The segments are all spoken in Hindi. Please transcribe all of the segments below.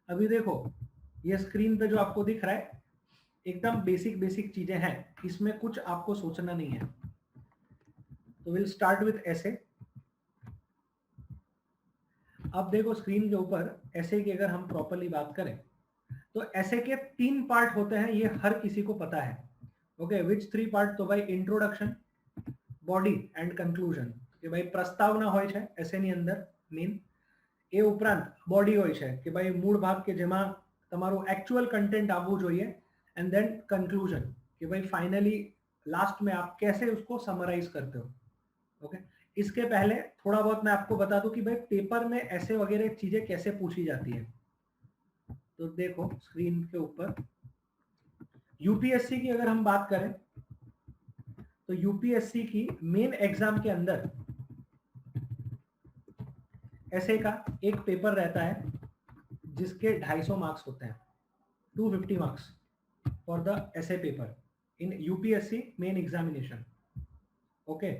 अभी देखो ये स्क्रीन पे जो आपको दिख रहा है एकदम बेसिक बेसिक चीजें हैं, इसमें कुछ आपको सोचना नहीं है। तो विल स्टार्ट विथ ऐसे। अब देखो स्क्रीन के ऊपर ऐसे की अगर हम प्रॉपरली बात करें तो ऐसे के 3 पार्ट होते हैं, ये हर किसी को पता है। ओके, विच 3 पार्ट? तो भाई इंट्रोडक्शन, बॉडी एंड कंक्लूजन। कि भाई प्रस्तावना હોય છે એસેની અંદર મેન, એ ઉપરાંત બોડી હોય છે કે ભાઈ મૂળ ભાગ કે જેમાં તમારું एक्चुअल कंटेंट આવવું જોઈએ, एंड देन कंक्लूजन कि भाई फाइनली लास्ट में आप कैसे उसको समराइज करते हो। ओके, इसके पहले थोड़ा बहुत मैं आपको बता दूं कि भाई पेपर में ऐसे वगैरह चीजें कैसे पूछी जाती है। तो देखो स्क्रीन के ऊपर यूपीएससी की अगर हम बात करें तो यूपीएससी की मेन एग्जाम के अंदर ऐसे का एक पेपर रहता है जिसके 250 मार्क्स होते हैं, 250 मार्क्स फॉर द ऐसे paper in UPSC main examination. Okay,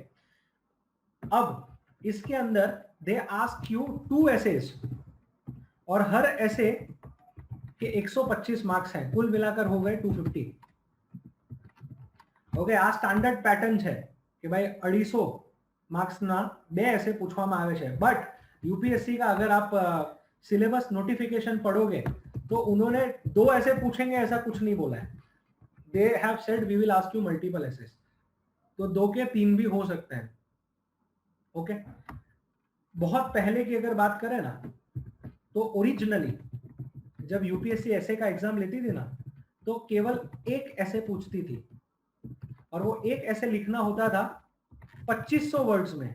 अब इसके अंदर दे आस्क यू 2 एसेस और हर ऐसे के 125 मार्क्स हैं, कुल मिलाकर हो गए 250। ओके, आ स्टैंडर्ड पैटर्न है कि भाई 250 मार्क्स ना 2 ऐसे पूछवामां आवे छे। बट यूपीएससी का अगर आप सिलेबस नोटिफिकेशन पढ़ोगे तो उन्होंने 2 ऐसे पूछेंगे ऐसा कुछ नहीं बोला है। They have said we will ask you multiple essays, तो 2 के 3 भी हो सकते हैं। ओके, बहुत पहले की अगर बात करें ना तो ओरिजिनली जब यूपीएससी ऐसे का एग्जाम लेती थी ना तो केवल एक ऐसे पूछती थी और वो एक ऐसे लिखना होता था 2500 वर्ड्स में,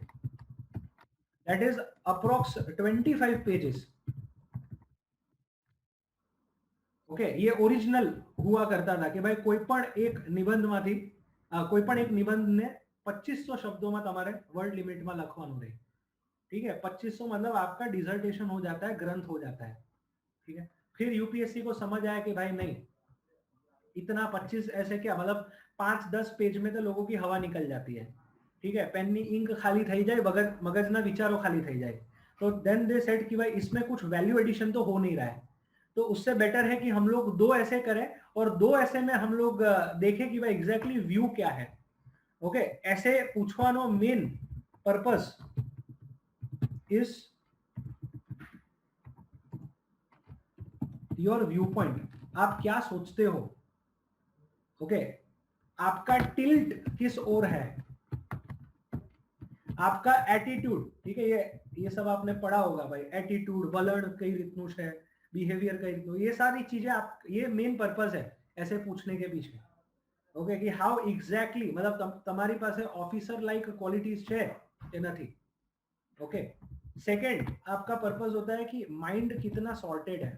that is approx 25 pages. Okay, ये ओरिजिनल हुआ करता था कि भाई कोई पण एक निबंधમાંથી कोई पण एक निबंधને 2500 शब्दों में તમારે वर्ड लिमिट में લખવાનું રહે। ठीक है, 2500 मतलब आपका डिसर्टेशन हो जाता है, ग्रंथ हो जाता है। ठीक है, फिर यूपीएससी को समझ आया कि भाई नहीं, इतना 25 ऐसे क्या, मतलब 5-10 पेज में तो लोगों की हवा निकल जाती है। ठीक है, पेन ની इंक खाली થઈ જાય, મગજના વિચારો ખાલી થઈ જાય। तो देन दे सेड कि भाई इसमें कुछ वैल्यू एडिशन तो हो नहीं रहा है, तो उससे बेटर है कि हम लोग 2 ऐसे करें और 2 ऐसे में हम लोग देखें कि भाई एग्जैक्टली व्यू क्या है। ओके, ऐसे पूछवानो main purpose is your view point, आप क्या सोचते हो। ओके, आपका टिल्ट किस ओर है, आपका एटीट्यूड। ठीक है, ये सब आपने पढ़ा होगा भाई, एटीट्यूड, वलन कई રીતનું છે, बिहेवियर कई રીતનું, ये सारी चीजें आप, ये मेन पर्पस है ऐसे पूछने के पीछे। ओके, कि हाउ एग्जैक्टली, मतलब તમારી પાસે ऑफिसर लाइक क्वालिटीज છે કે નથી। ओके, सेकंड आपका पर्पस होता है कि माइंड कितना सॉर्टेड है।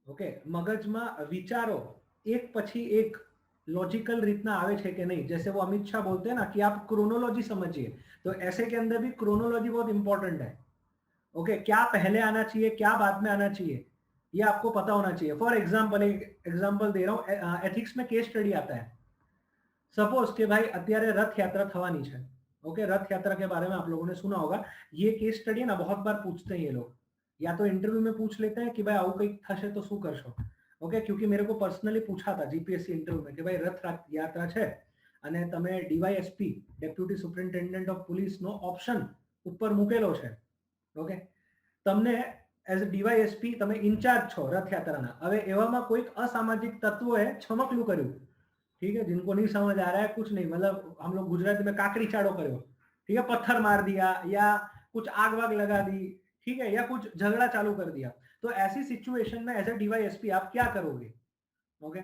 ओके, મગજમાં વિચારો एक પછી एक लॉजिकल રીતના આવે છે કે नहीं, जैसे वो अमित शाह बोलते हैं ना कि आप क्रोनोलॉजी समझिए, तो ऐसे के अंदर भी क्रोनोलॉजी बहुत इंपॉर्टेंट है। ओके, क्या पहले आना चाहिए, क्या बाद में आना चाहिए, ये आपको पता होना चाहिए। फॉर एग्जाम्पल, एक एग्जाम्पल दे रहा हूँ, एथिक्स में केस स्टडी आता है। सपोज के भाई અત્યારે रथ यात्रा થવાની છે। ओके, रथ यात्रा के बारे में आप लोगों ने सुना होगा। ये केस स्टडी ना बहुत बार पूछते हैं ये लोग, या तो इंटरव्यू में पूछ लेते हैं कि भाई આવું કંઈક થશે તો શું કરશો। ओके, क्योंकि मेरे को पर्सनली पूछा था जीपीएससी इंटरव्यू में कि भाई रथ यात्रा છે અને તમે DYSP deputy superintendent of police નો ઓપ્શન ઉપર મૂકેલો છે। ઓકે, તમને એઝ ડીવાયએસપી તમે ઇન્ચાર્જ છો રथ यात्राના, હવે એવામાં કોઈક અસામાજિક તત્વોએ છમકલું કર્યું। ठीक है, जिनको नहीं समझ आ रहा है कुछ नहीं, मतलब हम लोग गुजराती में काकड़ी चाड़ो करो। ठीक है, पत्थर मार दिया या कुछ आग वाग लगा दी। ठीक है, या कुछ झगड़ा चालू कर दिया, तो ऐसी सिचुएशन में एज ए डीवाईएसपी आप क्या करोगे। ओके,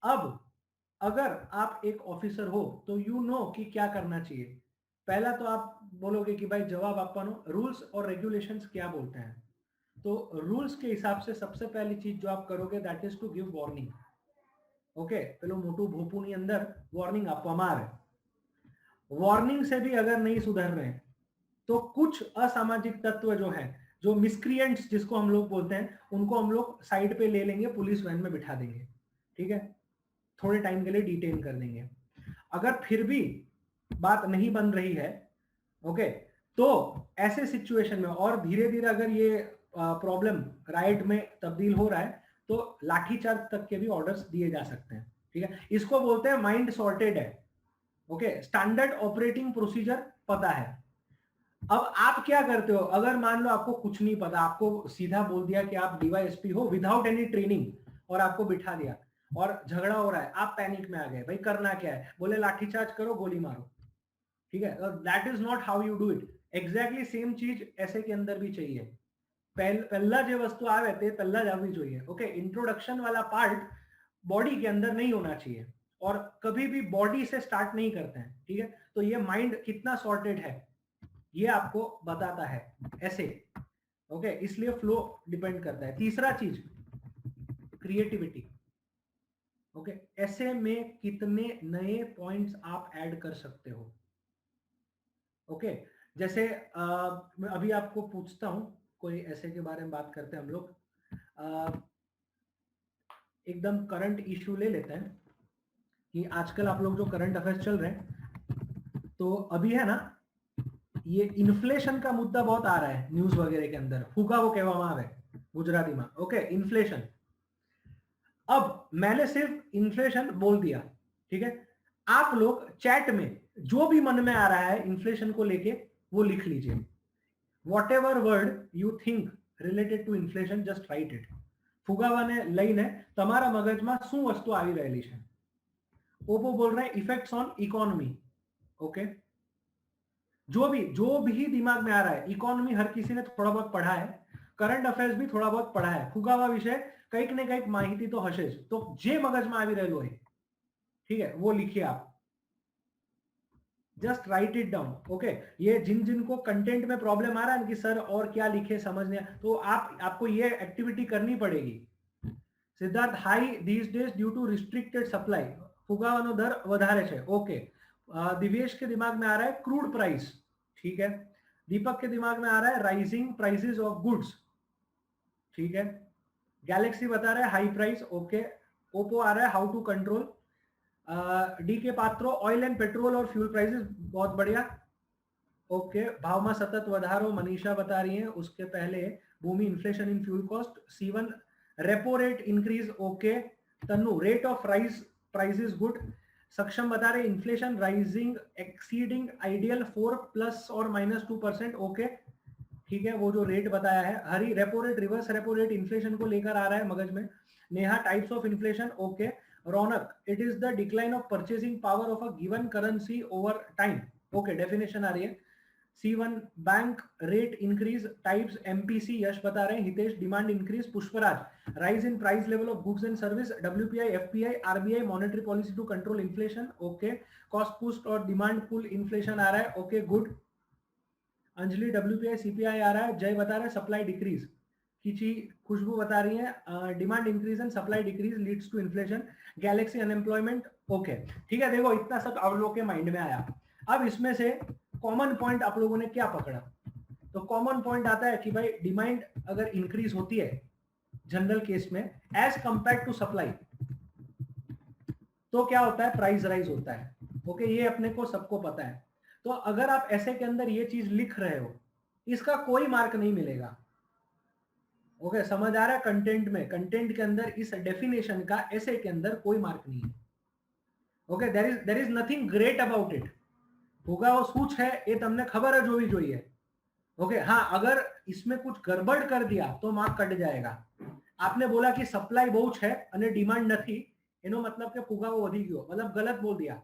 अब अगर आप एक ऑफिसर हो तो यू नो कि क्या करना चाहिए। पहला तो आप बोलोगे कि भाई जवाब आपनो रूल्स और रेगुलेशंस क्या बोलते हैं। तो रूल्स के हिसाब से सबसे पहली चीज जो आप करोगे that is to give warning. Okay, पेलो मोटू भोपूनी अंदर वार्निंग आपवामां आवे। वार्निंग से भी अगर नहीं सुधर रहे तो कुछ असामाजिक तत्व जो है, जो मिसक्रिएंट्स जिसको हम लोग बोलते हैं, उनको हम लोग साइड पे ले लेंगे, पुलिस वैन में बिठा देंगे। ठीक है, थोड़े टाइम के लिए डिटेन कर देंगे। अगर फिर भी बात नहीं बन रही है, ओके, तो ऐसे सिचुएशन में और धीरे धीरे अगर ये प्रॉब्लम राइट में तब्दील हो रहा है तो लाठीचार्ज तक के भी ऑर्डर्स दिए जा सकते हैं। ठीक है, इसको बोलते हैं माइंड सॉर्टेड है। ओके, स्टैंडर्ड ऑपरेटिंग प्रोसीजर पता है। अब आप क्या करते हो, अगर मान लो आपको कुछ नहीं पता, आपको सीधा बोल दिया कि आप डीवाईएसपी हो विदाउट एनी ट्रेनिंग और आपको बिठा दिया और झगड़ा हो रहा है, आप पैनिक में आ गए, भाई करना क्या है, बोले लाठीचार्ज करो, गोली मारो। ठीक है, that is not how you do it. Exactly same चीज ऐसे के अंदर भी चाहिए। पहला जो वस्तु आवे ते पहला जावी चाहिए। ओके, इंट्रोडक्शन वाला पार्ट बॉडी के अंदर नहीं होना चाहिए और कभी भी बॉडी से स्टार्ट नहीं करते हैं। ठीक है, तो ये माइंड कितना सॉर्टेड है ये आपको बताता है ऐसे। ओके, इसलिए फ्लो डिपेंड करता है। तीसरा चीज क्रिएटिविटी। ओके, ऐसे में कितने नए पॉइंट्स आप ऐड कर सकते हो। ओके, जैसे मैं अभी आपको पूछता हूं, कोई ऐसे के बारे में बात करते हैं हम लोग। एकदम करंट इश्यू ले लेते हैं कि आजकल आप लोग जो करंट अफेयर्स चल रहे हैं, तो अभी है ना ये इन्फ्लेशन का मुद्दा बहुत आ रहा है न्यूज वगैरह के अंदर। फूकावो कहेवामां आवे गुजराती में। Okay, inflation. अब मैंने सिर्फ इन्फ्लेशन बोल दिया, ठीक है, आप लोग चैट में जो भी मन में आ रहा है इन्फ्लेशन को लेके वो लिख लीजिए। Whatever word you think related to inflation just write it. ફુગાવાને લઈને તમારા મગજમાં શું વસ્તુ આવી રહેલી છે। ઓપો બોल रहा है इफेक्ट्स ऑन इकोनॉमी। ओके, जो भी दिमाग में आ रहा है, इकोनॉमी हर किसी ने थोड़ा बहुत पढ़ा है, करंट अफेयर्स भी थोड़ा बहुत पढ़ा है, ફુગાવા વિશે કંઈક ને કંઈક માહિતી તો હશે જ। તો જે મગજમાં આવી રહેલું હોય, ठीक है, वो लिखिए आप, just write it down. Okay, ये जिनको कंटेंट में प्रॉब्लम आ रहा है कि सर और क्या लिखे समझने, तो आपको ये एक्टिविटी करनी पड़ेगी। Siddharth high these days due to restricted supply, ફુગાવાનો દર વધારે છે। ओके, दिवेश के दिमाग में आ रहा है क्रूड प्राइस। ठीक है, दीपक के दिमाग में आ रहा है राइजिंग प्राइसेस ऑफ गुड्स। ठीक है, गैलेक्सी बता रहा है हाई प्राइस। ओके, ओप्पो आ रहा है हाउ टू कंट्रोल। डी के पात्रो ऑयल एंड पेट्रोल और फ्यूल प्राइसेस, बहुत बढ़िया। ओके, भाव में सतत वधारो मनीषा बता रही है। उसके पहले Bhumi inflation in fuel cost. C1 repo rate increase. Okay, Tannu rate of rise prices good. Saksham बता रहे inflation rising exceeding ideal 4 plus और -2%। ओके, ठीक है, वो जो रेट बताया है। Hari repo rate reverse repo rate inflation को लेकर आ रहा है मगज में। Neha types of inflation. Okay, Raunak it is the decline of purchasing power of a given currency over time. Okay, definition आ रही है। C1 bank rate increase types MPC Yash बता रहे हैं। Hitesh demand increase. Pushpraj rise in price level of goods and service. WPI FPI RBI monetary policy to control inflation. Okay, cost पुस्ट और डिमांड पुल इन्फ्लेशन आ रहा है। Okay, good. Anjali WPI CPI आ रहा है। जय बता रहे हैं सप्लाई डिक्रीज। किची खुशबू बता रही है demand increase and supply decrease leads to inflation. Galaxy unemployment. Okay, ठीक है, देखो इतना सब आप लोगों के माइंड में आया। अब इसमें से कॉमन पॉइंट आप लोगों ने क्या पकड़ा, तो कॉमन पॉइंट आता है कि भाई डिमांड अगर इंक्रीज होती है जनरल केस में एज कंपेयर टू सप्लाई, तो क्या होता है, प्राइस राइज होता है। ओके, ये अपने को सबको पता है। तो अगर आप ऐसे के अंदर ये चीज लिख रहे हो, इसका कोई मार्क नहीं मिलेगा। ओके, समझ आ रहा है, कंटेंट में, कंटेंट के अंदर इस डेफिनेशन का ऐसे के अंदर कोई मार्क नहीं है। Okay, there is nothing great about it. होगा वो सूच है ये तमने खबर है जो भी જોઈએ। ओके, हाँ, अगर इसमें कुछ गड़बड़ कर दिया तो मार्क कट जाएगा। आपने बोला कि सप्लाई बहुत है અને डिमांड नहीं, એનો मतलब કે ફુગાવો વધી ગયો, मतलब गलत बोल दिया,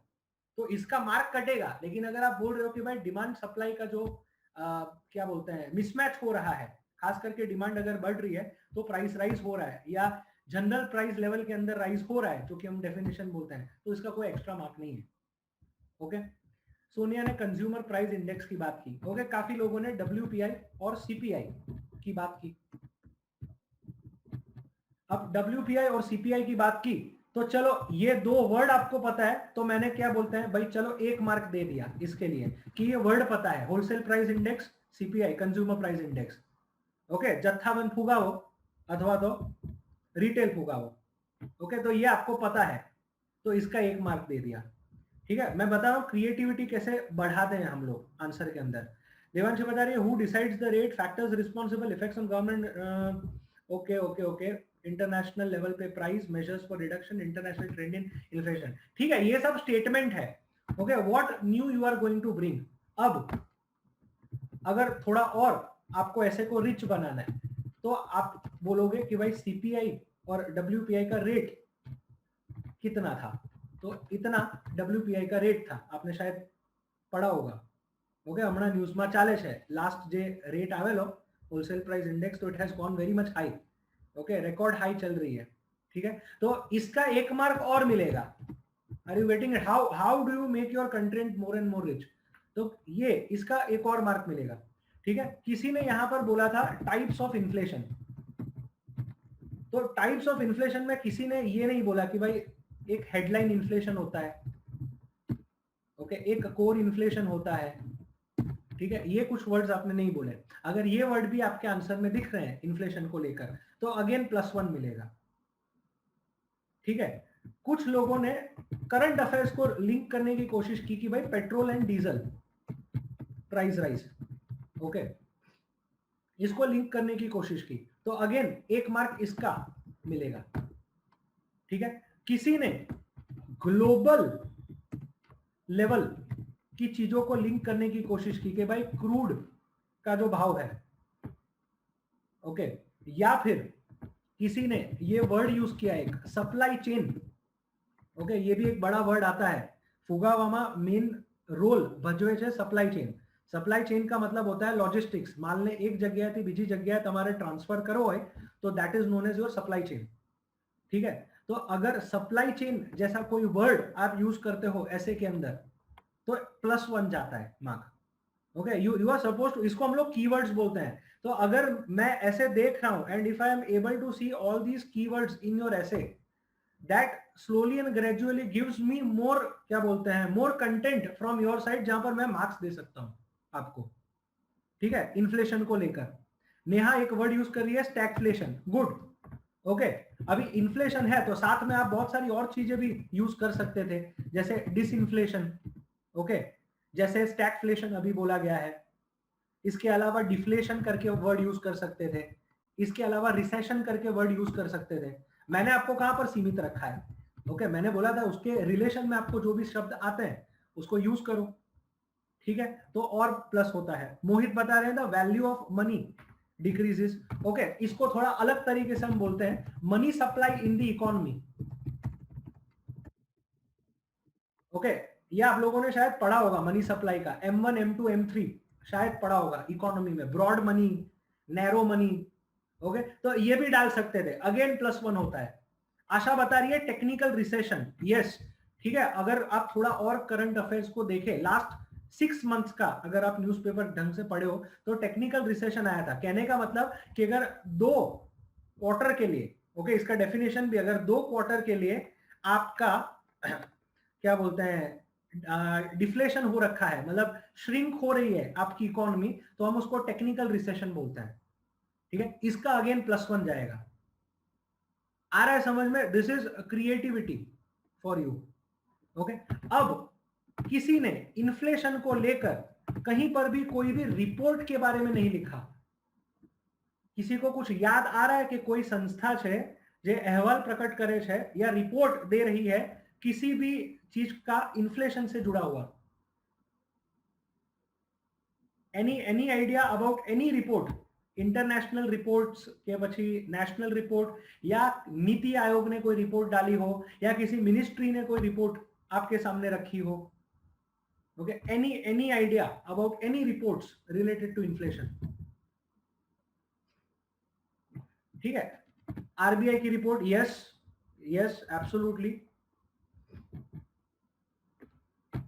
तो इसका मार्क कटेगा। लेकिन अगर आप बोल रहे हो कि भाई डिमांड सप्लाई का जो क्या बोलते हैं मिसमैच हो रहा है, खास करके डिमांड अगर बढ़ रही है तो प्राइस राइज हो रहा है, या जनरल प्राइस लेवल के अंदर राइज हो रहा है, जो कि हम डेफिनेशन बोलते हैं, तो इसका कोई एक्स्ट्रा मार्क नहीं है। ओके, सोनिया ने कंज्यूमर प्राइस इंडेक्स की बात की। ओके, काफी लोगों ने WPI और CPI की बात की। अब WPI और CPI की बात की, तो चलो ये दो वर्ड आपको पता है, तो मैंने क्या बोलते हैं भाई, चलो एक मार्क दे दिया इसके लिए कि ये वर्ड पता है, wholesale price index, CPI consumer price index. Okay, जत्थाबंद फुगावो अथवा तो रिटेल फुगावो। ओके, तो ये आपको पता है, तो इसका एक मार्क दे दिया। ठीक है, मैं बता रहा हूं क्रिएटिविटी कैसे बढ़ाते हैं हम लोग आंसर के अंदर। देवांशी बता रही है who decides the rate, factors responsible, effects on government, okay okay okay, international level पे price, measures for reduction, international trend in inflation. ठीक है, ये सब स्टेटमेंट है। Okay, what new you are going to bring. अब अगर थोड़ा और आपको ऐसे को रिच बनाना है तो आप बोलोगे कि भाई सीपीआई और डब्ल्यूपीआई का रेट कितना था, तो इतना डब्ल्यूपीआई का रेट था, आपने शायद पढ़ा होगा। ओके, हमारा न्यूज में चाले छे लास्ट जे रेट आवेलो होलसेल प्राइस इंडेक्स, तो it has gone very much high. Okay, record high चल रही है। ठीक है, तो इसका एक मार्क और मिलेगा। Are you waiting it, how do you make your content more and more rich, तो ये इसका एक और मार्क मिलेगा। ठीक है, किसी ने यहां पर बोला था टाइप्स ऑफ इन्फ्लेशन, तो टाइप्स ऑफ इन्फ्लेशन में किसी ने ये नहीं बोला कि भाई एक हेडलाइन इन्फ्लेशन होता है, ओके, एक कोर इन्फ्लेशन होता है। ठीक है, ये कुछ वर्ड्स आपने नहीं बोले। अगर ये वर्ड भी आपके आंसर में दिख रहे हैं इन्फ्लेशन को लेकर, तो अगेन +1 मिलेगा। ठीक है, कुछ लोगों ने करंट अफेयर्स को लिंक करने की कोशिश की कि भाई petrol and diesel price rise, okay, इसको लिंक करने की कोशिश की, तो अगेन एक मार्क इसका मिलेगा। ठीक है, किसी ने ग्लोबल लेवल की चीजों को लिंक करने की कोशिश की कि भाई क्रूड का जो भाव है, ओके, या फिर किसी ने ये वर्ड यूज किया एक सप्लाई चेन, ओके, ये भी एक बड़ा वर्ड आता है। फुगावामा मेन रोल भजवे छे सप्लाई चेन। सप्लाई चेन का मतलब होता है लॉजिस्टिक्स, माल ने एक जगह थी बीजी जगह तुम्हारे ट्रांसफर करो है, तो that is known as your supply chain. ठीक है, तो अगर सप्लाई चेन जैसा कोई वर्ड आप यूज करते हो ऐसे के अंदर, तो +1 जाता है mark. Okay, you are suppose to, इसको हम लोग कीवर्ड्स बोलते हैं। तो अगर मैं ऐसे देख रहा हूं and if I am able to see all these keywords in your essay, that slowly and gradually gives me more, क्या बोलते हैं, more content from your side, जहां पर मैं मार्क्स दे सकता हूं आपको। ठीक है, इन्फ्लेशन को लेकर नेहा एक वर्ड यूज कर रही है स्टैगफ्लेशन, गुड। ओके, अभी इन्फ्लेशन है तो साथ में आप बहुत सारी और चीजें भी यूज कर सकते थे, जैसे डिसइन्फ्लेशन, ओके, जैसे स्टैगफ्लेशन अभी बोला गया है। इसके अलावा डिफ्लेशन करके वर्ड यूज कर सकते थे, इसके अलावा रिसेशन करके वर्ड यूज कर सकते थे। मैंने आपको कहां पर सीमित रखा है, ओके, मैंने बोला था उसके रिलेशन में आपको जो भी शब्द आते हैं उसको यूज करो। ठीक है, तो और प्लस होता है। मोहित बता रहे हैं the value of money decreases, okay, इसको थोड़ा अलग तरीके से हम बोलते हैं money supply in the economy. Okay, ये आप लोगों ने शायद पढ़ा होगा मनी सप्लाई का, M1 M2 M3 शायद पढ़ा होगा इकोनॉमी में, broad money, narrow money. Okay, तो ये भी डाल सकते थे, अगेन +1 होता है। आशा बता रही है टेक्निकल रिसेशन, यस। ठीक है, अगर आप थोड़ा और करंट अफेयर्स को देखें लास्ट 6 मंथ्स का, अगर आप न्यूज़पेपर ढंग से पढ़े हो, तो टेक्निकल रिसेशन आया था। कहने का मतलब कि अगर 2 क्वार्टर के लिए, ओके, इसका डेफिनेशन भी, अगर 2 क्वार्टर के लिए आपका क्या बोलते हैं डिफ्लेशन हो रखा है, मतलब श्रिंक हो रही है आपकी इकोनॉमी, तो हम उसको टेक्निकल रिसेशन बोलते हैं। ठीक है, इसका अगेन +1 जाएगा। आ रहा है समझ में, this is creativity for you. Okay, अब किसी ने इन्फ्लेशन को लेकर कहीं पर भी कोई भी रिपोर्ट के बारे में नहीं लिखा। किसी को कुछ याद आ रहा है कि कोई संस्था है जो अहवाल प्रकट करे छे या रिपोर्ट दे रही है किसी भी चीज का इन्फ्लेशन से जुड़ा हुआ? Any idea about any report, international reports के पछी नेशनल रिपोर्ट, या नीति आयोग ने कोई रिपोर्ट डाली हो, या किसी मिनिस्ट्री ने कोई रिपोर्ट आपके सामने रखी हो? Okay, any idea about any reports related to inflation? ठीक है, आरबीआई की report, yes yes absolutely.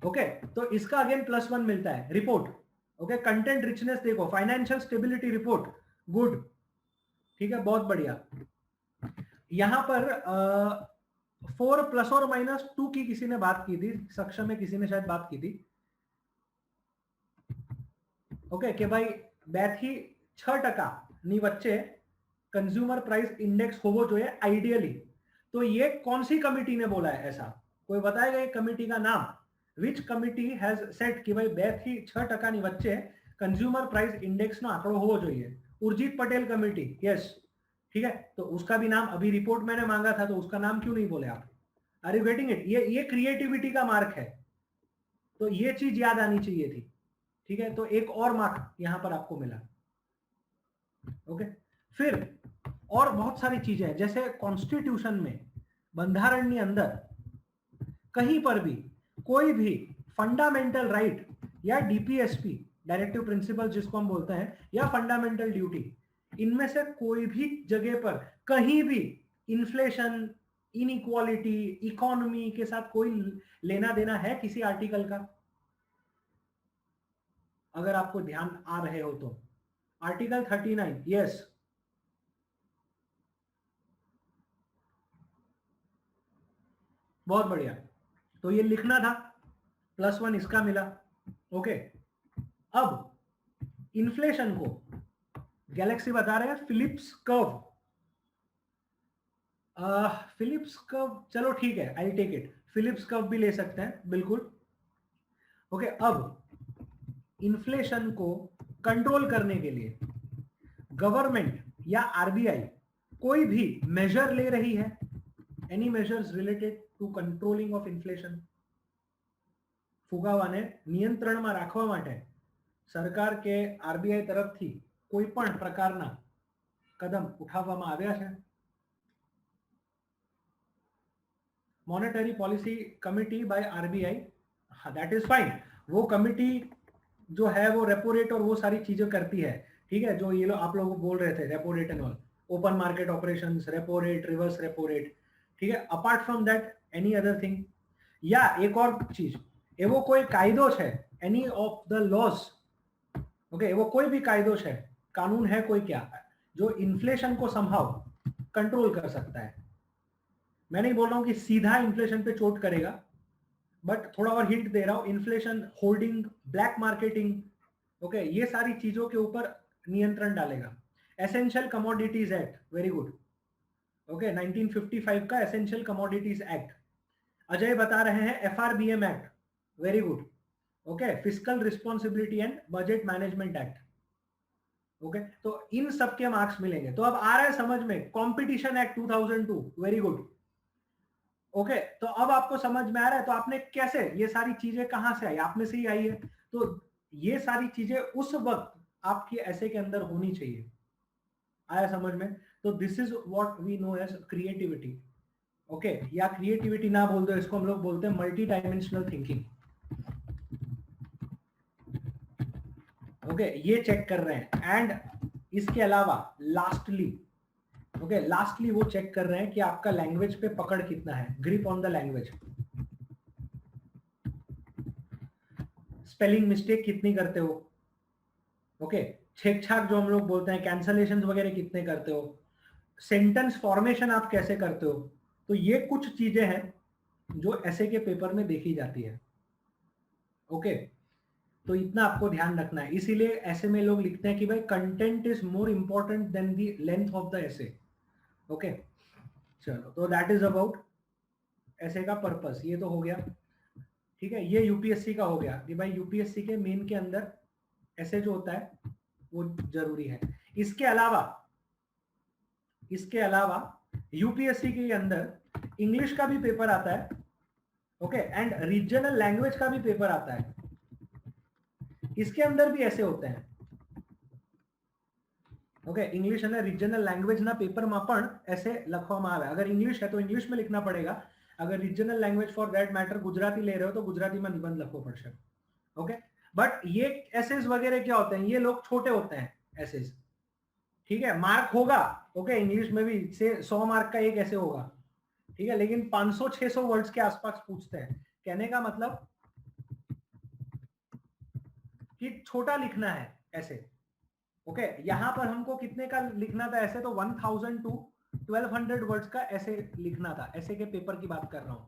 Okay, तो इसका अगेन +1 मिलता है रिपोर्ट। ओके, कंटेंट रिचनेस देखो, फाइनेंशियल स्टेबिलिटी रिपोर्ट, गुड। ठीक है, बहुत बढ़िया। यहां पर 4 +और-2 की किसी ने बात की थी, सक्षम में किसी ने शायद बात की थी। ओके, कि भाई બેથી 6% ની વચ્ચે कंज्यूमर प्राइस इंडेक्स होवो જોઈએ आइडियली। तो ये कौन सी कमिटी ने बोला है ऐसा? कोई बताएगा ये कमिटी का नाम? विच कमिटी हैज सेट कि भाई 2 થી 6% ની વચ્ચે કન્ઝ્યુમર પ્રાઇસ ઇન્ડેક્સનો આંકડો હોવો જોઈએ. उर्जित पटेल कमेटी, यस, ठीक है, तो उसका भी नाम अभी रिपोर्ट मैंने मांगा था, तो उसका नाम क्यों नहीं बोले आप? Are you getting it? ये क्रिएटिविटी का मार्क है, तो ये चीज याद आनी चाहिए थी. ठीक है, तो एक और मार्क यहां पर आपको मिला. ओके, फिर और बहुत सारी चीजें हैं, जैसे कॉन्स्टिट्यूशन में, बंधारण के अंदर कहीं पर भी कोई भी फंडामेंटल राइट या डीपीएसपी, डायरेक्टिव प्रिंसिपल जिसको हम बोलते हैं, या फंडामेंटल ड्यूटी, इनमें से कोई भी जगह पर कहीं भी इन्फ्लेशन, इनइक्वालिटी, इकोनॉमी के साथ कोई लेना देना है किसी आर्टिकल का? अगर आपको ध्यान आ रहे हो तो आर्टिकल 39, यस, बहुत बढ़िया. तो ये लिखना था, +1 इसका मिला. ओके, अब इन्फ्लेशन को गैलेक्सी बता रहे हैं फिलिप्स कर्व. फिलिप्स कर्व, चलो ठीक है, I take it. Phillips curve भी ले सकते हैं, बिल्कुल. ओके, अब इन्फ्लेशन को कंट्रोल करने के लिए गवर्नमेंट या आरबीआई कोई भी मेजर ले रही है, any measures related to controlling of inflation? ફુગાવાને નિયંત્રણમાં રાખવા માટે સરકાર કે આરબીઆઈ તરફથી કોઈ પણ પ્રકારના કદમ ઉઠાવવામાં આવ્યા છે? Monetary policy committee by RBI, हाँ दैट इज फाइन. वो कमिटी जो है वो रेपो रेट और वो सारी चीजें करती है. ठीक है, जो ये लोग आप लोग बोल रहे थे, repo rate and all, open market operations, repo rate, reverse repo rate. ठीक है, apart from that any other thing? या एक और चीज, एवो कोई कायदो है, any of the laws, okay, एवो कोई भी कायदो है, कानून है कोई क्या, जो इन्फ्लेशन को समहाउ कंट्रोल कर सकता है? मैं नहीं बोल रहा हूं कि सीधा इन्फ्लेशन पे चोट करेगा, बट थोड़ा और हिंट दे रहा हूं. Inflation, holding, black marketing, okay, ये सारी चीजों के ऊपर नियंत्रण डालेगा. Essential commodities act, very good. Okay, 1955 का एसेंशियल कमोडिटीज एक्ट. अजय बता रहे हैं FRBM act, very good. Okay, fiscal responsibility and budget management act. Okay, तो इन सब के मार्क्स मिलेंगे. तो अब आ रहा है समझ में, competition act 2002, very good. Okay, तो अब आपको समझ में आ रहा है. तो आपने कैसे, ये सारी चीजें कहां से आई? आप में से ही आई है. तो ये सारी चीजें उस वक्त आपके ऐसे के अंदर होनी चाहिए. आया समझ में? तो this is what we know as creativity. Okay, या क्रिएटिविटी ना बोल दो, इसको हम लोग बोलते हैं मल्टी डायमेंशनल थिंकिंग. ओके, ये चेक कर रहे हैं. एंड इसके अलावा लास्टली, ओके, लास्टली वो चेक कर रहे हैं कि आपका लैंग्वेज पे पकड़ कितना है, grip on the language. Spelling mistake कितनी करते हो? ओके, छेक छाक जो हम लोग बोलते हैं, कैंसलेशन वगैरह कितने करते हो? सेंटेंस फॉर्मेशन आप कैसे करते हो? तो ये कुछ चीजें हैं जो ऐसे के पेपर में देखी जाती है. ओके, तो इतना आपको ध्यान रखना है. इसीलिए ऐसे में लोग लिखते हैं कि भाई content is more important than the length of the essay. Okay, चलो, तो दैट इज अबाउट ऐसे का पर्पस. ये तो हो गया. ठीक है, ये यूपीएससी का हो गया कि भाई यूपीएससी के मेन के अंदर ऐसे जो होता है वो जरूरी है. इसके अलावा यूपीएससी के अंदर इंग्लिश का भी पेपर आता है. ओके, एंड रीजनल लैंग्वेज का भी पेपर आता है. इसके अंदर भी ऐसे होते हैं. ओके, इंग्लिश અને रीजनल लैंग्वेज ना पेपर में पण ऐसे લખવામાં આવે. अगर इंग्लिश है तो इंग्लिश में लिखना पड़ेगा. अगर regional language for that matter Gujarati ले रहे हो तो गुजराती में निबंध लिखो पड़શે. ओके, बट ये एसेस वगैरह क्या होते हैं, ये लोग छोटे होते हैं एसेस. ठीक है, मार्क होगा. ओके, इंग्लिश में भी से 100 मार्क का एक ऐसे होगा. ठीक है, लेकिन 500-600 वर्ड्स के आसपास पूछते हैं. कहने का मतलब कि छोटा लिखना है ऐसे. ओके, यहां पर हमको कितने का लिखना था ऐसे? तो 1000 टू 1200 वर्ड्स का ऐसे लिखना था. ऐसे के पेपर की बात कर रहा हूं.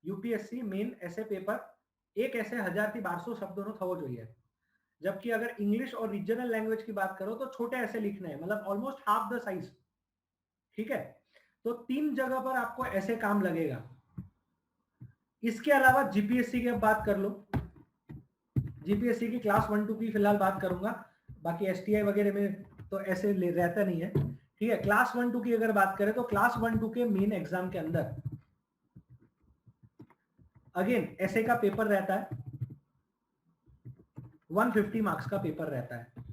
यूपीएससी मेन ऐसे पेपर एक ऐसे 1000-1200 शब्दों थवो જોઈએ. जबकि अगर इंग्लिश और रीजनल लैंग्वेज की बात करो तो छोटे ऐसे लिखने हैं, मतलब ऑलमोस्ट हाफ द साइज. ठीक है, तो 3 जगह पर आपको ऐसे काम लगेगा. इसके अलावा जीपीएससी की बात कर लो. जीपीएससी की क्लास 1 2 की फिलहाल बात करूंगा, बाकी एसटीआई वगैरह में तो ऐसे रहता नहीं है। ठीक है, क्लास 1 2 की अगर बात करें तो क्लास 1 2 के मेन एग्जाम के अंदर अगेन ऐसे का पेपर रहता है, 150 मार्क्स का पेपर रहता है।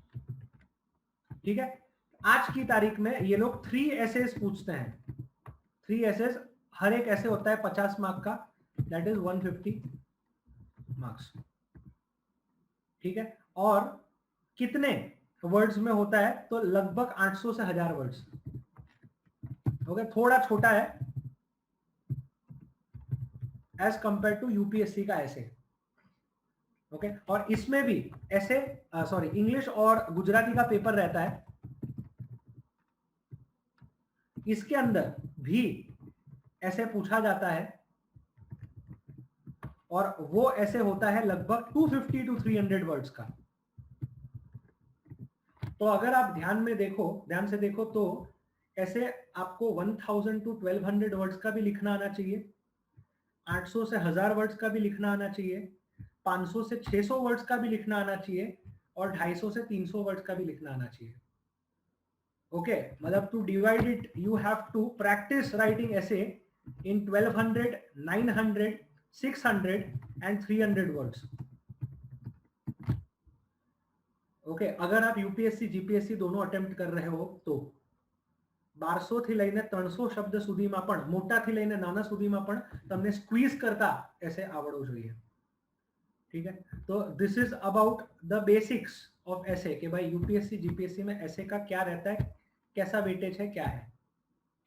ठीक है, आज की तारीख में ये लोग 3 एसेस पूछते हैं। 3 एसेस, हर एक ऐसे होता है 50 मार्क का, दैट इज 150 मार्क्स। ठीक है, और कितने वर्ड्स में होता है, तो लगभग 800 से 1000 वर्ड्स। ओके, थोड़ा छोटा है एज कंपेयर टू यूपीएससी का ऐसे। ओके, और इसमें भी ऐसे सॉरी इंग्लिश और गुजराती का पेपर रहता है, इसके अंदर भी ऐसे पूछा जाता है, और वो ऐसे होता है लगभग 250 टू 300 वर्ड्स का। तो अगर आप ध्यान से देखो तो ऐसे आपको 1000 टू 1200 वर्ड्स का भी लिखना आना चाहिए, 800 से 1000 वर्ड्स का भी लिखना आना चाहिए, 500 से 600 वर्ड्स का भी लिखना आना चाहिए, और 250 से 300 वर्ड्स का भी लिखना आना चाहिए। ओके, मतलब to divide it you have to practice writing essay in 1200, 900, 600 and 300 words. Okay, अगर आप यूपीएससी जीपीएससी दोनों अटेम्प्ट कर रहे हो तो 1200 થી લઈને 300 શબ્દ સુધીમાં પણ, મોટાથી લઈને નાના સુધીમાં પણ તમને સ્ક્વીઝ કરતા ऐसे આવડવું જોઈએ। ठीक है, तो this is about the basics of ऐसे कि भाई यूपीएससी जीपीएससी में ऐसे का क्या रहता है, कैसा वेटेज है, क्या है।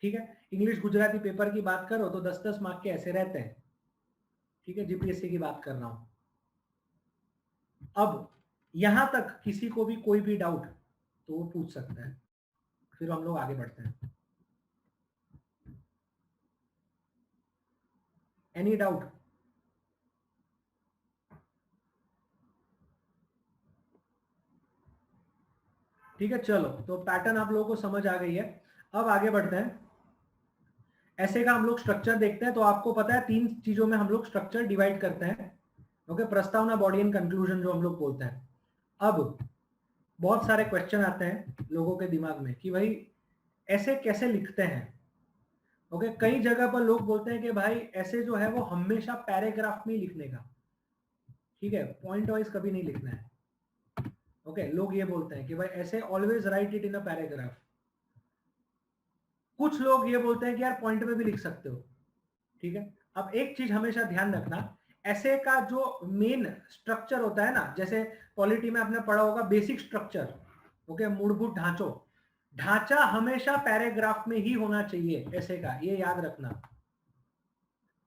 ठीक है, इंग्लिश गुजराती पेपर की बात करो तो 10-10 मार्क के ऐसे रहते हैं। ठीक है, जीपीएससी की बात कर रहा हूं। अब यहां तक किसी को भी कोई भी डाउट तो वो पूछ सकता है, फिर हम लोग आगे बढ़ते हैं। Any doubt? ठीक है, चलो, तो पैटर्न आप लोगों को समझ आ गई है। अब आगे बढ़ते हैं, ऐसे का हम लोग स्ट्रक्चर देखते हैं। तो आपको पता है 3 चीजों में हम लोग स्ट्रक्चर डिवाइड करते हैं। ओके, प्रस्तावना, बॉडी एंड कंक्लूजन जो हम लोग बोलते हैं। अब बहुत सारे क्वेश्चन आते हैं लोगों के दिमाग में कि भाई ऐसे कैसे लिखते हैं। ओके, कई जगह पर लोग बोलते हैं कि भाई ऐसे जो है वो हमेशा पैराग्राफ में ही लिखने का। ठीक है, पॉइंट वाइज कभी नहीं लिखना है। ओके, लोग ये बोलते हैं कि भाई ऐसे always right it in a paragraph. कुछ लोग ये बोलते हैं कि यार पॉइंट में भी लिख सकते हो। ठीक है, अब एक चीज हमेशा ध्यान रखना, ऐसे का जो मेन स्ट्रक्चर होता है ना, जैसे पॉलिटी में आपने पढ़ा होगा बेसिक स्ट्रक्चर। ओके, मूलभूत ढांचो, ढांचा हमेशा पैराग्राफ में ही होना चाहिए ऐसे का, ये याद रखना।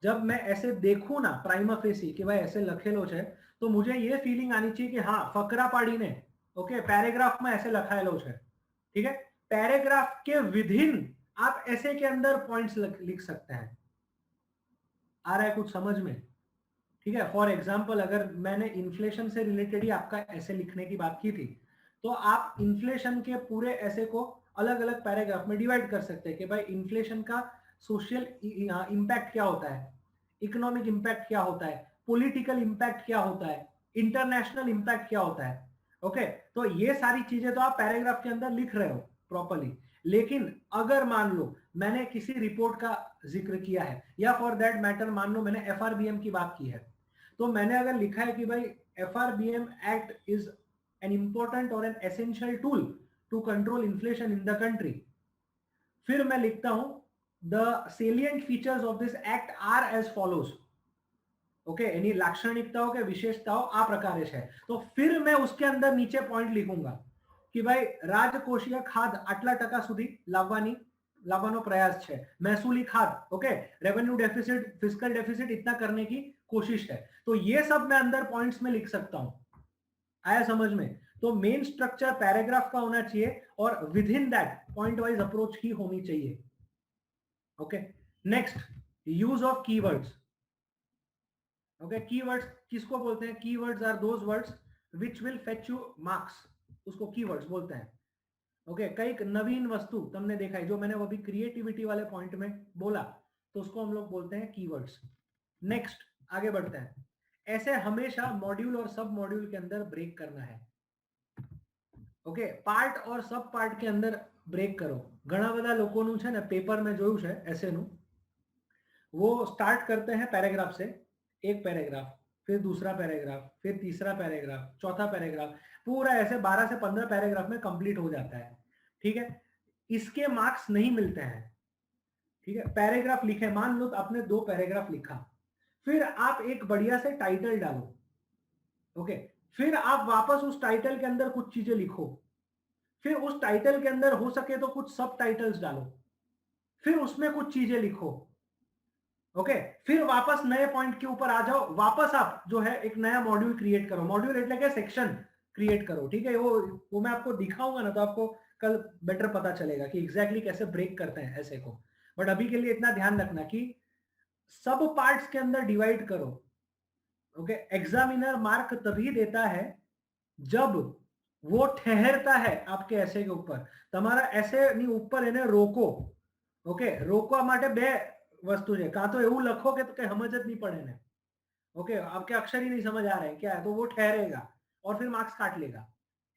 जब मैं ऐसे देखूं ना प्राइमा फेसी कि भाई ऐसे लखेलो है, तो मुझे ये फीलिंग आनी चाहिए कि हाँ फकरा पाड़ी ने ओके पैराग्राफ में ऐसे लखाएलो है। ठीक है, पैराग्राफ के विधिन आप ऐसे के अंदर पॉइंट्स लिख सकते हैं। आ रहा है कुछ समझ में? ठीक है, फॉर एग्जाम्पल अगर मैंने इन्फ्लेशन से रिलेटेड ही आपका ऐसे लिखने की बात की थी, तो आप इन्फ्लेशन के पूरे ऐसे को अलग अलग पैराग्राफ में डिवाइड कर सकते हैं कि भाई इन्फ्लेशन का सोशल इंपैक्ट क्या होता है, इकोनॉमिक इंपैक्ट क्या होता है, पॉलिटिकल इंपैक्ट क्या होता है, इंटरनेशनल इंपैक्ट क्या होता है। ओके, तो ये सारी चीजें तो आप पैराग्राफ के अंदर लिख रहे हो प्रॉपरली। लेकिन अगर मान लो मैंने किसी रिपोर्ट का जिक्र किया है, या फॉर दैट मैटर मान लो मैंने एफआरबीएम की बात की है, तो मैंने अगर लिखा है कि भाई FRBM act is an important और an essential tool to control inflation in the country, फिर मैं लिखता हूं the salient features of this act are as follows. Okay, any लाक्षणिकताओं के विशेषताओं आ प्रकार है, तो फिर मैं उसके अंदर नीचे पॉइंट लिखूंगा कि भाई રાજકોષીય ખાધ આટલા ટકા સુધી લાવવાનો પ્રયાસ છે, महसूली खाद okay revenue deficit fiscal deficit इतना करने की कोशिश है। तो ये सब मैं अंदर पॉइंट्स में लिख सकता हूं। आया समझ में? तो मेन स्ट्रक्चर पैराग्राफ का होना चाहिए और within that point wise approach ही होनी चाहिए। Okay, next, use of keywords. Okay, keywords किसको बोलते हैं? Keywords are those words which will fetch you marks, उसको कीवर्ड्स बोलते हैं। ओके, कई नवीन वस्तु तुमने देखा है, जो मैंने वो भी क्रिएटिविटी वाले पॉइंट में बोला, तो उसको हम लोग बोलते हैं कीवर्ड्स। नेक्स्ट आगे बढ़ते हैं, ऐसे हमेशा मॉड्यूल और सब मॉड्यूल के अंदर ब्रेक करना है। ओके, पार्ट और सब पार्ट के अंदर બ્રેક કરો। ઘણા બધા લોકોનું છે ને પેપર મેં જોયું છે એસેનું, वो स्टार्ट करते हैं पैराग्राफ से, एक पैराग्राफ, फिर दूसरा पैराग्राफ, फिर तीसरा पैराग्राफ, चौथा पैराग्राफ, पूरा ऐसे 12 से 15 पैराग्राफ में कंप्लीट हो जाता है। ठीक है, इसके मार्क्स नहीं मिलते हैं। ठीक है, पैराग्राफ लिखे, मान लो आपने 2 पैराग्राफ लिखा, फिर आप एक बढ़िया से टाइटल डालो। ओके, फिर आप वापस उस टाइटल के अंदर कुछ चीजें लिखो, फिर उस टाइटल के अंदर हो सके तो कुछ सब टाइटल्स डालो, फिर उसमें कुछ चीजें लिखो। ओके, फिर वापस नए पॉइंट के ऊपर आ जाओ, वापस आप जो है एक नया मॉड्यूल क्रिएट करो। मॉड्यूल એટલે કે सेक्शन क्रिएट करो। ठीक है, वो मैं आपको दिखाऊंगा ना, तो आपको कल बेटर पता चलेगा कि एग्जैक्टली कैसे ब्रेक करते हैं ऐसे को। बट अभी के लिए इतना ध्यान रखना कि सब पार्ट्स के अंदर डिवाइड करो। ओके, एग्जामिनर मार्क तभी देता है जब वो ठहरता है आपके ऐसे के ऊपर। તમારા ऐसे ની ઉપર એને રોકો। ઓકે, રોકવા માટે બે वस्तु है, कां तो એવું લખો કે समझ જ नहीं पड़े ने। ओके, आपके अक्षर ही नहीं समझ आ रहे हैं क्या है, तो वो ठहरेगा और फिर मार्क्स काट लेगा।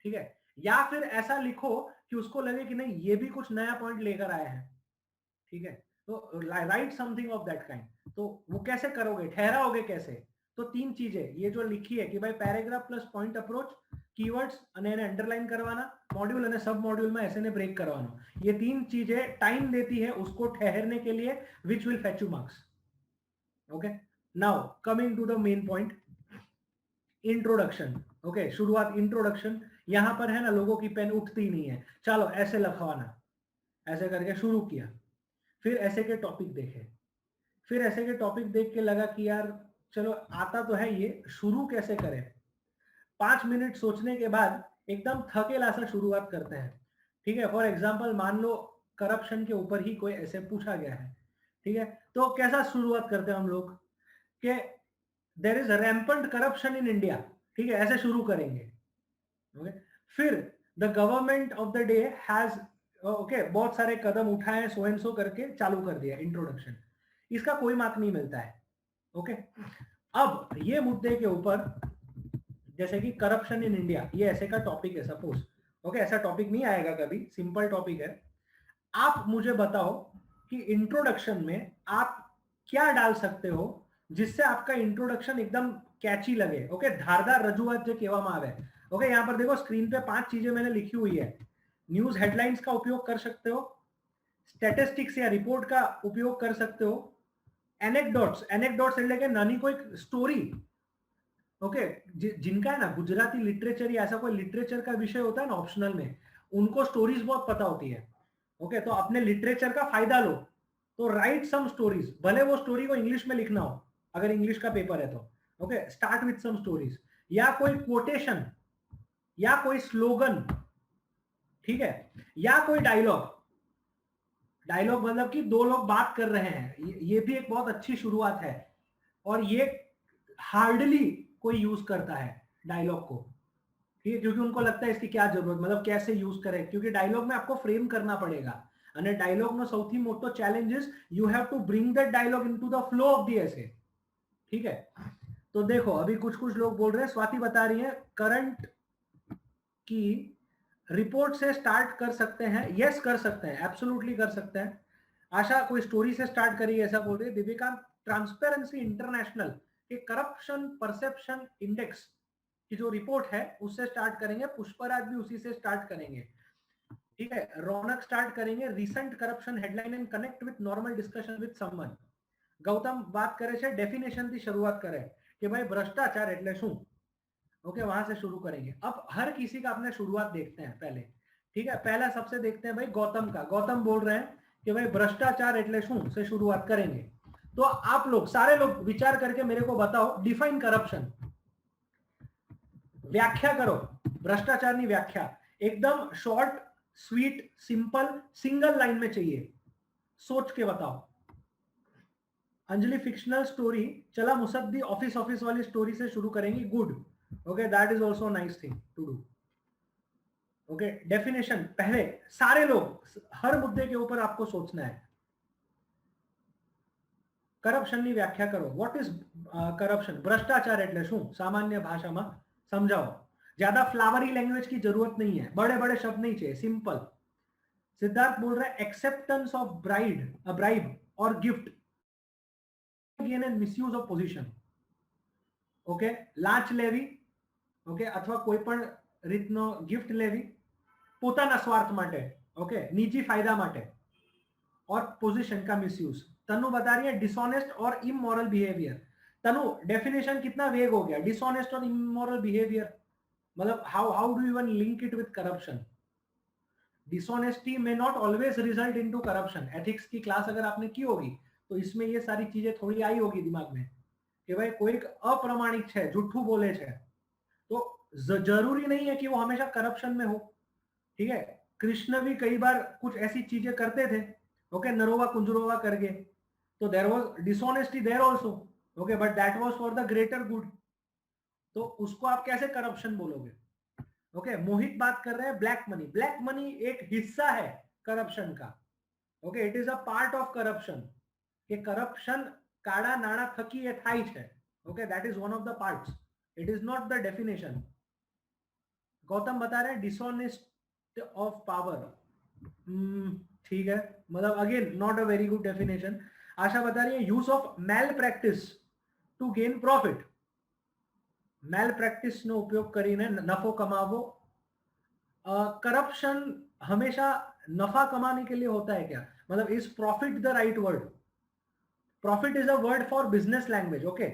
ठीक है, या फिर ऐसा लिखो कि उसको लगे कि नहीं ये भी कुछ नया पॉइंट लेकर आए हैं। ठीक है, तो right something of that kind. तो वो कैसे करोगे, ठहराओगे कैसे? तो 3 चीजें ये जो लिखी है कि भाई paragraph plus point approach, keywords અને એને अंडरलाइन करवाना, मॉड्यूल અને सब मॉड्यूल में ऐसे ने ब्रेक करवाना। ये 3 चीजें टाइम देती है उसको ठहरने के लिए, which will fetch you marks. Okay, now coming to the main point, introduction. Okay, शुरुआत इंट्रोडक्शन। यहां पर है ना लोगों की पेन उठती नहीं है, चलो ऐसे लिखवाना, ऐसे करके शुरू किया, फिर ऐसे के टॉपिक देखे, फिर ऐसे के टॉपिक देख के लगा कि यार चलो आता तो है ये, शुरू कैसे करें। 5 मिनट सोचने के बाद एकदम थकेला सा शुरुआत करते हैं। ठीक है, फॉर एग्जाम्पल मान लो करप्शन के ऊपर ही कोई ऐसे पूछा गया है। ठीक है, तो कैसा शुरुआत करते हैं हम लोग कि there is rampant corruption in India. ठीक है, ऐसे शुरू करेंगे। ओके, फिर the government of the day has, okay, बहुत सारे कदम उठाए, सो एंड सो करके चालू कर दिया इंट्रोडक्शन। इसका कोई मार्क नहीं मिलता है। ओके, अब ये मुद्दे के ऊपर, जैसे कि करप्शन इन इंडिया, ये ऐसे का टॉपिक है सपोज। ओके, ऐसा टॉपिक नहीं आएगा कभी, सिंपल टॉपिक है। आप मुझे बताओ कि इंट्रोडक्शन में आप क्या डाल सकते हो जिससे आपका इंट्रोडक्शन एकदम कैची लगे। ओके, धारदार रजूआत जो कहेवामां आवे। ओके, यहां पर देखो स्क्रीन पे 5 चीजें मैंने लिखी हुई है। न्यूज हेडलाइंस का उपयोग कर सकते हो, स्टेटिस्टिक्स या रिपोर्ट का उपयोग कर सकते हो, एनेक्डोट्स, एनेक्डोट्स એટલે કે નાની કોઈ स्टोरी। ओके, जिनका है ना गुजराती लिटरेचर या ऐसा कोई लिटरेचर का विषय होता है ना ऑप्शनल में, उनको स्टोरीज बहुत पता होती है। ओके, तो अपने लिटरेचर का फायदा लो, तो राइट सम स्टोरीज, भले वो स्टोरी को इंग्लिश में लिखना हो, अगर इंग्लिश का पेपर है तो। Okay, start with some stories, या कोई कोटेशन, या कोई स्लोगन। ठीक है, या कोई डायलॉग। डायलॉग मतलब कि 2 लोग बात कर रहे हैं, ये भी एक बहुत अच्छी शुरुआत है, और ये हार्डली कोई यूज करता है डायलॉग को। ठीक है, क्योंकि उनको लगता है इसकी क्या जरूरत, मतलब कैसे यूज करें, क्योंकि डायलॉग में आपको फ्रेम करना पड़ेगा। અને डायलॉग में સૌથી મોટો challenge is you have to bring that dialogue into the flow of the essay. ठीक है, तो देखो अभी कुछ कुछ लोग बोल रहे हैं, स्वाति बता रही है करंट की रिपोर्ट से स्टार्ट कर सकते हैं। यस कर सकते हैं, एब्सोल्युटली कर सकते हैं। आशा कोई स्टोरी से स्टार्ट करिए ऐसा बोल रही है। दीपिका ट्रांसपेरेंसी इंटरनेशनल के करप्शन परसेप्शन इंडेक्स की जो रिपोर्ट है उससे स्टार्ट करेंगे। पुष्पराज भी उसी से स्टार्ट करेंगे। ठीक है, रौनक स्टार्ट करेंगे recent corruption headline and connect with normal discussion with someone. Gautam बात करे छे डेफिनेशन थी शुरुआत करे कि भाई भ्रष्टाचार એટલે શું। ओके, वहां से शुरू करेंगे। अब हर किसी का अपने शुरुआत देखते हैं पहले। ठीक है, पहला सबसे देखते हैं भाई गौतम का। गौतम बोल रहे हैं कि भाई भ्रष्टाचार એટલે શું से शुरुआत करेंगे। तो आप लोग सारे लोग विचार करके मेरे को बताओ, डिफाइन करप्शन, व्याख्या करो भ्रष्टाचार की व्याख्या। एकदम short sweet simple single line में चाहिए, सोच के बताओ। अंजलि फिक्शनल स्टोरी, चला मुसद्दी ऑफिस ऑफिस वाली स्टोरी से शुरू करेंगे। Good, okay, that is also nice thing to do. Okay, definition पहले सारे लोग, हर मुद्दे के ऊपर आपको सोचना है। કરપ્શનની વ્યાખ્યા કરો. What is corruption? ભ્રષ્ટાચાર એટલે શું સામાન્ય ભાષામાં સમજાવો. ज्यादा फ्लावरी लैंग्वेज की जरूरत नहीं है, बड़े बड़े शब्द नहीं चाहिए, सिंपल. सिद्धार्थ बोल रहे हैं एक्सेप्टेंस ऑफ ब्राइब और gift, gain and misuse of position. Okay, લાંચ લેવી, ઓકે, અથવા કોઈ પણ રીતનો ગિફ્ટ લેવી પોતાના સ્વાર્થ માટે, ઓકે, निजी फायदा માટે, और पोजीशन का मिसयूज. तनु बता रही है डिसऑनेस्ट और इमोरल बिहेवियर. तनु डेफिनेशन कितना वेग हो गया, डिसऑनेस्ट और इमोरल बिहेवियर मतलब how do even link it with corruption? Dishonesty में not always result into corruption. Ethics की क्लास अगर आपने की होगी तो इसमें ये सारी चीजें थोड़ी आई होगी दिमाग में कि भाई कोई अप्रामाणिक है, झूठू बोले है, तो जरूरी नहीं है कि वो हमेशा करप्शन में हो. ठीक है, कृष्ण भी कई बार कुछ ऐसी चीजें करते थे, ओके, नरोवा कुंजरोवा करके, तो there was dishonesty there also, okay, but that was for the greater good. तो उसको आप कैसे करप्शन बोलोगे? ओके, मोहित बात कर रहे हैं ब्लैक मनी. ब्लैक मनी एक हिस्सा है करप्शन का. Okay, it is a part of corruption. कि करप्शन काड़ा नाणा थकी એ થાય છે. Okay, that is one of the parts. It is not the definition. Gautam बता रहे हैं डिसऑनेस्ट ऑफ पावर. ठीक है, मतलब again not a very good definition. Asha बता रही है use of malpractice to gain profit. મેલ પ્રેક્ટિસનો ઉપયોગ કરીને નફો કમાવો. करप्शन हमेशा नफा कमाने के लिए होता है क्या? मतलब is profit the right word? Profit is a word for business language. Okay,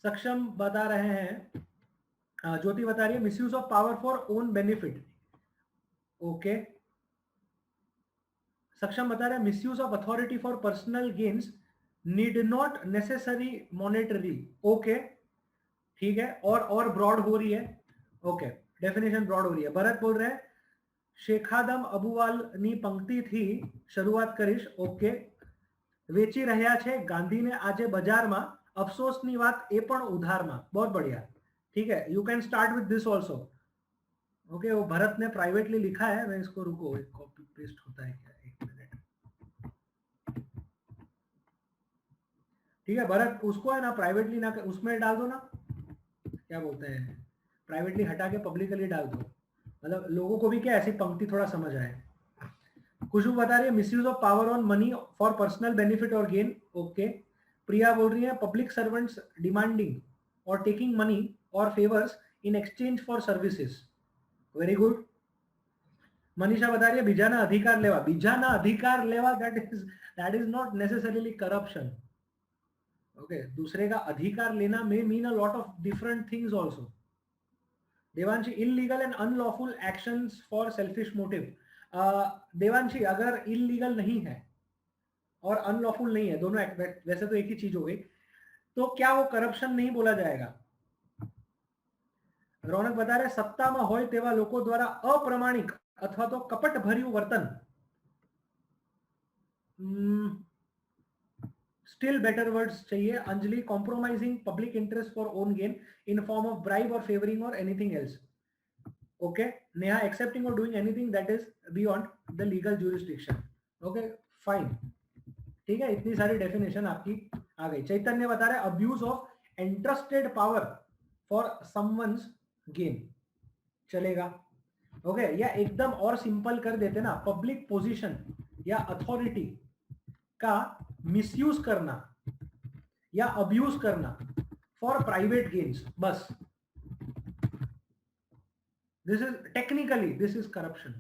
सक्षम बता रहे हैं, ज्योति बता रही है misuse of power for own benefit. Okay, सक्षम बता रहे हैं misuse of authority for personal gains need not necessary monetary. Okay, ठीक है, और ब्रॉड हो रही है. ओके, डेफिनेशन ब्रॉड हो रही है. भरत बोल रहे हैं शेखादम अबुवाल ની પંક્તિથી શરૂઆત કરીશ. ઓકે, વેચી રહ્યા છે ગાંધીને આજે બજારમાં, અફસોસની વાત એ પણ ઉધારમાં. बहुत बढ़िया, ठीक है, you can start with this also. Okay, वो भरत ने प्राइवेटली लिखा है, मैं इसको रुको, कॉपी पेस्ट होता है क्या, एक मिनट. ठीक है भरत, उसको है ना प्राइवेटली ना उसमें डाल दो ना, क्या बोलते हैं, प्राइवेटली हटा के पब्लिकली डाल दो, मतलब लोगों को भी क्या ऐसी पंक्ति थोड़ा समझ आए. खुशबू बता रही है misuse of power on money for personal benefit और गेन. ओके, प्रिया बोल रही है पब्लिक सर्वेंट्स डिमांडिंग और टेकिंग मनी और favours in exchange for services. Very good. Manisha बता रही है बीजाना अधिकार लेवा. बीजाना अधिकार लेवा that is not necessarily corruption. Okay, दूसरे का अधिकार लेना may mean a lot of different things also. Devanshi illegal and unlawful actions for selfish motive. Devanshi अगर illegal नहीं है और unlawful नहीं है, दोनों वैसे तो एक ही चीज हो गई, तो क्या वो करप्शन नहीं बोला जाएगा? रौनक बता रहे सत्ताમાં હોય તેવા લોકો દ્વારા અપ્રમાણિક અથવા તો કપટભર્યું વર્તન. Still better words चाहिए. Anjali compromising public interest for own gain in form of bribe or favoring or anything else. Okay, Neha accepting or doing anything that is beyond the legal jurisdiction. Okay, fine, ठीक है, इतनी सारी डेफिनेशन आपकी आ गई. चैतन्य बता रहे abuse of entrusted power for someone's gain. चलेगा. ओके, या एकदम और सिंपल कर देते ना, पब्लिक पोजीशन या अथॉरिटी का मिसयूज करना या अब्यूज करना फॉर प्राइवेट गेन्स, बस. This is technically this is corruption.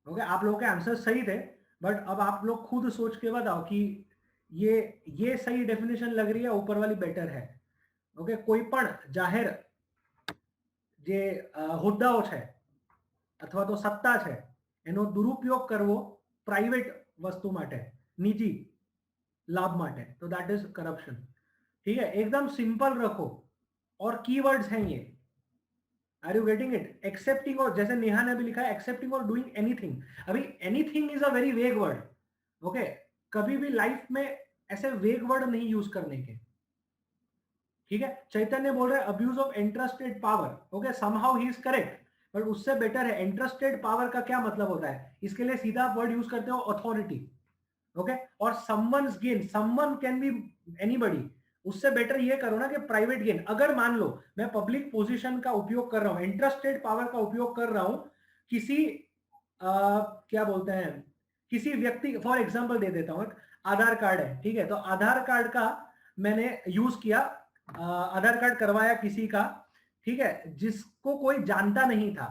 Okay, आप लोगों के आंसर सही थे, बट अब आप लोग खुद सोच के बताओ कि ये सही डेफिनेशन लग रही है, ऊपर वाली बेटर है. ओके, कोई पण जाहिर जे હોદ્દાઓ છે અથવા તો સત્તા છે એનો દુરુપયોગ કરવો પ્રાઇવેટ વસ્તુ માટે, निजी लाभ माटे, तो दैट इज करप्शन. ठीक है, एकदम सिंपल रखो और कीवर्ड्स हैं ये. Are you getting it? Accepting, और जैसे नेहा ने भी लिखा है एक्सेप्टिंग और डूइंग एनीथिंग. अभी anything is a very vague word. Okay, कभी भी लाइफ में ऐसे वेग वर्ड नहीं यूज करने के. ठीक है, चैतन्य बोल रहे हैं abuse of interested power. Okay, somehow he is correct, पर उससे बेटर है। इंटरेस्टेड पावर का क्या मतलब होता है, इसके लिए सीधा वर्ड यूज करते हो अथॉरिटी, ओके। और someone's gain, someone can be anybody, उससे बेटर ये करो ना कि प्राइवेट गेन। अगर मान लो मैं पब्लिक पोजीशन का उपयोग कर रहा हूं, इंटरेस्टेड पावर का उपयोग कर रहा हूं किसी क्या बोलते हैं, किसी व्यक्ति, फॉर एग्जांपल दे देता हूं, एक आधार कार्ड है, ठीक है, तो आधार कार्ड का मैंने यूज किया, आधार कार्ड करवाया किसी का, ठीक है, जिसको कोई जानता नहीं था,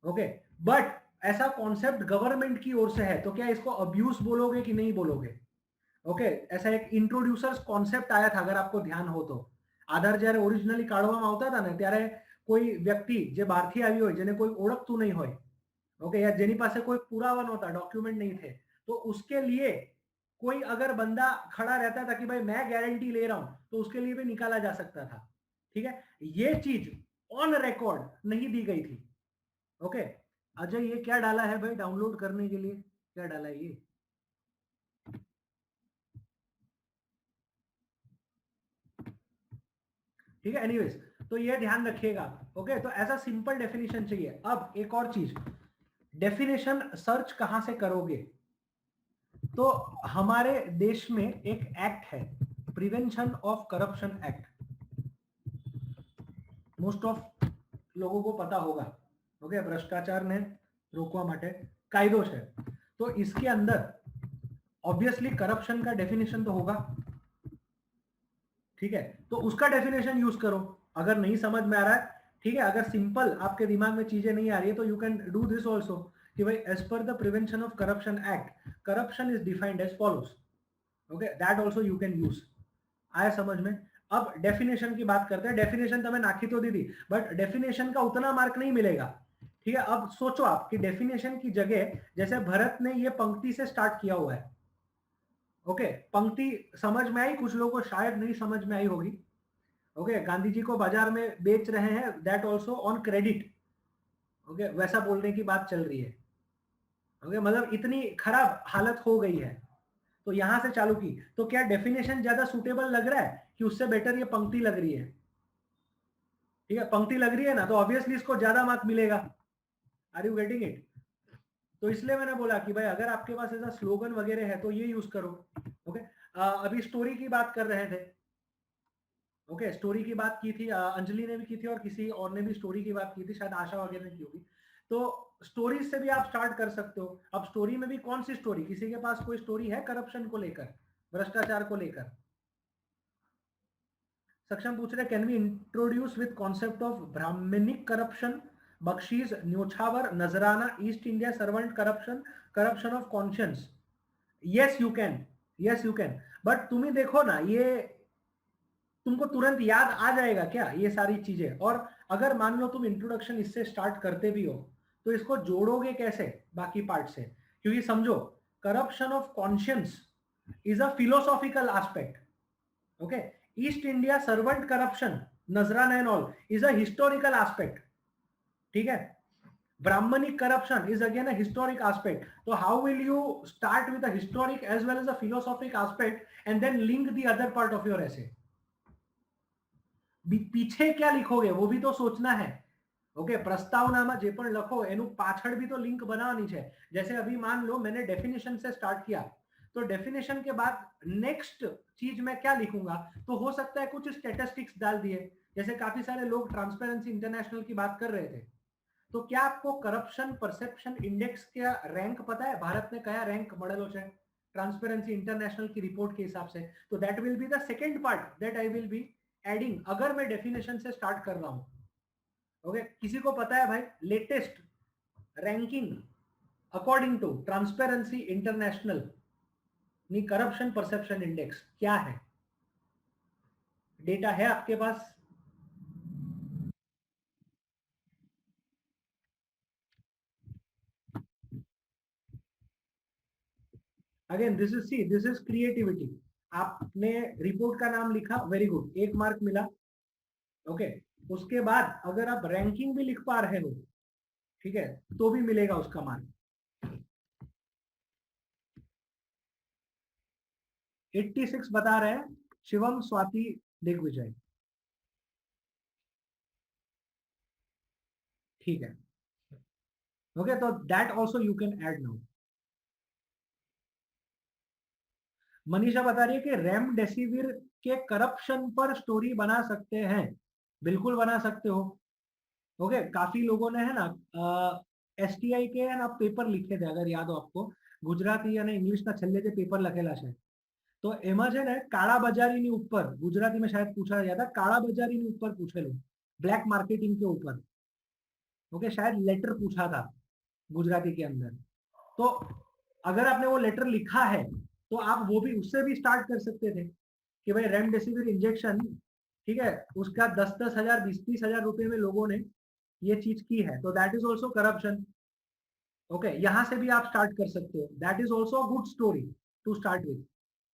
ओके, बट ऐसा कॉन्सेप्ट गवर्नमेंट की ओर से है, तो क्या इसको अब्यूज बोलोगे कि नहीं बोलोगे, ओके। ऐसा एक इंट्रोड्यूसर्स कॉन्सेप्ट आया था, अगर आपको ध्यान हो तो। आधार જ્યારે ઓરિજિનલી કાઢવામાં આવતા હતા ને, ત્યારે કોઈ વ્યક્તિ જે બહારથી આવી હોય, જેને કોઈ ઓળખતું નહીં હોય, ओके, या જેની પાસે કોઈ પુરાવા નહોતા, डॉक्यूमेंट नहीं थे, तो उसके लिए कोई अगर बंदा खड़ा रहता था कि भाई मैं गारंटी ले रहा हूं, तो उसके लिए भी निकाला जा सकता था, ठीक है। ये चीज ऑन रिकॉर्ड नहीं दी गई थी, ओके। अजय ये क्या डाला है भाई डाउनलोड करने के लिए, क्या डाला है ये, ठीक है। एनीवेज, तो ये ध्यान रखिएगा, ओके। तो ऐसा सिंपल डेफिनेशन चाहिए। अब एक और चीज, डेफिनेशन सर्च कहां से करोगे, तो हमारे देश में एक एक्ट है, prevention of corruption act, most of लोगों को पता होगा, ओके। भ्रष्टाचार ने रोकवा माटे कायदो है, तो इसके अंदर ऑब्वियसली करप्शन का डेफिनेशन तो होगा, ठीक है। तो उसका डेफिनेशन यूज करो, अगर नहीं समझ में आ रहा है, ठीक है, अगर सिंपल आपके दिमाग में चीजें नहीं आ रही है, तो you can do this also, कि भाई as per the prevention of corruption act, corruption is defined as follows, okay, that also you can use. आया समझ में। अब डेफिनेशन की बात करते हैं। डेफिनेशन तो मैं नाखी तो दी थी, बट डेफिनेशन का उतना मार्क नहीं मिलेगा, ठीक है। अब सोचो आप कि डेफिनेशन की जगह, जैसे भरत ने ये पंक्ति से स्टार्ट किया हुआ है, ओके, पंक्ति समझ में आई, कुछ लोगों को शायद नहीं समझ में आई होगी, ओके। गांधी जी को बाजार में बेच रहे हैं, that also on credit, okay, वैसा बोलने की बात चल रही है, ओके, मतलब इतनी खराब हालत हो गई है, तो यहां से चालू की, तो क्या डेफिनेशन ज्यादा सुटेबल लग रहा है कि उससे बेटर ये पंक्ति लग रही है, ठीक है, पंक्ति लग रही है ना, तो ऑब्वियसली इसको ज्यादा मार्क मिलेगा। Are you getting it. तो इसलिए मैंने बोला कि भाई अगर आपके पास ऐसा स्लोगन वगैरह है तो ये यूज करो, ओके। अभी स्टोरी की बात कर रहे थे, ओके, स्टोरी की बात की थी, अंजलि ने भी की थी और किसी और ने भी स्टोरी की बात की थी, शायद आशा वगैरह ने की होगी। तो स्टोरीज से भी आप स्टार्ट कर सकते हो। अब स्टोरी में भी कौन सी स्टोरी, किसी के पास कोई स्टोरी है करप्शन को लेकर, भ्रष्टाचार को लेकर। सक्षम पूछ रहे, can we introduce with concept of ब्राह्मणिक करप्शन, बख्शीश, न्योछावर, नजराना, East India servant corruption, corruption of conscience. Yes you can, yes you can, but तुम्हें देखो ना, ये तुमको तुरंत याद आ जाएगा क्या ये सारी चीजें। और अगर मान लो तुम इंट्रोडक्शन इससे स्टार्ट करते भी हो, तो इसको जोड़ोगे कैसे बाकी पार्ट से, क्योंकि समझो corruption of conscience is a philosophical aspect, okay. East India servant corruption, नजराना and all is a historical aspect, ठीक है। ब्राह्मणिक corruption is again a historic aspect. So how will you start with a historic as well as a philosophic aspect and then link the other part of your essay? पीछे क्या लिखोगे वो भी तो सोचना है, ओके। प्रस्तावनाમાં જે પણ લખો એનું પાછળ भी तो लिंक बनानी है। जैसे अभी मान लो मैंने डेफिनेशन से स्टार्ट किया, तो डेफिनेशन के बाद नेक्स्ट चीज मैं क्या लिखूंगा, तो हो सकता है कुछ स्टैटिस्टिक्स डाल दिए, जैसे काफी सारे लोग ट्रांसपेरेंसी इंटरनेशनल की बात कर रहे थे। तो क्या आपको करप्शन परसेप्शन इंडेक्स का रैंक पता है, भारत ने क्या रैंक મળેલો છે ट्रांसपेरेंसी इंटरनेशनल की रिपोर्ट के हिसाब से। तो that will be the second part that I will be adding, अगर मैं डेफिनेशन से स्टार्ट कर रहा हूं, ओके। किसी को पता है भाई latest ranking according to transparency international नी करप्शन परसेप्शन इंडेक्स क्या है, डेटा है आपके पास। Again this is creativity. आपने रिपोर्ट का नाम लिखा, वेरी गुड, 1 मार्क मिला, ओके। उसके बाद अगर आप रैंकिंग भी लिख पा रहे हो, ठीक है, तो भी मिलेगा उसका मार्क। 86 बता रहे हैं शिवम, स्वाति, दिग्विजय, ठीक है, ओके, तो that also you can add now. Manisha बता रही है कि रेमडेसिविर के करप्शन पर स्टोरी बना सकते हैं। बिल्कुल बना सकते हो। ओके, काफी लोगों ने है ना एसटीआई के है ना पेपर लिखे थे, अगर याद हो आपको, गुजराती यानी इंग्लिश ना छेल्ले जे पेपर लखेला છે, તો એમાં છે ને કાળા બજારીની ઉપર ગુજરાતીમાં શાયદ પૂછા ગયા था, કાળા બજારીની ઉપર પૂછેલું, ब्लैक मार्केटिंग के ऊपर। ओके, शायद लेटर पूछा था गुजराती के अंदर। तो अगर आपने वो लेटर लिखा है तो आप वो भी उससे भी स्टार्ट कर सकते थे कि भाई रेमडेसिविर इंजेक्शन, ठीक है, उसका 10-10 हजार 20-20 हजार रुपए में लोगों ने ये चीज की है, तो that is also corruption. Okay, यहां से भी आप स्टार्ट कर सकते हो, that is also a good story to start with.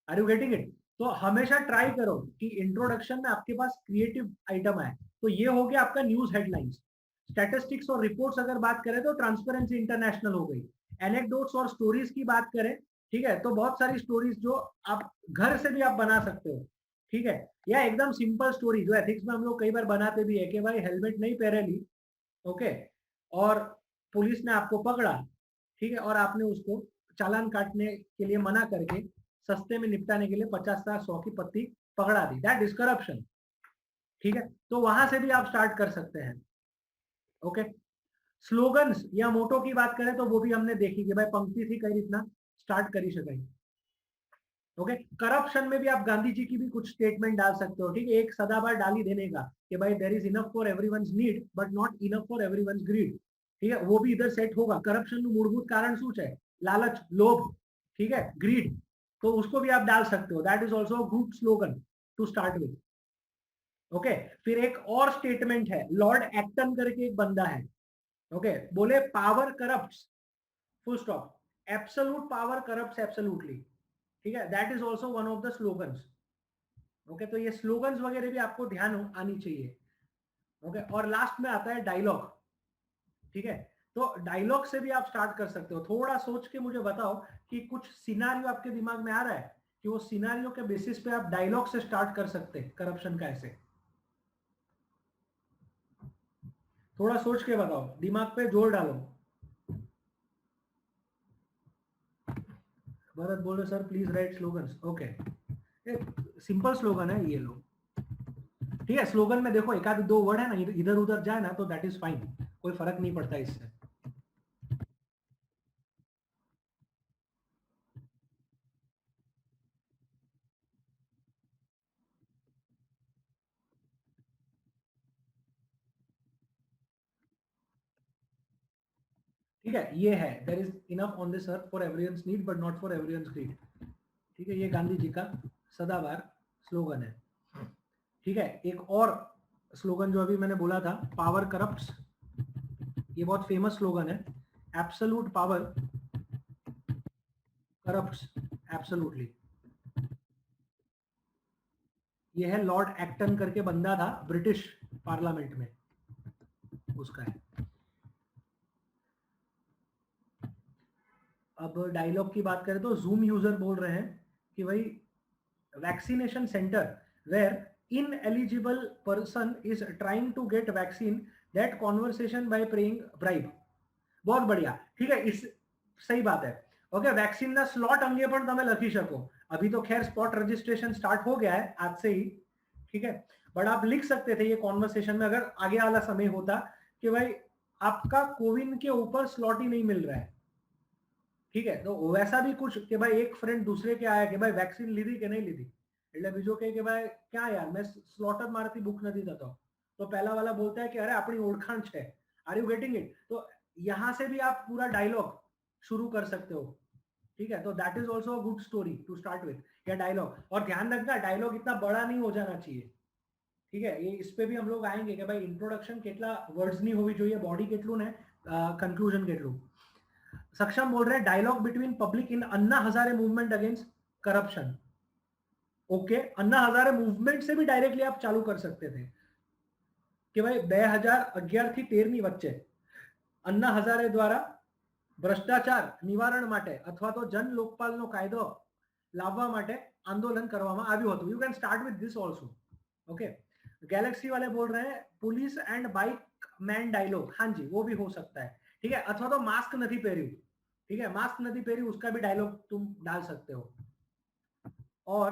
Are you getting it? तो हमेशा ट्राई करो कि इंट्रोडक्शन में आपके पास क्रिएटिव आइटम आए। तो ये हो गया आपका न्यूज हेडलाइंस। स्टैटिस्टिक्स और रिपोर्ट्स अगर बात करें तो ट्रांसपेरेंसी इंटरनेशनल हो गई। एनेक्डोट्स और स्टोरीज की बात करें, ठीक है, तो बहुत सारी स्टोरीज जो आप घर से भी आप बना सकते हो, ठीक है, या एकदम सिंपल स्टोरी जो एथिक्स में हम लोग कई बार बनाते भी है कि भाई हेलमेट नहीं पहने ली, ओके, और पुलिस ने आपको पकड़ा, ठीक है, और आपने उसको चालान काटने के लिए मना करके सस्ते में निपटाने के लिए 50 100 की पत्ती पकड़ा दी, दैट इज करप्शन। ठीक है, तो वहां से भी आप स्टार्ट कर सकते हैं। ओके, स्लोगन्स या मोटो की बात करें तो वो भी हमने देखी कि भाई पंक्ति थी कई રીતના स्टार्ट करी शकाय। ओके, करप्शन में भी आप गांधी जी की भी कुछ स्टेटमेंट डाल सकते हो, ठीक है, एक सदाबहार डाली देने का कि भाई there is enough for everyone's need but not enough for everyone's greed. ठीक है, वो भी इधर सेट होगा। करप्शन નું મૂળભૂત કારણ શું છે? लालच, लोभ, ठीक है, ग्रीड, तो उसको भी आप डाल सकते हो, that is also good slogan to start with. Okay, फिर एक और स्टेटमेंट है, लॉर्ड एक्टन करके एक बंदा है, ओके, बोले power corrupts, full stop, absolute power corrupts absolutely. ठीक है, that is also one of the slogans. Okay, तो ये स्लोगन्स वगैरह भी आपको ध्यान आनी चाहिए। ओके, और लास्ट में आता है डायलॉग। ठीक है, तो डायलॉग से भी आप स्टार्ट कर सकते हो। थोड़ा सोच के मुझे बताओ कि कुछ सिनारियो आपके दिमाग में आ रहा है कि वो सिनारियो के बेसिस पे आप डायलॉग से स्टार्ट कर सकते हैं करप्शन का। ऐसे थोड़ा सोच के बताओ, दिमाग पे जोर डालो। भरत बोल रहे sir please right slogans. Okay, simple slogan है ये लो, ठीक है। स्लोगन में देखो एक आध दो वर्ड है ना, इधर उधर जाए ना तो दैट इज फाइन, कोई फर्क नहीं पड़ता इससे। ठीक है, ये है there is enough on this earth for everyone's need but not for everyone's greed. ठीक है, ये गांधी जी का सदाबहार स्लोगन है। ठीक है, एक और स्लोगन जो अभी मैंने बोला था, पावर करप्ट्स, ये बहुत फेमस स्लोगन है। Absolute power corrupts absolutely. ये है लॉर्ड एक्टन करके बंदा था, ब्रिटिश पार्लियामेंट में उसका है। अब डायलॉग की बात करें तो जूम यूजर बोल रहे हैं कि भाई vaccination centre where ineligible person is trying to get vaccine, that conversation by paying bribe। बहुत बढ़िया, ठीक है, इस सही बात है। ओके, वैक्सीन ना स्लॉट अंगे पर તમે લખી શકો। अभी तो खैर स्पॉट रजिस्ट्रेशन स्टार्ट हो गया है आज से ही, ठीक है, बट आप लिख सकते थे ये कॉन्वर्सेशन में अगर आगे वाला समय होता कि भाई आपका कोविन के ऊपर स्लॉट ही नहीं मिल रहा है। ठीक है, तो वैसा भी कुछ कि भाई एक फ्रेंड दूसरे के आया कि भाई वैक्सीन लीधी કે नहीं लीधी, એટલે બીજો કહે કે ભાઈ ક્યાં યાર मैं स्लॉट જ મારાથી બુક નથી થતો, तो पहला वाला बोलता है कि अरे अपनी ओळखाण છે। Are you getting it? तो यहां से भी आप पूरा डायलॉग शुरू कर सकते हो। ठीक है, तो that is also a good story to start with या डायलॉग। और ध्यान रखना डायलॉग इतना बड़ा नहीं हो जाना चाहिए। ठीक है, ये इस पे भी हम लोग आएंगे कि भाई इंट्रोडक्शन કેટલા वर्ड्स नहीं होवी જોઈએ, बॉडी કેટલું ને कंक्लूजन કેટલું। सक्षम बोल रहे हैं dialogue between public in Anna Hazare movement against corruption. Okay, Anna Hazare movement से भी डायरेक्टली आप चालू कर सकते थे कि भाई 2011 થી 13 ની વચ્ચે अन्ना हजारे द्वारा भ्रष्टाचार निवारण માટે અથવા તો જન લોકપાલનો કાયદો લાવવા માટે આંદોलन કરવામાં આવ્યું હતું। You can start with this also. Okay, galaxy वाले बोल रहे हैं police and bike man dialogue, हाँ जी वो भी हो सकता है, ठीक है। अथवा तो मास्क नहीं पहरी, ठीक है, मास्क नहीं पहरी, उसका भी डायलॉग तुम डाल सकते हो। और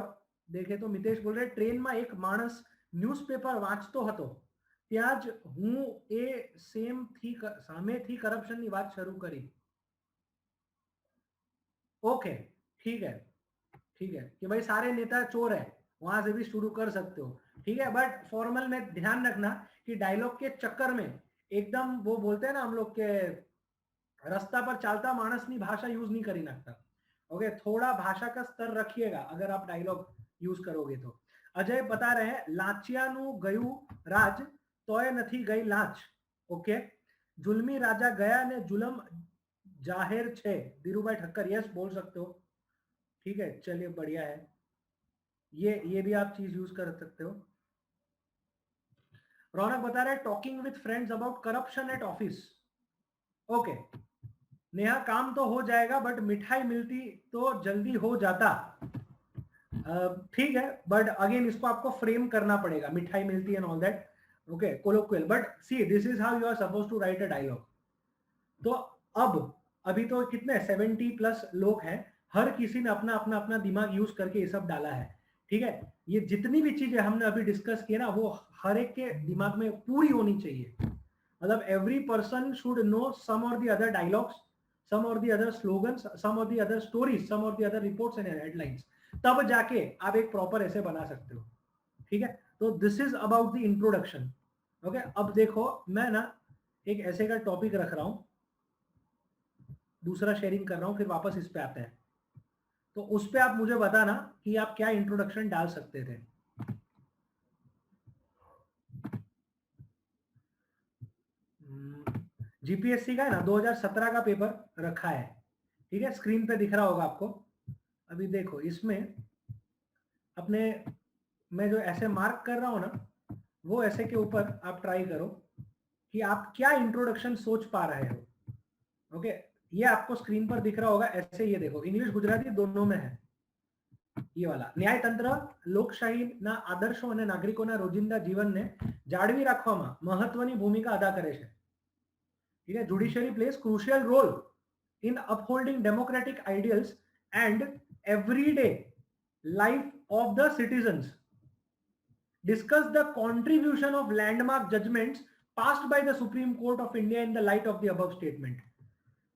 देखे तो मितेश बोल रहे ट्रेन में एक माणस न्यूज़पेपर वांचतो હતો ત્યાં જ હું એ સેમ થી સામેથી કરપ્શનની વાત શરૂ કરી। ओके, ठीक है, ठीक है कि भाई सारे नेता चोर है, वहां से भी शुरू कर सकते हो, ठीक है। बट फॉर्मल में ध्यान रखना कि डायलॉग के चक्कर में एकदम वो बोलते हैं ना हम लोग के रस्ता पर चालता मानस ની भाषा यूज नहीं करी नाखता। ओके, थोड़ा भाषा का स्तर रखिएगा अगर आप डायलॉग यूज करोगे तो। अजय बता रहे हैं लाचियानु गयु राज तोय નથી गई लाच। ओके, जुल्मी राजा गया ने जुलम जाहिर छे, धीरूभाई ठक्कर, यस बोल सकते हो, ठीक है, चलिए बढ़िया है, ये भी आप चीज यूज कर सकते हो। रौनक बता रहे talking with friends about corruption at office. Okay, Neha काम तो हो जाएगा बट मिठाई मिलती तो जल्दी हो जाता, ठीक है, बट अगेन इसको आपको फ्रेम करना पड़ेगा, मिठाई मिलती and all that, okay, colloquial, but see this is how you are suppose to write a dialogue. तो अब अभी तो कितने 70+ लोग हैं, हर किसी ने अपना अपना अपना दिमाग यूज करके ये सब डाला है, ठीक है। ये जितनी भी चीजें हमने अभी डिस्कस किए ना वो हर एक के दिमाग में पूरी होनी चाहिए, मतलब every person should know some और द अदर डायलॉग्स, सम और द अदर स्लोगन्स, सम और द अदर स्टोरीज, सम और the other reports and headlines, तब जाके आप एक प्रॉपर ऐसे बना सकते हो, ठीक है। तो this is about the introduction. Okay, अब देखो मैं ना एक ऐसे का टॉपिक रख रहा हूं, दूसरा शेयरिंग कर रहा हूं, फिर वापस इस पे आते हैं, तो उस पे आप मुझे बताना कि आप क्या इंट्रोडक्शन डाल सकते थे। जीपीएससी का है ना 2017 का पेपर रखा है, ठीक है, स्क्रीन पे दिख रहा होगा आपको। अभी देखो इसमें अपने मैं जो ऐसे मार्क कर रहा हूं ना, वो ऐसे के ऊपर आप ट्राई करो कि आप क्या इंट्रोडक्शन सोच पा रहे हो। ओके, ये आपको स्क्रीन पर दिख रहा होगा ऐसे, ये देखो इंग्लिश गुजराती दोनों में है, ये वाला न्यायतंत्र લોકશાહીના આદર્શો અને નાગરિકોના રોજિંદા જીવનને જાળવી રાખવામાં મહત્વની ભૂમિકા અદા કરે છે, ठीक है। Judiciary plays crucial role in upholding democratic ideals and everyday life of the citizens, discuss the contribution of landmark judgments passed by the Supreme Court of India in the light of the above statement,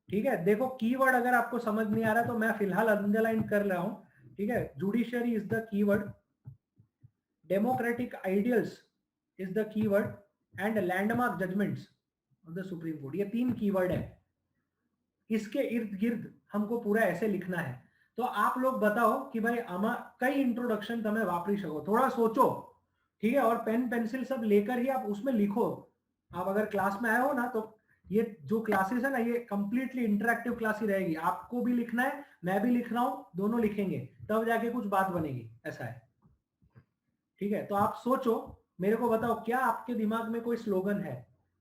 ठीक है। देखो कीवर्ड अगर आपको समझ नहीं आ रहा तो मैं फिलहाल अंडरलाइन कर रहा हूं, ठीक है। Judiciary is the keyword, democratic ideals is the keyword and landmark judgments of the Supreme court, ये 3 कीवर्ड है। इसके इर्द गिर्द हमको पूरा ऐसे लिखना है। तो आप लोग बताओ कि भाई आमा कई इंट्रोडक्शन तमें वापरी सको, थोड़ा सोचो, ठीक है, और पेन पेंसिल सब लेकर ही आप उसमें लिखो। आप अगर क्लास में आए हो ना तो ये जो क्लासेस है ना ये कंप्लीटली इंटरेक्टिव क्लास ही रहेगी, आपको भी लिखना है, मैं भी लिख रहा हूं, दोनों लिखेंगे तब जाके कुछ बात बनेगी, ऐसा है, ठीक है। तो आप सोचो, मेरे को बताओ क्या आपके दिमाग में कोई स्लोगन है,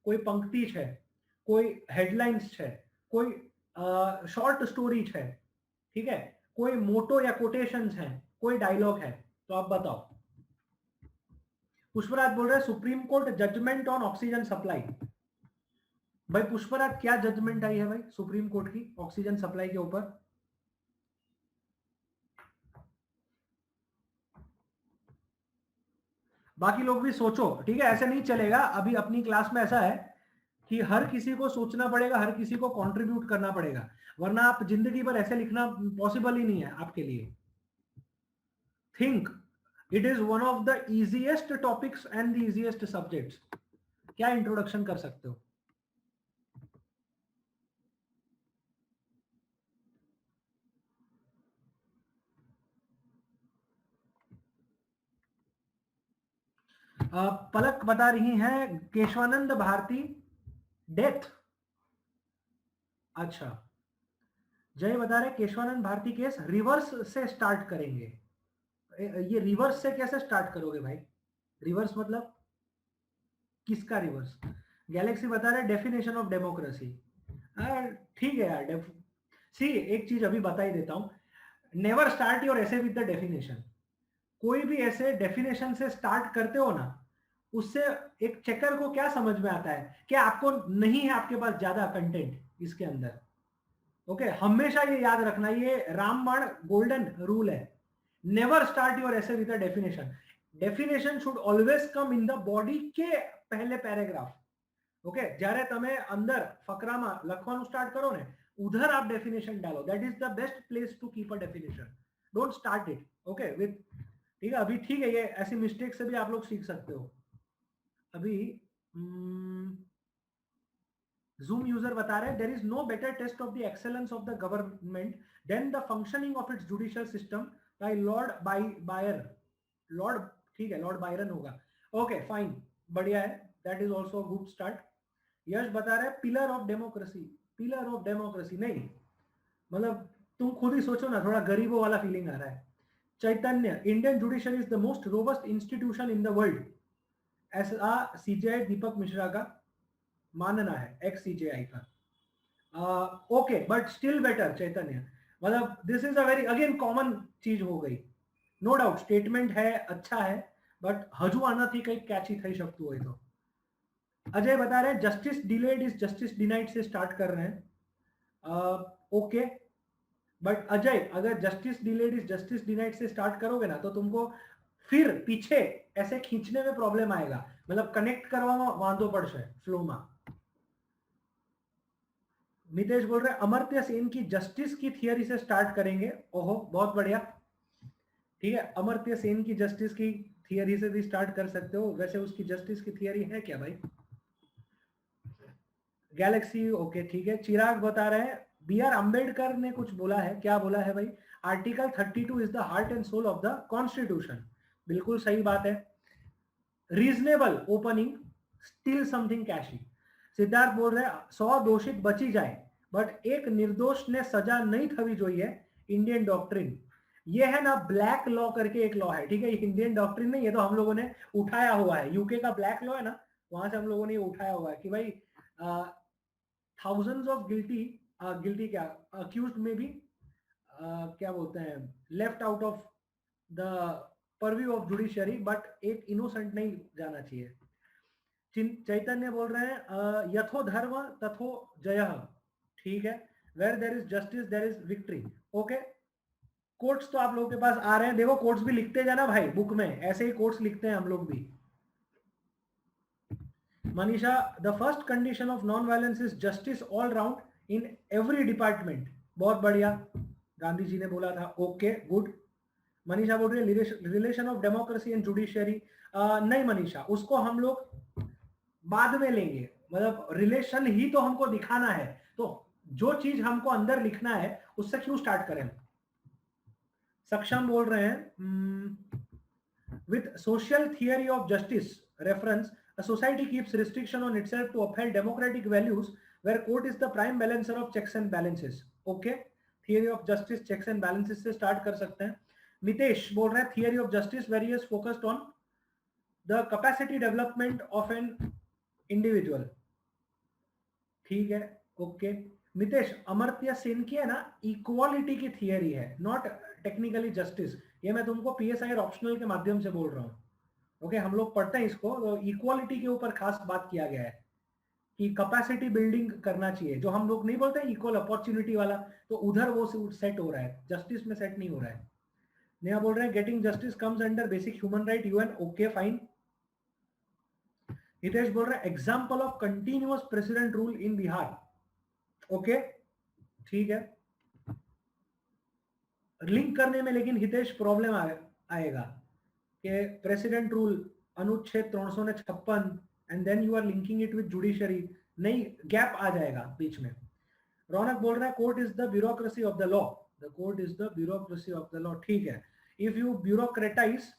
कोई पंक्ति है, कोई हेडलाइंस है, कोई शॉर्ट स्टोरीज है, ठीक है, कोई मोटो या कोटेशंस है, कोई डायलॉग है, तो आप बताओ। पुष्पराज बोल रहे हैं Supreme Court judgment on oxygen supply. भाई पुष्पराज क्या जजमेंट आई है भाई सुप्रीम कोर्ट की ऑक्सीजन सप्लाई के ऊपर? बाकी लोग भी सोचो, ठीक है, ऐसे नहीं चलेगा। अभी अपनी क्लास में ऐसा है कि हर किसी को सोचना पड़ेगा, हर किसी को कंट्रीब्यूट करना पड़ेगा, वरना आप जिंदगी भर ऐसे लिखना पॉसिबल ही नहीं है आपके लिए। Think it is one of the easiest topics and the easiest subjects. क्या इंट्रोडक्शन कर सकते हो? पलक बता रही हैं केशवानंद भारती डेथ। अच्छा, जय बता रहे केशवानंद भारती केस रिवर्स से स्टार्ट करेंगे। ये रिवर्स से कैसे स्टार्ट करोगे भाई? रिवर्स मतलब किसका रिवर्स? गैलेक्सी बता रहे डेफिनेशन ऑफ डेमोक्रेसी। ठीक है यार, सी एक चीज अभी बता ही देता हूं, नेवर स्टार्ट योर ऐसे विद द डेफिनेशन। कोई भी ऐसे डेफिनेशन से स्टार्ट करते हो ना उससे एक चेकर को क्या समझ में आता है कि आपको नहीं है आपके पास ज्यादा कंटेंट इसके अंदर। ओके, हमेशा ये याद रखना, ये रामबाण गोल्डन रूल है। Never start your essay with a definition. Definition should always come in the body के पहले पैराग्राफ। ओके, જ્યારે તમે અંદર ફકરામાં લખવાનું સ્ટાર્ટ કરો ને, ઉધર आप डेफिनेशन डालो। That is the best place to keep a definition. Don't start it. Okay with, ठीक है, अभी ठीक है, ये ऐसी मिस्टेक से भी आप लोग सीख सकते हो। अभी जूम यूजर बता रहे हैं there is no better test of the excellence of the government than the functioning of its judicial system by Lord Byre. Lord, ठीक है, लॉर्ड बायरन होगा। ओके फाइन, बढ़िया है, that is also good start. Yash बता रहे हैं pillar of democracy. Pillar of democracy नहीं, मतलब तुम खुद ही सोचो ना, थोड़ा गरीबों वाला फीलिंग आ रहा है। Chaitanya, Indian judiciary is the most robust institution in the world, ऐसा सीजेआई दीपक मिश्रा का मानना है, एक्स सीजेआई का। Okay but still better Chaitanya, मतलब this is a very again common चीज हो गई। नो डाउट स्टेटमेंट है, अच्छा है, बट हजू आनाथी कई कैची थई शकतुं होय तो। अजय बता रहे हैं justice delayed is justice denied से स्टार्ट कर रहे हैं। ओके बट अजय, अगर justice delayed is justice denied से स्टार्ट करोगे ना, तो तुमको फिर पीछे ऐसे खींचने में प्रॉब्लम आएगा, मतलब कनेक्ट करवामा वांधो पड़शे फ्लो में। मितेश बोल रहे हैं अमर्त्य सेन की जस्टिस की थियरी से स्टार्ट करेंगे। ओहो बहुत बढ़िया, ठीक है, अमर्त्य सेन की जस्टिस की थियरी से भी स्टार्ट कर सकते हो। वैसे उसकी जस्टिस की थियरी है क्या भाई? गैलेक्सी, ओके ठीक है। चिराग बता रहे हैं बी आर अंबेडकर ने कुछ बोला है, क्या बोला है भाई? Article 32 is the heart and soul of the constitution. बिल्कुल सही बात है। Reasonable opening, still something catchy. Siddharth बोल रहे हैं 100 दोषित बची जाए बट एक निर्दोष ने सजा नहीं थवी જોઈએ, इंडियन डॉक्ट्रिन। ये है ना ब्लैक लॉ करके एक लॉ है, ठीक है, इंडियन डॉक्ट्रिन नहीं, ये तो हम लोगों ने उठाया हुआ है, यूके का ब्लैक लॉ है ना, वहां से हम लोगों ने उठाया हुआ है कि भाई थाउजेंड्स ऑफ गिल्टी क्या अक्यूज्ड में भी क्या बोलते हैं left out of the purview of judiciary, but एक इनोसेंट नहीं जाना चाहिए। चैतन्य बोल रहे हैं यथो धर्म तथो जय, ठीक है, where there is justice there is victory. Okay, quotes तो आप लोगों के पास आ रहे हैं, देखो कोट्स भी लिखते जाना भाई बुक में, ऐसे ही कोट्स लिखते हैं हम लोग भी। Manisha, the first condition of non violence is justice all round in every department. बहुत बढ़िया, गांधी जी ने बोला था। Okay good. मनीषा बोल रही है relation of democracy and judiciary. नहीं मनीषा, उसको हम लोग बाद में लेंगे, मतलब रिलेशन ही तो हमको दिखाना है, तो जो चीज हमको अंदर लिखना है उससे क्यों स्टार्ट करें। सक्षम बोल रहे हैं with social theory of justice reference a society keeps restriction on itself to uphold democratic values where court is the prime balancer of checks and balances. Okay, theory of justice checks and balances से start कर सकते हैं। मितेश बोल रहे हैं theory of justice where he is focused on the capacity development of an individual। ठीक है, ओके। मितेश, अमर्त्य सेन की है ना इक्वालिटी की थियरी है, नॉट टेक्निकली जस्टिस। ये मैं तुमको पीएसआई ऑप्शनल के माध्यम से बोल रहा हूँ। ओके, हम लोग पढ़ते हैं इसको, तो इक्वालिटी के ऊपर खास बात किया गया है कि कैपेसिटी बिल्डिंग करना चाहिए, जो हम लोग नहीं बोलते इक्वल अपॉर्चुनिटी वाला, तो उधर वो सेट हो रहा है, जस्टिस में सेट नहीं हो रहा है। नया बोल रहे हैं getting justice comes under basic human right UN. Okay fine. Hitesh बोल रहे हैं example of continuous president rule in Bihar. Okay ठीक है, लिंक करने में लेकिन हितेश प्रॉब्लम आएगा कि प्रेसिडेंट रूल अनुच्छेद 356 and then you are linking it with judiciary, नहीं गैप आ जाएगा बीच में। रौनक बोल रहा है court is the bureaucracy of the law. The court is the bureaucracy of the law, ठीक है। If you bureaucratise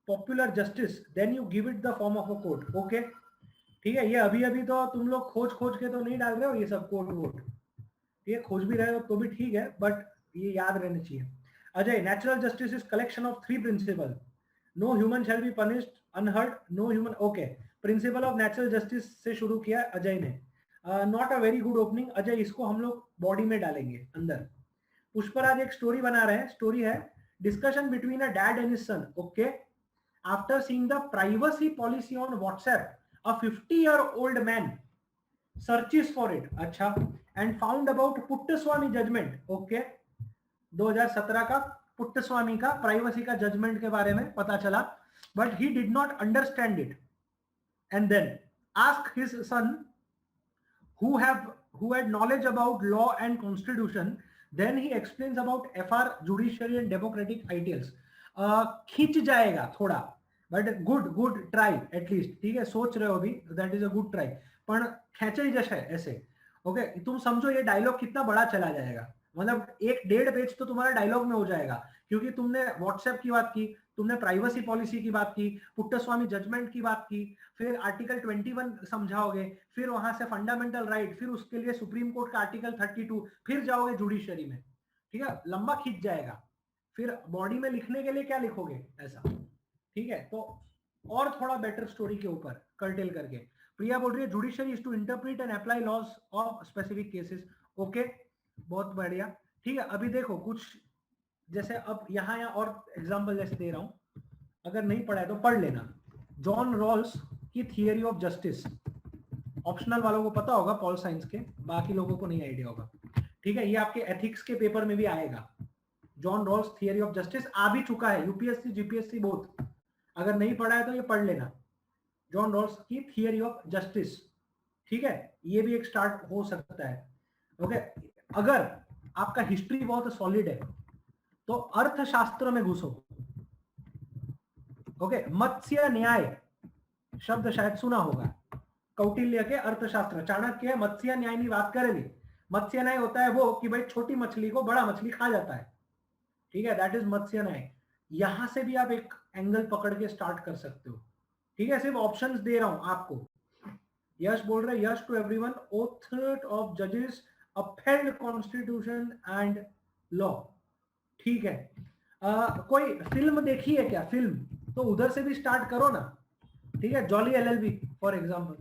popular justice then you give it the form of a court. Okay ठीक है, ये अभी अभी तो तुम लोग खोज के तो नहीं डाल रहे हो ये सब कोर्ट वोट, ये खोज भी रहे हो तो भी ठीक है, बट ये याद रहना चाहिए। Ajay, natural justice is collection of 3 principle, no human shall be punished unheard, no human. Okay, principle of natural justice से शुरू किया अजय ने, not a very good opening Ajay, इसको हम लोग बॉडी में डालेंगे अंदर। पुष्पराज एक स्टोरी बना रहे हैं, स्टोरी है discussion between a dad and his son. Okay, after seeing the privacy policy on WhatsApp, a 50-year-old man searches for it, अच्छा, and found about Puttaswamy judgment, okay, 2017 का पुट्टस्वामी का प्राइवेसी का जजमेंट के बारे में पता चला, but he did not understand it, and then asked his son who had knowledge about law and constitution. Then he explains about FR, judiciary and democratic ideals. खींच जाएगा थोड़ा, बट गुड ट्राई एटलीस्ट, ठीक है, सोच रहे हो अभी, that is a good try, पर खेचे जैसे ऐसे, ओके, तुम समझो ये डायलॉग कितना बड़ा चला जाएगा, मतलब 1.5 पेज तो तुम्हारा डायलॉग में हो जाएगा, क्योंकि तुमने व्हाट्सएप की बात की, तुमने प्राइवेसी पॉलिसी की बात की, पुट्टस्वामी जजमेंट की बात की, फिर आर्टिकल 21 समझाओगे, फिर वहां से फंडामेंटल राइट, फिर उसके लिए सुप्रीम कोर्ट का आर्टिकल 32, फिर जाओगे जुडिशरी में, ठीक है, लंबा खींच जाएगा, फिर बॉडी में लिखने के लिए क्या लिखोगे ऐसा, ठीक है, तो और थोड़ा बेटर स्टोरी के ऊपर कर्टेल करके। प्रिया बोल रही है judiciary is to interpret and apply laws of specific cases, okay, बहुत बढ़िया, ठीक है। अभी देखो कुछ जैसे, अब यहाँ और एग्जांपल जैसे दे रहा हूं, अगर नहीं पढ़ा है तो पढ़ लेना। जॉन रॉल्स की थियरी ऑफ जस्टिस, ऑप्शनल वालों को पता होगा पॉल साइंस के, बाकी लोगों को नहीं आइडिया होगा, ठीक है, ये आपके एथिक्स के पेपर में भी आएगा। John Rawls theory of justice आ भी चुका है, यूपीएससी जीपीएससी बोथ, अगर नहीं पढ़ा है तो ये पढ़ लेना, जॉन रॉल्स की थियरी ऑफ जस्टिस, ठीक है, ये भी एक स्टार्ट हो सकता है, ओके। अगर आपका हिस्ट्री बहुत सॉलिड है तो अर्थशास्त्र में घुसो, ओके, मत्स्य न्याय शब्द शायद सुना होगा, कौटिल्य के अर्थशास्त्र, चाणक्य मत्स्य न्याय की बात करेंगे। मत्स्य न्याय होता है वो कि भाई छोटी मछली को बड़ा मछली खा जाता है, ठीक है, दैट इज मत्स्य न्याय। यहां से भी आप एक एंगल पकड़ के स्टार्ट कर सकते हो, ठीक है, सिर्फ ऑप्शंस दे रहा हूं आपको। यश बोल रहे यश टू एवरीवन, ओथ ऑफ जजेस अपहेल्ड कॉन्स्टिट्यूशन एंड लॉ, ठीक है। कोई फिल्म देखी है क्या, फिल्म, तो उधर से भी स्टार्ट करो ना, ठीक है, Jolly LLB for example.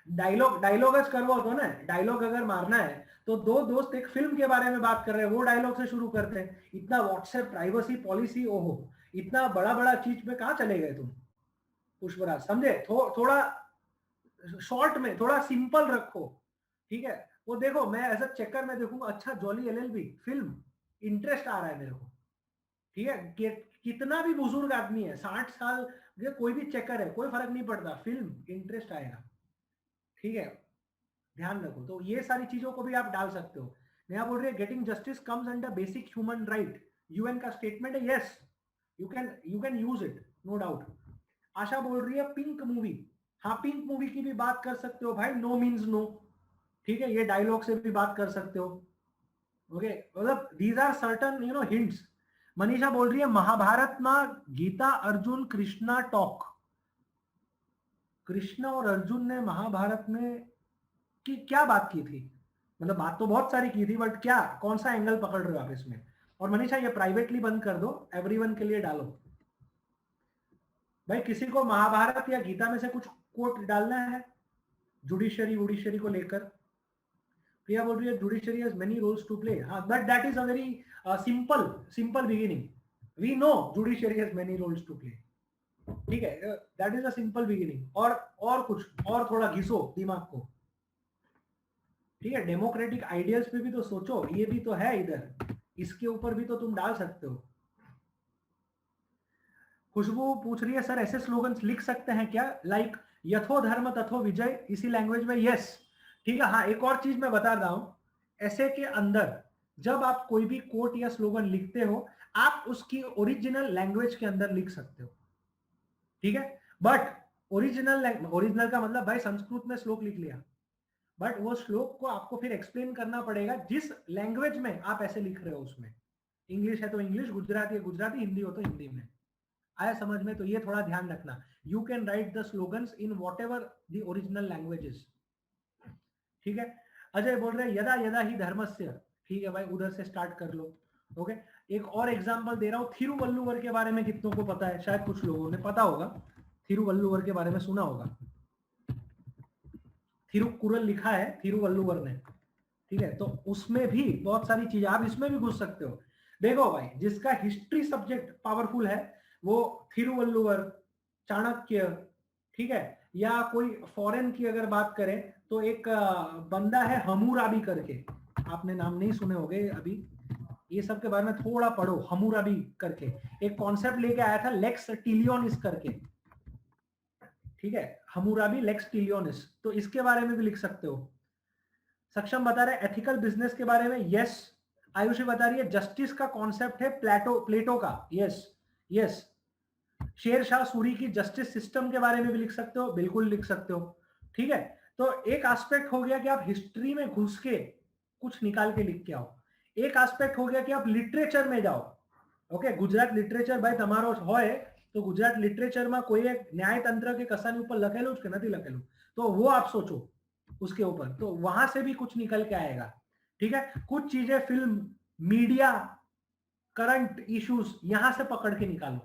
Dialogue करवा दो ना, डायलॉग अगर मारना है तो दो दोस्त एक फिल्म के बारे में बात कर रहे हैं, वो डायलॉग से शुरू करते हैं। इतना व्हाट्सएप प्राइवेसी पॉलिसी, ओहो, इतना बड़ा बड़ा चीज पे कहां चले गए तुम पुष्पराज, समझे, थोड़ा शॉर्ट में, थोड़ा सिंपल रखो, ठीक है। वो देखो, मैं एज अ चेकर में देखूंगा, अच्छा जॉली एलएलबी फिल्म, इंटरेस्ट आ रहा है मेरे को, ठीक है, कितना भी बुजुर्ग आदमी है, 60 साल के कोई भी चेकर है, कोई फर्क नहीं पड़ता, फिल्म इंटरेस्ट आएगा, ठीक है, ध्यान रखो। तो ये सारी चीजों को भी आप डाल सकते हो। नया बोल रही है getting justice comes under basic human right, UN का स्टेटमेंट है, yes, you can use it, no doubt. Asha बोल रही है पिंक मूवी, हाँ पिंक मूवी की भी बात कर सकते हो भाई, नो मीन्स नो, ठीक है, ये डायलॉग से भी बात कर सकते हो, ओके, मतलब these are certain hints. Manisha बोल रही है महाभारत में गीता अर्जुन कृष्णा टॉक, कृष्णा और अर्जुन ने महाभारत में की क्या बात की थी, मतलब बात तो बहुत सारी की थी, बट क्या, कौन सा एंगल पकड़ रहे हो आप इसमें। और मनीषा ये प्राइवेटली बंद कर दो, एवरीवन के लिए डालो भाई, किसी को महाभारत या गीता में से कुछ कोट डालना है जुडिशरी को लेकर। प्रिया बोल रही है judiciary has many roles to play, हाँ, but that is a very simple beginning, we know judiciary has many roles to play, ठीक है, that is a simple beginning. और कुछ और थोड़ा घिसो दिमाग को, ठीक है, डेमोक्रेटिक आइडियल्स पे भी तो सोचो, ये भी तो है इधर, इसके ऊपर भी तो तुम डाल सकते हो। खुशबू पूछ रही है सर ऐसे स्लोगन्स लिख सकते हैं क्या, लाइक यथो धर्म तथो विजय, इसी लैंग्वेज में, यस, ठीक है। हाँ, एक और चीज मैं बता रहा हूं, ऐसे के अंदर जब आप कोई भी कोट या स्लोगन लिखते हो, आप उसकी ओरिजिनल लैंग्वेज के अंदर लिख सकते हो, ठीक है, बट ओरिजिनल का मतलब भाई संस्कृत में श्लोक लिख लिया, बट वो श्लोक को आपको फिर एक्सप्लेन करना पड़ेगा जिस लैंग्वेज में आप ऐसे लिख रहे हो उसमें, इंग्लिश है तो इंग्लिश, गुजराती है गुजराती, हिंदी हो तो हिंदी में, आया समझ में, तो ये थोड़ा ध्यान रखना। You can write the slogans in what ever the original languages, ठीक है। अजय बोल रहे यदा यदा ही धर्मस्य, ठीक है भाई, उधर से स्टार्ट कर लो, ओके। एक और एग्जांपल दे रहा हूं, थिरुवल्लुवर के बारे में कितनों को पता है, शायद कुछ लोगों ने पता होगा, थिरुवल्लुवर के बारे में सुना होगा, थिरुकुरल लिखा है थिरुवल्लुवर ने, ठीक है, तो उसमें भी बहुत सारी चीजें, आप इसमें भी घुस सकते हो। देखो भाई, जिसका हिस्ट्री सब्जेक्ट पावरफुल है वो थिरुवल्लुवर, चाणक्य, ठीक है, या कोई फॉरेन की अगर बात करें तो एक बंदा है हमूराबी करके, आपने नाम नहीं सुने होंगे अभी, ये सब के बारे में थोड़ा पढ़ो, हमूराबी करके एक कॉन्सेप्ट लेके आया था, लेक्स टिलियोनिस करके, ठीक है, हमूराबी लेक्स टिलियोनिस, तो इसके बारे में भी लिख सकते हो। सक्षम बता रहे एथिकल बिजनेस के बारे में, यस। आयुषी बता रही है जस्टिस का कॉन्सेप्ट है प्लेटो का, यस यस। शेर शाह सूरी की जस्टिस सिस्टम के बारे में भी लिख सकते हो, बिल्कुल लिख सकते हो, ठीक है। तो एक एस्पेक्ट हो गया कि आप हिस्ट्री में घुस के कुछ निकाल के लिख के आओ, एक एस्पेक्ट हो गया कि आप लिटरेचर में जाओ, ओके। गुजरात लिटरेचर भाई તમારો હોય तो गुजरात लिटरेचर में कोई एक न्याय तंत्र के कसानी ऊपर लखेलू के नहीं लखेलू, तो वो आप सोचो उसके ऊपर, तो वहां से भी कुछ निकल के आएगा, ठीक है। कुछ चीजें फिल्म, मीडिया, करंट इश्यूज यहां से पकड़ के निकालो,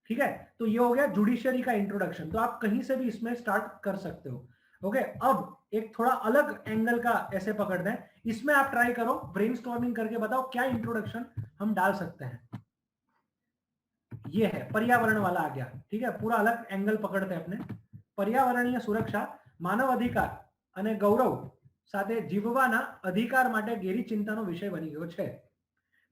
ठीक है। तो ये हो गया जुडिशरी का इंट्रोडक्शन, तो आप कहीं से भी इसमें स्टार्ट कर सकते हो, ओके। अब एक थोड़ा अलग एंगल का ऐसे पकड़ दें, इसमें आप ट्राई करो ब्रेनस्टॉर्मिंग करके बताओ क्या इंट्रोडक्शन हम डाल सकते हैं। ये है पर्यावरण वाला आ गया, ठीक है, पूरा अलग एंगल पकड़ते हैं अपने। पर्यावरणीय सुरक्षा मानव अधिकार અને ગૌરવ સાથે જીવવાના અધિકાર માટે ગેરી ચિંતાનો વિષય બની ગયો છે।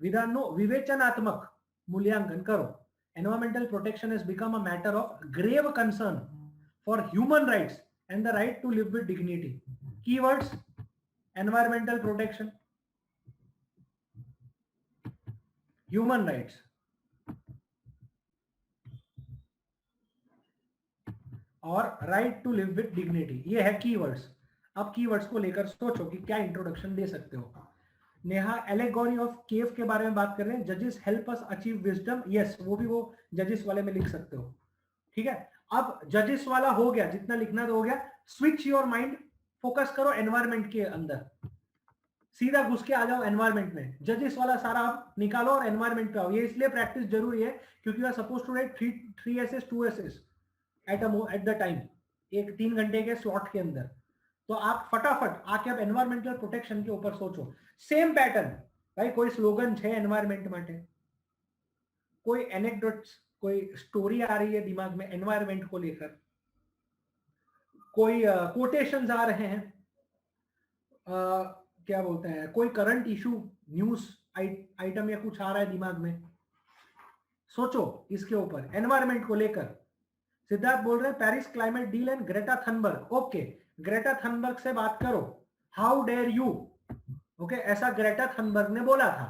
વિધાનનું વિવેચનાત્મક મૂલ્યાંકન કરો। Environmental protection has become a matter of grave concern for human rights and the right to live with dignity. Keywords: environmental protection, human rights और right to live with dignity, ये है कीवर्ड्स। अब कीवर्ड्स को लेकर सोचो कि क्या इंट्रोडक्शन दे सकते हो। नेहा एलेगोरी ऑफ केव के बारे में बात कर रहे हैं, जजेस help us achieve wisdom, yes, वो भी वो जजेस वाले में लिख सकते हो, ठीक है। अब जजेस वाला हो गया, जितना लिखना तो हो गया। स्विच योर माइंड, फोकस करो एनवायरमेंट के अंदर, सीधा घुस के आ जाओ एनवायरमेंट में, जजेस वाला सारा आप निकालो और एनवायरमेंट पे आओ। ये इसलिए प्रैक्टिस जरूरी है क्योंकि you are suppose to write 3 essays 2 essays at the time, एक 3 घंटे के स्लॉट के अंदर, तो आप फटाफट आके आप एनवायरमेंटल प्रोटेक्शन के ऊपर सोचो। सेम पैटर्न भाई, कोई स्लोगन है एनवायरमेंट માટે, कोई एनेक्डोट्स, कोई स्टोरी आ रही है दिमाग में एनवायरमेंट को लेकर, कोई कोटेशंस आ रहे हैं, क्या बोलते हैं, कोई करंट इशू न्यूज आइटम या कुछ आ रहा है दिमाग में, सोचो इसके ऊपर एनवायरमेंट को लेकर। सिद्धार्थ बोल रहे हैं Paris climate deal and Greta Thunberg, okay, Greta Thunberg से बात करो, हाउ डेयर यू, ओके, ऐसा ग्रेटा थनबर्ग ने बोला था।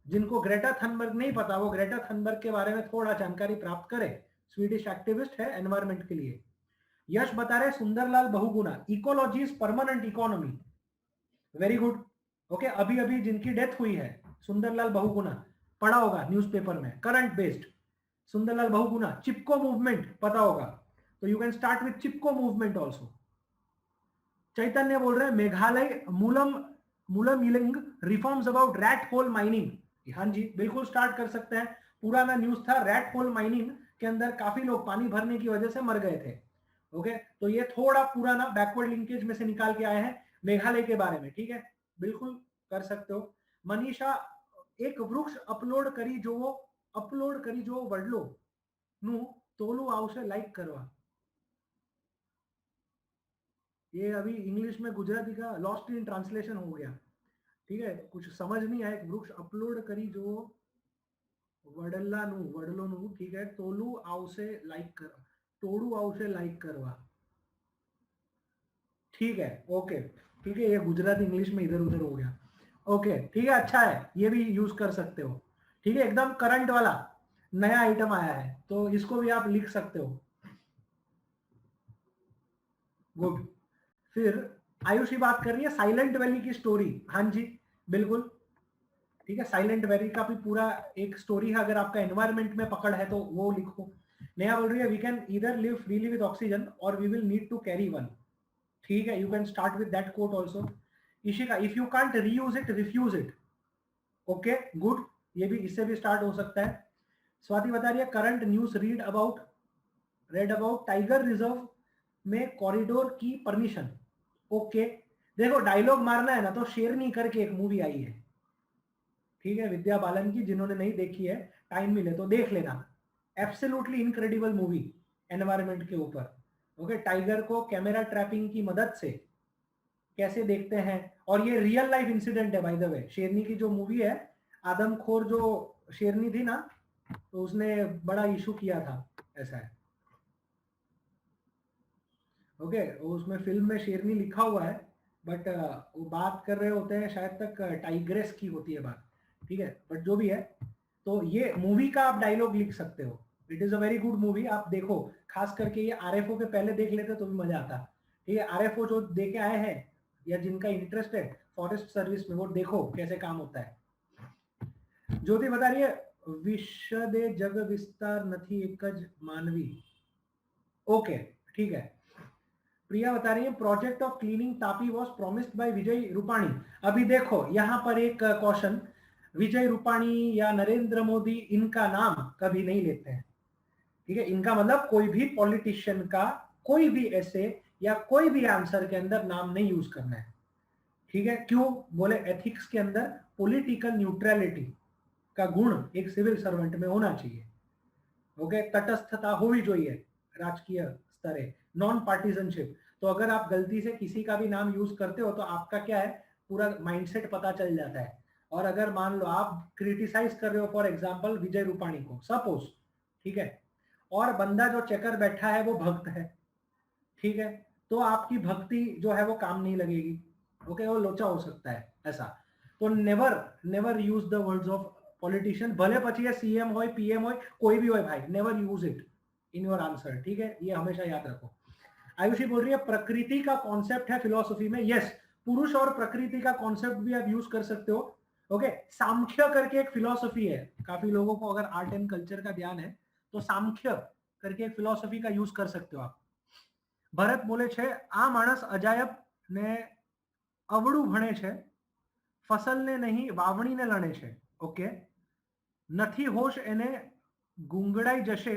जिनको ग्रेटा थनबर्ग नहीं पता वो ग्रेटा थनबर्ग के बारे में थोड़ा जानकारी प्राप्त करें, स्वीडिश एक्टिविस्ट है एनवायरमेंट के लिए। यश बता रहे Sundarlal Bahuguna, ecology is permanent economy, very good, okay. अभी अभी जिनकी डेथ हुई है सुंदरलाल बहुगुणा, पढ़ा होगा न्यूज़पेपर में, current based, Sundarlal Bahuguna. Chipko movement पता होगा, तो you can start with Chipko movement also. Chaitanya बोल रहे हैं मेघालय मूलम इलिंग reforms about rat hole mining, हाँ जी बिल्कुल स्टार्ट कर सकते हैं। पुराना न्यूज था रैट होल माइनिंग के अंदर काफी लोग पानी भरने की वजह से मर गए थे, ओके। तो ये थोड़ा पुराना बैकवर्ड लिंकेज में से निकाल के आए हैं मेघालय के बारे में, ठीक है, बिल्कुल कर सकते हो। मनीषा, एक वृक्ष अपलोड करी जो वडलो नु तोलू आवशे लाइक करवा, ये अभी इंग्लिश में गुजराती का लॉस्ट इन ट्रांसलेशन हो गया, ठीक है, कुछ समझ नहीं आया। वृक्ष अपलोड करी जो वडलो नु, ठीक है, तोलू आवशे लाइक कर, तोड़ू आवशे लाइक करवा, ठीक है, ओके, ठीक है, ये गुजराती इंग्लिश में इधर उधर हो गया, ओके, ठीक है, अच्छा है, ये भी यूज कर सकते हो, ठीक है, एकदम करंट वाला नया आइटम आया है तो इसको भी आप लिख सकते हो, गुड। फिर आयुषी बात कर रही है साइलेंट वैली की स्टोरी, हाँ जी बिल्कुल, ठीक है, साइलेंट वैली का भी पूरा एक स्टोरी है, अगर आपका एनवायरमेंट में पकड़ है तो वो लिखो। नया बोल रही है we can either live freely with oxygen और we will need to carry one, ठीक है, you can start with that quote also. Ishika, if you can't reuse it refuse it, okay good, ये भी इससे भी स्टार्ट हो सकता है। स्वाति बता रही है current news read about tiger reserve में कॉरिडोर की परमिशन, ओके। देखो डायलॉग मारना है ना तो शेरनी करके एक मूवी आई है, ठीक है, विद्या बालन की, जिन्होंने नहीं देखी है टाइम मिले तो देख लेना, एब्सोल्युटली इनक्रेडिबल मूवी एनवायरनमेंट के ऊपर। ओके, टाइगर को कैमरा ट्रैपिंग की मदद से कैसे देखते हैं, और ये रियल लाइफ इंसिडेंट है बाय द वे। शेरनी की जो मूवी है, आदमखोर जो शेरनी थी ना, तो उसने बड़ा इशू किया था, ऐसा है। ओके, उसमें फिल्म में शेरनी लिखा हुआ है, बट वो बात कर रहे होते हैं शायद तक टाइग्रेस की होती है बात, ठीक है, बट जो भी है, तो ये मूवी का आप डायलॉग लिख सकते हो। It is a very good movie, आप देखो। खास करके ये आरएफओ के पहले देख लेते तो भी मजा आता। ठीक है, आरएफओ जो देखे आए हैं या जिनका इंटरेस्ट है फॉरेस्ट सर्विस में, वो देखो कैसे काम होता है। ज्योति बता रही है विशदे जग विस्तार नथी एकज मानवी। ओके, ठीक है। प्रिया बता रही है project of cleaning Tapi was promised by Vijay Rupani. अभी देखो यहाँ पर एक क्वेश्चन, विजय रूपाणी या नरेंद्र मोदी, इनका नाम कभी नहीं लेते हैं। ठीक है, इनका मतलब कोई भी पॉलिटिशियन का कोई भी ऐसे या कोई भी आंसर के अंदर नाम नहीं यूज करना है। ठीक है, क्यों बोले, एथिक्स के अंदर पॉलिटिकल न्यूट्रलिटी का गुण एक सिविल सर्वेंट में होना चाहिए। ओके, तटस्थता होनी चाहिए राजकीय स्तरे, नॉन पार्टीजनशिप। तो अगर आप गलती से किसी का भी नाम यूज करते हो तो आपका क्या है, पूरा माइंडसेट पता चल जाता है। और अगर मान लो आप क्रिटिसाइज कर रहे हो फॉर एग्जांपल विजय रूपाणी को, सपोज, ठीक है, और बंदा जो चेकर बैठा है वो भक्त है, ठीक है, तो आपकी भक्ति जो है वो काम नहीं लगेगी। ओके, वो लोचा हो सकता है ऐसा। तो never never use the words of politician, भले पछी सीएम हो, पीएम हो, कोई भी हो भाई, never use it in your answer. ठीक है, ये हमेशा याद रखो। आयुषी बोल रही है प्रकृति का कॉन्सेप्ट है फिलोसफी में। यस, पुरुष और प्रकृति का कॉन्सेप्ट भी आप यूज कर सकते हो। ओके, सांख्य करके एक फिलोसफी है, काफी लोगों को अगर आर्ट एंड कल्चर का ध्यान है तो सांख्य करके एक फिलोसफी का यूज कर सकते हो आप। ભરત બોલે છે આ માણસ અજાયબ ને અવળું ભણે છે, ફસલને નહીં વાવણીને લણે છે। ઓકે, નથી હોશ એને ગુંગળાઈ જશે,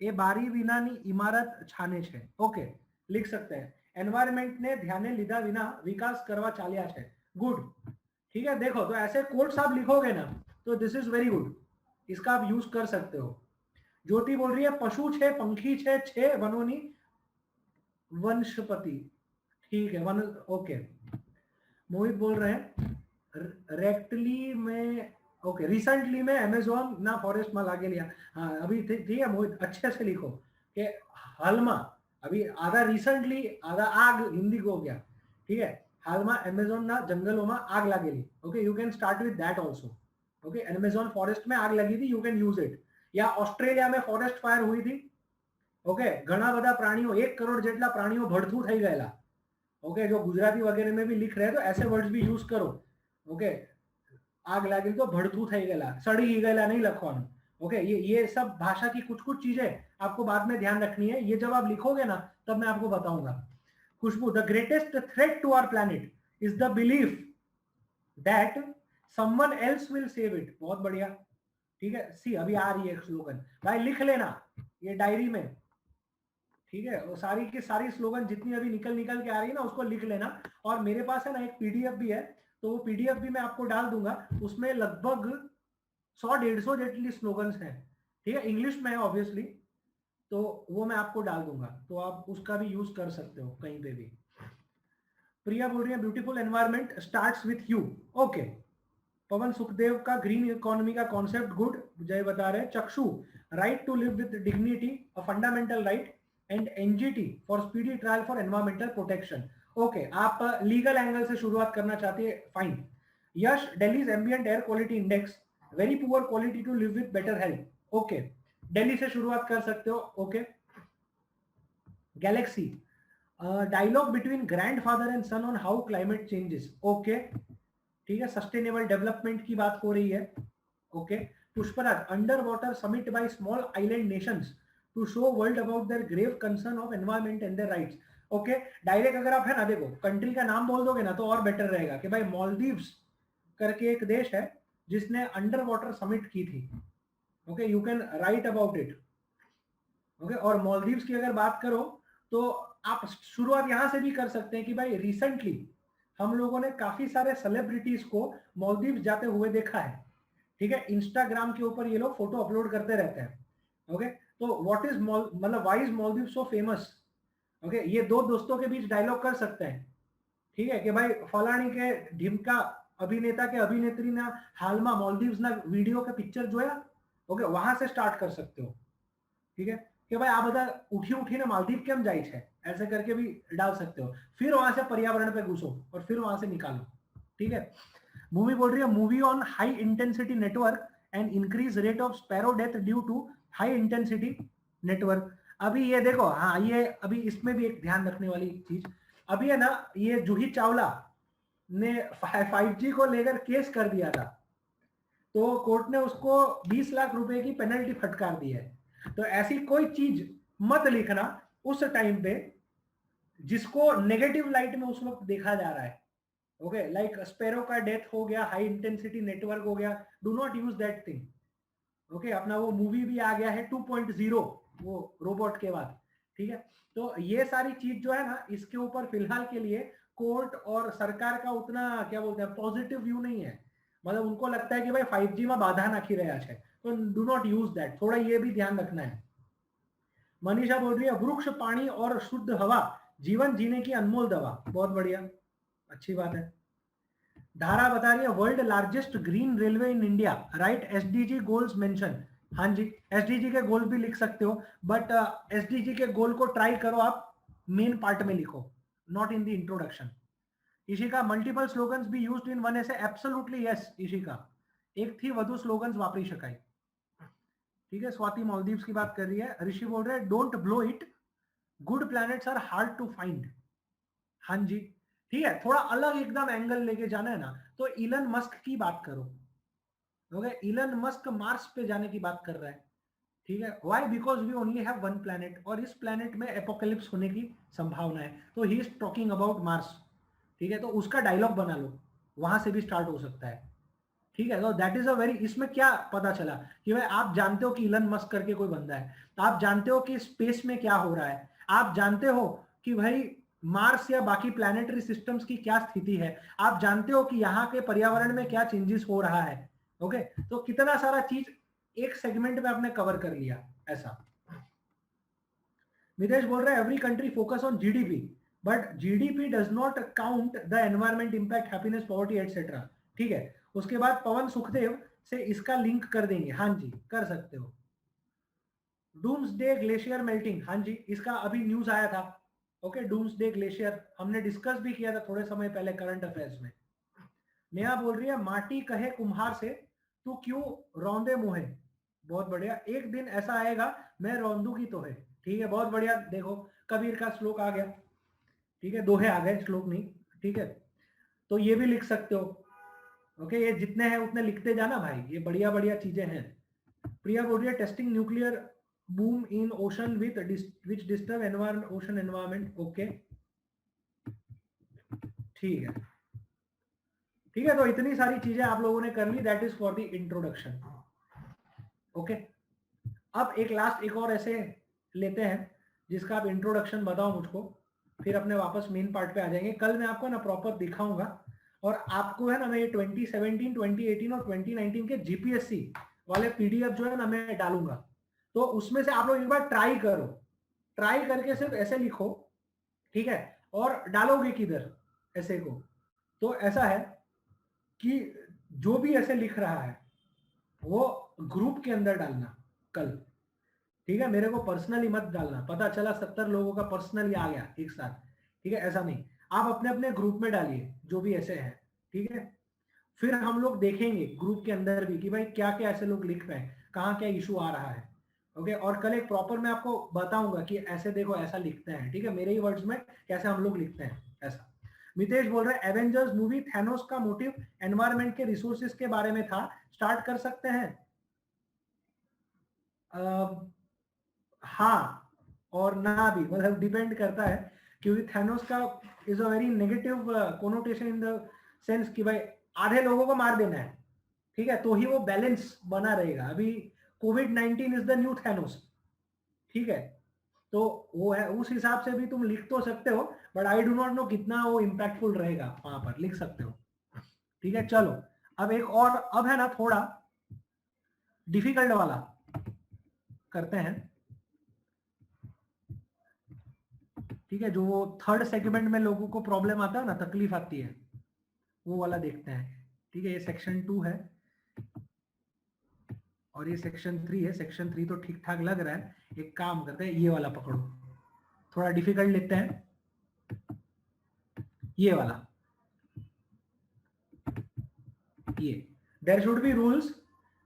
એ બારી વિનાની ઇમારત છાને છે। ઓકે, लिख सकते हैं, एनवायरमेंट ने ध्यान લીધા વિના विकास करवा चाल्या છે। गुड, ठीक है। देखो, तो ऐसे कोट्स आप लिखोगे ना तो दिस इज वेरी गुड, इसका आप यूज कर सकते हो। ज्योति बोल रही है पशु छे पंखी छे वनोनी वंशपति, ठीक है, वन। ओके, मोहित बोल रहे हैं रेक्टली में, ओके, रिसेंटली में अमेजोन ना फॉरेस्ट में लागे लिया। हाँ, अभी ठीक है मोहित, अच्छे से लिखो कि हाल में, अभी आधा रिसेंटली आधा आग हिंदी को हो गया। ठीक है, हाल में अमेजोन ना जंगलों में आग लागेली। Okay, you can start with that also. Okay, Amazon forest में आग लगी थी, यू कैन यूज इट। या ऑस्ट्रेलिया में फॉरेस्ट फायर हुई थी। ओके, घना बधा प्राणियों, 1 करोड़ जेटला प्राणियों भड़थू थई गयेला। ओके, जो गुजराती वगैरह में भी लिख रहे हैं तो ऐसे वर्ड्स भी यूज करो। ओके, आग लागी तो भड़थू थई गयेला, सड़ी ही गयेला नहीं लखवानुं। ओके, ये सब भाषा की कुछ कुछ चीजें आपको बाद में ध्यान रखनी है। ये जब आप लिखोगे ना तब मैं आपको बताऊंगा। Khushboo, the greatest threat to our planet is the belief that someone else will save it. बहुत बढ़िया, ठीक है। सी, अभी आ रही है स्लोगन, भाई लिख लेना ये डायरी में। ठीक है, वो सारी की सारी स्लोगन जितनी अभी निकल के आ रही है ना उसको लिख लेना। और मेरे पास है ना एक पीडीएफ भी है, तो वो पीडीएफ भी मैं आपको डाल दूंगा। उसमें लगभग 100-150 जेटली स्लोगन्स हैं। ठीक है, इंग्लिश में है ऑब्वियसली, तो वो मैं आपको डाल दूंगा, तो आप उसका भी यूज कर सकते हो कहीं पे भी। प्रिया बोल रही है beautiful environment starts with you. Okay, Pavan Sukhdev का ग्रीन इकोनॉमी का कॉन्सेप्ट गुड। जय बता रहे Chakshu, right to live with dignity, a fundamental right, and NGT for speedy trial for environmental protection. Okay, आप लीगल एंगल से शुरुआत करना चाहते हैं, fine. Yash, Delhi's ambient air quality index very poor quality to live with better health. Okay, Delhi से शुरुआत कर सकते हो। Okay, Galaxy, dialogue between grandfather and son on how climate changes. Okay, ठीक है, सस्टेनेबल डेवलपमेंट की बात हो रही है। Okay, Pushpraj, under water summit by small island nations to show world about their grave concern of environment and their rights. Okay, direct अगर आप है ना, देखो कंट्री का नाम बोल दोगे ना तो और बेटर रहेगा कि भाई मालदीव्स करके एक देश है जिसने अंडर वाटर समिट की थी। Okay, you can write about it. Okay, और मालदीव्स की अगर बात करो तो आप शुरुआत यहां से भी कर सकते हैं कि भाई रिसेंटली हम लोगों ने काफी सारे सेलिब्रिटीज को मालदीव जाते हुए देखा है। ठीक है, इंस्टाग्राम के ऊपर ये लोग फोटो अपलोड करते रहते हैं। ओके, तो व्हाट इज मतलब why is Maldives so famous? Okay, ये दो दोस्तों के बीच डायलॉग कर सकते हैं, ठीक है, कि भाई फलानी के ढिमका अभिनेता के अभिनेत्री ना हाल में मालदीव्स ना वीडियो के पिक्चर जो है, ओके, वहां से स्टार्ट कर सकते हो। ठीक है, कि भाई आ બધા ઉઠી ઉઠીને માલદીવ કેમ જાય છે, ऐसे करके भी डाल सकते हो। फिर वहां से पर्यावरण पे घुसो और फिर वहां से निकालो। ठीक है, मूवी बोल रही है movie on high intensity network and increase rate of sparrow death due to high intensity network. अभी ये देखो, हाँ, ये अभी इसमें भी एक ध्यान रखने वाली चीज, अभी है ना, ये जूही चावला ने 5G को लेकर केस कर दिया था, तो कोर्ट ने उसको 20 लाख रुपए की पेनल्टी फटकार दी है। तो ऐसी कोई चीज मत लिखना उस टाइम पे जिसको नेगेटिव लाइट में उस वक्त देखा जा रहा है। ओके, लाइक स्पेरो का डेथ हो गया, हाई इंटेंसिटी नेटवर्क हो गया, do not use that thing. Okay, अपना वो मूवी भी आ गया है 2.0 वो रोबोट के बाद। ठीक है, तो ये सारी चीज जो है ना, इसके ऊपर फिलहाल के लिए कोर्ट और सरकार का उतना क्या बोलते हैं पॉजिटिव व्यू नहीं है। मतलब उनको लगता है कि भाई 5G में बाधा नाखी रहा है, तो डू नॉट यूज दैट, थोड़ा ये भी ध्यान रखना है। मनीषा बोल रही है वृक्ष, पानी और शुद्ध हवा जीवन जीने की अनमोल दवा। बहुत बढ़िया, अच्छी बात है। धारा बता रही है world largest green railway in India, right, SDG goals mention. हाँ जी, एसडीजी के गोल भी लिख सकते हो, बट एसडीजी के गोल को ट्राई करो आप मेन पार्ट में लिखो, not in the introduction. Ishika, multiple slogans B used in one ऐसे, एब्सोल्युटली यस ईशिका, एक थी વધુ स्लोगन्स वापरी शकाय। ठीक है, स्वाति मालदीव्स की बात कर रही है। ऋषि बोल रहे हैं don't blow it, good planets are hard to find. हाँ जी, ठीक है, थोड़ा अलग एकदम एंगल लेके जाना है ना, तो इलन मस्क की बात करो। ओके, इलन मस्क मार्स पे जाने की बात कर रहा है। ठीक है, why, because we only have one planet, और इस प्लैनेट में एपोकलिप्स होने की संभावना है, तो he is talking about Mars. ठीक है, तो उसका डायलॉग बना लो, वहां से भी स्टार्ट हो सकता है। ठीक है, तो दैट इज अ वेरी, इसमें क्या पता चला कि भाई आप जानते हो कि इलन मस्क करके कोई बंदा है, तो आप जानते हो कि स्पेस में क्या हो रहा है, आप जानते हो कि भाई मार्स या बाकी प्लैनेटरी सिस्टम्स की क्या स्थिति है, आप जानते हो कि यहाँ के पर्यावरण में क्या चेंजेस हो रहा है। ओके, तो कितना सारा चीज एक सेगमेंट में आपने कवर कर लिया ऐसा। मितेश बोल रहा है every country focus on GDP, but GDP does not count the environment impact, happiness, poverty etcetera. ठीक है, उसके बाद पवन सुखदेव से इसका लिंक कर देंगे। हाँ जी, कर सकते हो। डूम्सडे ग्लेशियर मेल्टिंग, हाँ जी, इसका अभी न्यूज आया था। ओके, डूम्सडे ग्लेशियर हमने डिस्कस भी किया था थोड़े समय पहले करंट अफेयर्स में। नेहा बोल रही है माटी कहे कुम्हार से तू क्यों रौंदे मुहे। बहुत बढ़िया, एक दिन ऐसा आएगा मैं रौंदूगी तो है। ठीक है, बहुत बढ़िया, देखो कबीर का श्लोक आ गया। ठीक है, दोहे आ गए, श्लोक नहीं। ठीक है, तो ये भी लिख सकते हो। ओके, ये जितने हैं उतने लिखते जाना भाई, ये बढ़िया बढ़िया चीजें हैं। प्रिया बोल रही है testing nuclear boom in ocean with which disturb environment, ocean environment. Okay, ठीक है, ठीक है, तो इतनी सारी चीजें आप लोगों ने कर ली, that is for the introduction. Okay, अब एक लास्ट एक और ऐसे लेते हैं जिसका आप इंट्रोडक्शन बताओ मुझको, फिर अपने वापस मेन पार्ट पे आ जाएंगे। कल मैं आपको ना प्रॉपर दिखाऊंगा, और आपको है ना मैं ये 2017, 2018 और 2019 के जीपीएससी वाले पीडीएफ जो है ना मैं डालूंगा, तो उसमें से आप लोग एक बार ट्राई करो, ट्राई करके सिर्फ ऐसे लिखो। ठीक है, और डालोगे किधर ऐसे को, तो ऐसा है कि जो भी ऐसे लिख रहा है वो ग्रुप के अंदर डालना कल। ठीक है, मेरे को पर्सनली मत डालना, पता चला 70 लोगों का पर्सनली आ गया एक साथ। ठीक है, ऐसा नहीं, आप अपने अपने ग्रुप में डालिए जो भी ऐसे है। ठीक है, फिर हम लोग देखेंगे ग्रुप के अंदर भी कि भाई क्या क्या ऐसे लोग लिख रहे हैं, कहाँ क्या इशू आ रहा है। ओके, और कल एक प्रॉपर मैं आपको बताऊंगा कि ऐसे देखो ऐसा लिखते हैं। ठीक है, मेरे ही वर्ड्स में कैसे हम लोग लिखते हैं ऐसा। मितेश बोल रहे हैं एवेंजर्स मूवी थैनोस का मोटिव एनवायरमेंट के रिसोर्सेज के बारे में था, स्टार्ट कर सकते हैं। हाँ और ना भी, मतलब डिपेंड करता है, क्योंकि थैनोस का is a very negative connotation in the sense कि भाई आधे लोगों को मार देना है। ठीक है, तो ही वो बैलेंस बना रहेगा। अभी कोविड-19 इज द न्यू थैनोस। ठीक है, तो वो है, उस हिसाब से भी तुम लिख तो सकते हो, but I do not know कितना वो इम्पैक्टफुल रहेगा, वहां पर लिख सकते हो। ठीक है, चलो अब एक और, अब है ना थोड़ा डिफिकल्ट वाला करते हैं, ठीक है, जो वो थर्ड सेगमेंट में लोगों को प्रॉब्लम आता है ना, तकलीफ आती है, वो वाला देखते हैं। ठीक है, ये सेक्शन 2 है और ये सेक्शन 3 है। सेक्शन 3 तो ठीक ठाक लग रहा है। एक काम करते हैं, ये वाला पकड़ो, थोड़ा डिफिकल्ट लेते हैं, ये वाला, ये there should be rules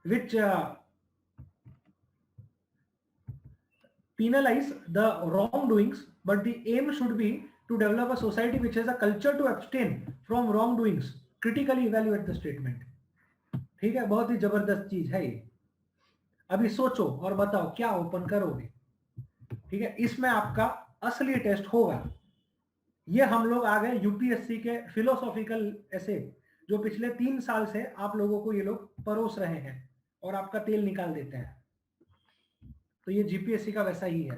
which penalize the wrongdoings, but the aim should be to develop a society which has a culture to abstain from wrongdoings. Critically evaluate the statement. ठीक है, बहुत ही जबरदस्त चीज है ये। अभी सोचो और बताओ क्या ओपन करोगे। ठीक है, इसमें आपका असली टेस्ट होगा। ये हम लोग आ गए यूपीएससी के फिलोसॉफिकल ऐसे, जो पिछले 3 साल से आप लोगों को ये लोग परोस रहे हैं और आपका तेल निकाल देते हैं। तो ये जीपीएससी का वैसा ही है।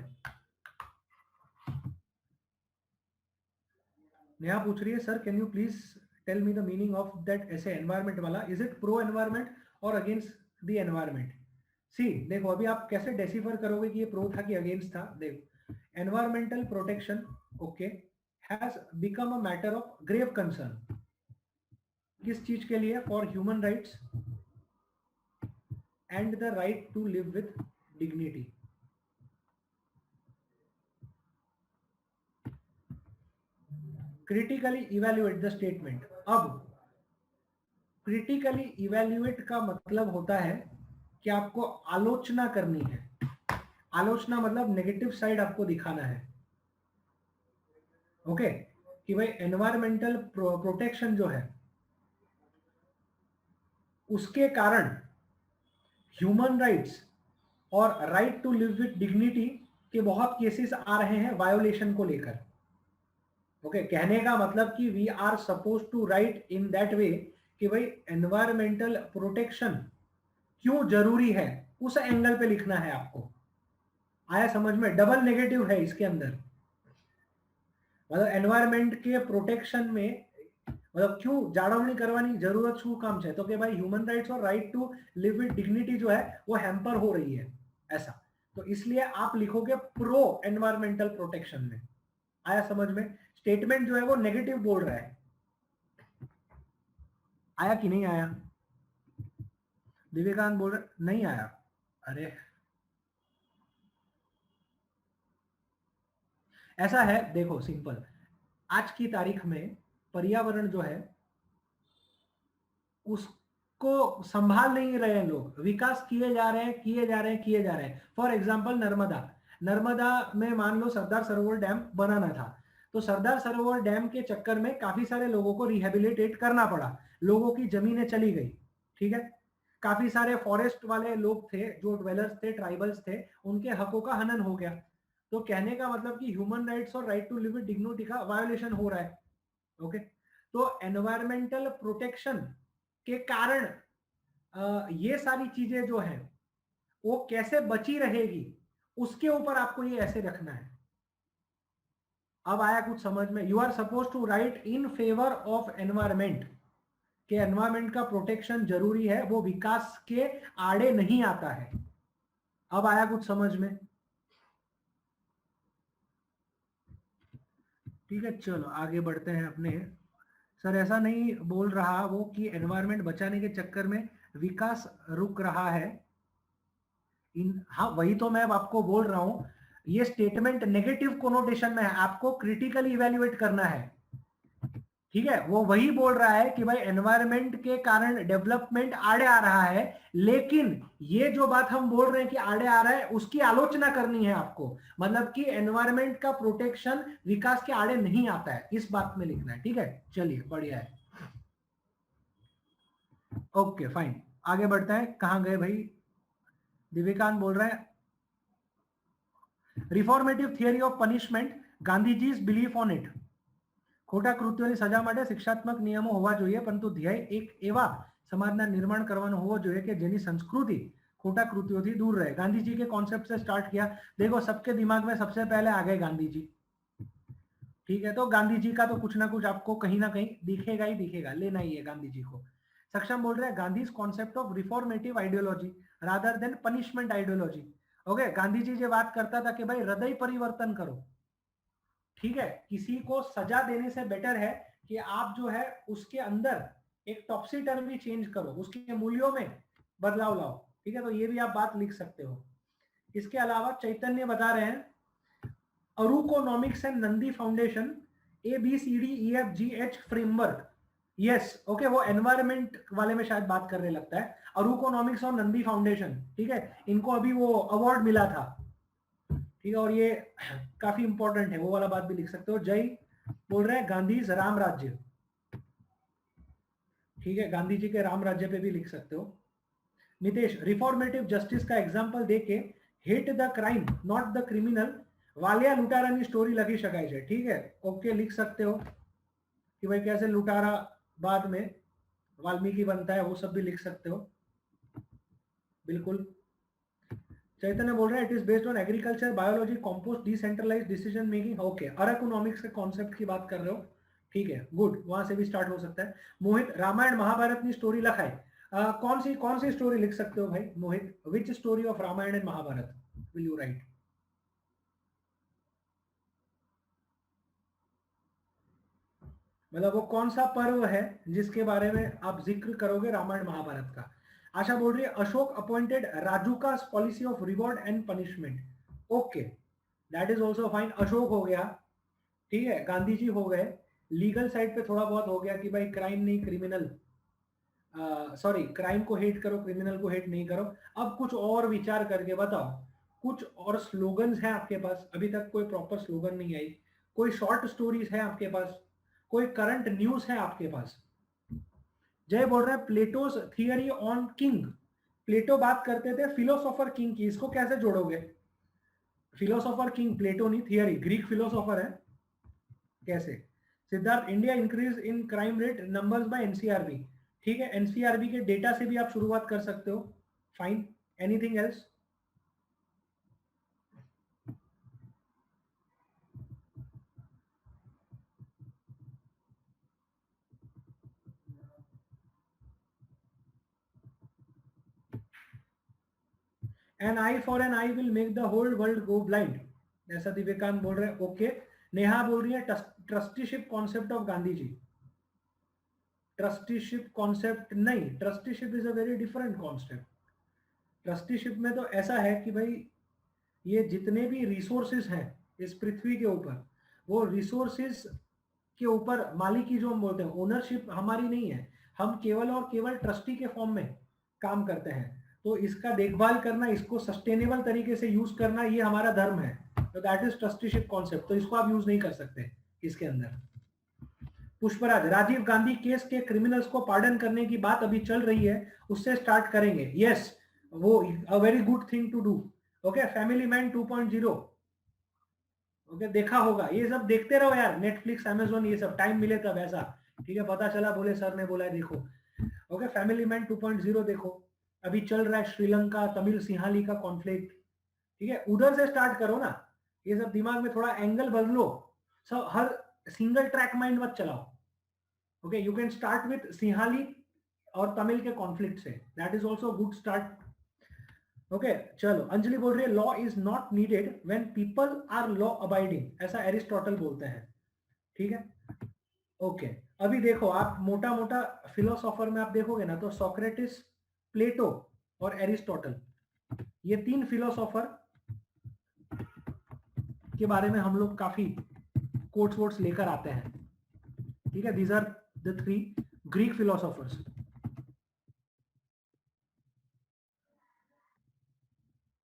नेहा पूछ रही है, sir can you please tell me the meaning of that essay environment वाला, इज इट प्रो एनवायरमेंट और अगेंस्ट द एनवायरमेंट। सी देखो, अभी आप कैसे डेसिफर करोगे कि ये प्रो था कि अगेंस्ट था। देखो, environmental protection okay has become a matter of grave concern. किस चीज के लिए? For human rights and the right to live with dignity. Critically evaluate the statement. अब क्रिटिकली इवेल्युएट का मतलब होता है कि आपको आलोचना करनी है। आलोचना मतलब नेगेटिव साइड आपको दिखाना है। ओके, कि भाई एनवायरमेंटल प्रोटेक्शन जो है उसके कारण ह्यूमन राइट्स और right to live with dignity के बहुत केसेस आ रहे हैं वायोलेशन को लेकर। ओके, कहने का मतलब कि we are suppose to write in that way कि भाई एनवायरमेंटल प्रोटेक्शन क्यों जरूरी है, उस एंगल पे लिखना है आपको। आया समझ में? डबल नेगेटिव है इसके अंदर। मतलब एनवायरमेंट के प्रोटेक्शन में मतलब क्यों जाड़वनी करवानी जरूरत शू काम है, तो कि भाई ह्यूमन राइट्स और right to live with dignity जो है वो हैम्पर हो रही है ऐसा। तो इसलिए आप लिखोगे प्रो एनवायरमेंटल प्रोटेक्शन में। आया समझ में? स्टेटमेंट जो है वो नेगेटिव बोल रहा है। आया कि नहीं आया? दिव्यकांत बोल रहे नहीं आया। अरे ऐसा है, देखो सिंपल, आज की तारीख में पर्यावरण जो है उसको संभाल नहीं रहे हैं लोग। विकास किए जा रहे हैं, किए जा रहे हैं, किए जा रहे हैं। फॉर एग्जांपल नर्मदा, नर्मदा में मान लो सरदार सरोवर डैम बनाना था, तो सरदार सरोवर डैम के चक्कर में काफी सारे लोगों को रिहेबिलिटेट करना पड़ा, लोगों की जमीनें चली गई। ठीक है, काफी सारे फॉरेस्ट वाले लोग थे, जो ड्वेलर्स थे, ट्राइबल्स थे, उनके हकों का हनन हो गया। तो कहने का मतलब कि ह्यूमन राइट्स और right to live with dignity का वायोलेशन हो रहा है। ओके, तो एनवायरमेंटल प्रोटेक्शन के कारण ये सारी चीजें जो है वो कैसे बची रहेगी, उसके ऊपर आपको ये ऐसे रखना है। अब आया कुछ समझ में? You are suppose to write in favour of environment, के एनवायरमेंट का प्रोटेक्शन जरूरी है, वो विकास के आड़े नहीं आता है। अब आया कुछ समझ में? ठीक है, चलो आगे बढ़ते हैं अपने। सर ऐसा नहीं बोल रहा वो कि एनवायरमेंट बचाने के चक्कर में विकास रुक रहा है। हाँ वही तो मैं आपको बोल रहा हूं, ये स्टेटमेंट नेगेटिव कोनोटेशन में है, आपको क्रिटिकली इवेल्युएट करना है। ठीक है, वो वही बोल रहा है कि भाई एनवायरमेंट के कारण डेवलपमेंट आड़े आ रहा है, लेकिन ये जो बात हम बोल रहे हैं कि आड़े आ रहा है उसकी आलोचना करनी है आपको। मतलब कि एनवायरमेंट का प्रोटेक्शन विकास के आड़े नहीं आता है, इस बात में लिखना है। ठीक है, चलिए बढ़िया है। ओके फाइन, आगे बढ़ते हैं। कहां गए भाई? दिव्यकांत बोल रहे हैं reformative theory of punishment, Gandhiji's belief on it. ખોટા કૃત્યોની સજા માટે શિક્ષાત્મક નિયમો હોવા જોઈએ, પરંતુ ધ્યેય એક એવા સમાજના નિર્માણ કરવાનો હોવો જોઈએ કે જેની સંસ્કૃતિ खोटा कृत्यों दूर रहे। गांधी जी के कॉन्सेप्ट से स्टार्ट किया। देखो सबके दिमाग में सबसे पहले आ गए गांधी जी। ठीक है, तो गांधी जी का तो कुछ ना कुछ आपको कहीं ना कहीं दिखेगा ही दिखेगा, लेना ही है गांधी जी को। सक्षम बोल रहे हैं Gandhi concept of reformative ideology. Rather than punishment ideology. Okay, Gandhi ji ये बात करता था कि भाई हृदय परिवर्तन करो, ठीक है, किसी को सजा देने से बेटर है कि आप जो है उसके अंदर एक टॉक्सी टर्म भी चेंज करो, उसके मूल्यों में बदलाव लाओ, ठीक है। तो ये भी आप बात लिख सकते हो। इसके अलावा चैतन्य बता रहे हैं अरूकोनॉमिक्स and Nandi foundation ABCDEFGH framework. Yes, okay, वो एनवायरमेंट वाले में शायद बात करने लगता है। अरूकोनॉमिक्स और नंदी फाउंडेशन, ठीक है, इनको अभी वो अवार्ड मिला था, ठीक है, और ये काफी इंपॉर्टेंट है, वो वाला बात भी लिख सकते हो। जय बोल रहे हैं गांधी राम राज्य, ठीक है, गांधी जी के राम राज्य पे भी लिख सकते हो। नितेश रिफॉर्मेटिव जस्टिस का एग्जांपल देके hate the crime not the criminal Valiya लुटारानी स्टोरी लगी शकाय है, ठीक है, ओके, लिख सकते हो कि भाई कैसे लुटारा बाद में वाल्मीकि बनता है, वो सब भी लिख सकते हो, बिल्कुल। चैतन्य बोल रहे हैं it is based on agriculture biology compost decentralised decision making. Okay, अरकोनॉमिक्स के कॉन्सेप्ट की बात कर रहे हो, ठीक है, गुड, वहां से भी स्टार्ट हो सकता है। मोहित रामायण महाभारत की स्टोरी लिखा है, कौन सी स्टोरी लिख सकते हो भाई Mohit? Which story of Ramayan and Mahabharat will you write? मतलब वो कौन सा पर्व है जिसके बारे में आप जिक्र करोगे रामायण महाभारत का? आशा बोल रही है अशोक अपॉइंटेड राजू का policy of reward and punishment. Okay, that is also fine. Ashok हो गया, ठीक है, गांधी जी हो गए, लीगल साइड पे थोड़ा बहुत हो गया कि भाई क्राइम नहीं क्रिमिनल, सॉरी, क्राइम को हेट करो, क्रिमिनल को हेट नहीं करो। अब कुछ और विचार करके बताओ, कुछ और स्लोगन्स हैं आपके पास? अभी तक कोई प्रॉपर स्लोगन नहीं आई। कोई शॉर्ट स्टोरीज है आपके पास? कोई करंट न्यूज है आपके पास? जय बोल रहे हैं प्लेटोस थियरी ऑन किंग। प्लेटो बात करते थे फिलोसोफर किंग की, इसको कैसे जोड़ोगे? फिलोसोफर किंग प्लेटो नहीं, थियरी ग्रीक फिलोसोफर है, कैसे? Siddharth India increase in crime rate numbers by NCRB, ठीक है, एनसीआरबी के डेटा से भी आप शुरुआत कर सकते हो, fine. Anything else? An eye for an eye will make the whole world go blind, ऐसा दिव्यकांत बोल रहे हैं, ओके। नेहा बोल रही है trusteeship concept of Gandhi ji. Trusteeship concept नहीं, trusteeship is a very different concept. Trusteeship में तो ऐसा है कि भाई ये जितने भी रिसोर्सेज हैं इस पृथ्वी के ऊपर, वो रिसोर्सेज के ऊपर मालिकी जो हम बोलते हैं, ओनरशिप हमारी नहीं है, हम केवल और केवल ट्रस्टी के फॉर्म में काम करते हैं। तो इसका देखभाल करना, इसको सस्टेनेबल तरीके से यूज करना, ये हमारा धर्म है। तो दैट इज ट्रस्टीशिप कॉन्सेप्ट, तो इसको आप यूज नहीं कर सकते इसके अंदर। पुष्पराज राजीव गांधी केस के क्रिमिनल्स को पार्डन करने की बात अभी चल रही है, उससे स्टार्ट करेंगे। यस, वो a very good thing to do. Okay, family man 2.0, okay, देखा होगा, ये सब देखते रहो यार, नेटफ्लिक्स अमेजोन ये सब, टाइम मिले तब ऐसा, ठीक है, पता चला बोले सर ने बोला है देखो। ओके, फैमिली मैन 2.0 देखो, अभी चल रहा है श्रीलंका तमिल सिंहाली का कॉन्फ्लिक्ट, ठीक है, उधर से स्टार्ट करो ना, ये सब दिमाग में थोड़ा एंगल बदलो, सब हर सिंगल ट्रैक माइंड मत चलाओ। Okay, you can start with Sinhali और तमिल के कॉन्फ्लिक्ट से, that is also good start. Okay, चलो, अंजलि बोल रही है law is not needed when people are law abiding, ऐसा एरिस्टोटल बोलते हैं, ठीक है, ओके। अभी देखो आप मोटा मोटा फिलोसोफर में आप देखोगे ना, तो सोक्रेटिस, प्लेटो और एरिस्टोटल, ये तीन फिलोसोफर के बारे में हम लोग काफी कोट्स वोट्स लेकर आते हैं, ठीक है, these are the three Greek philosophers.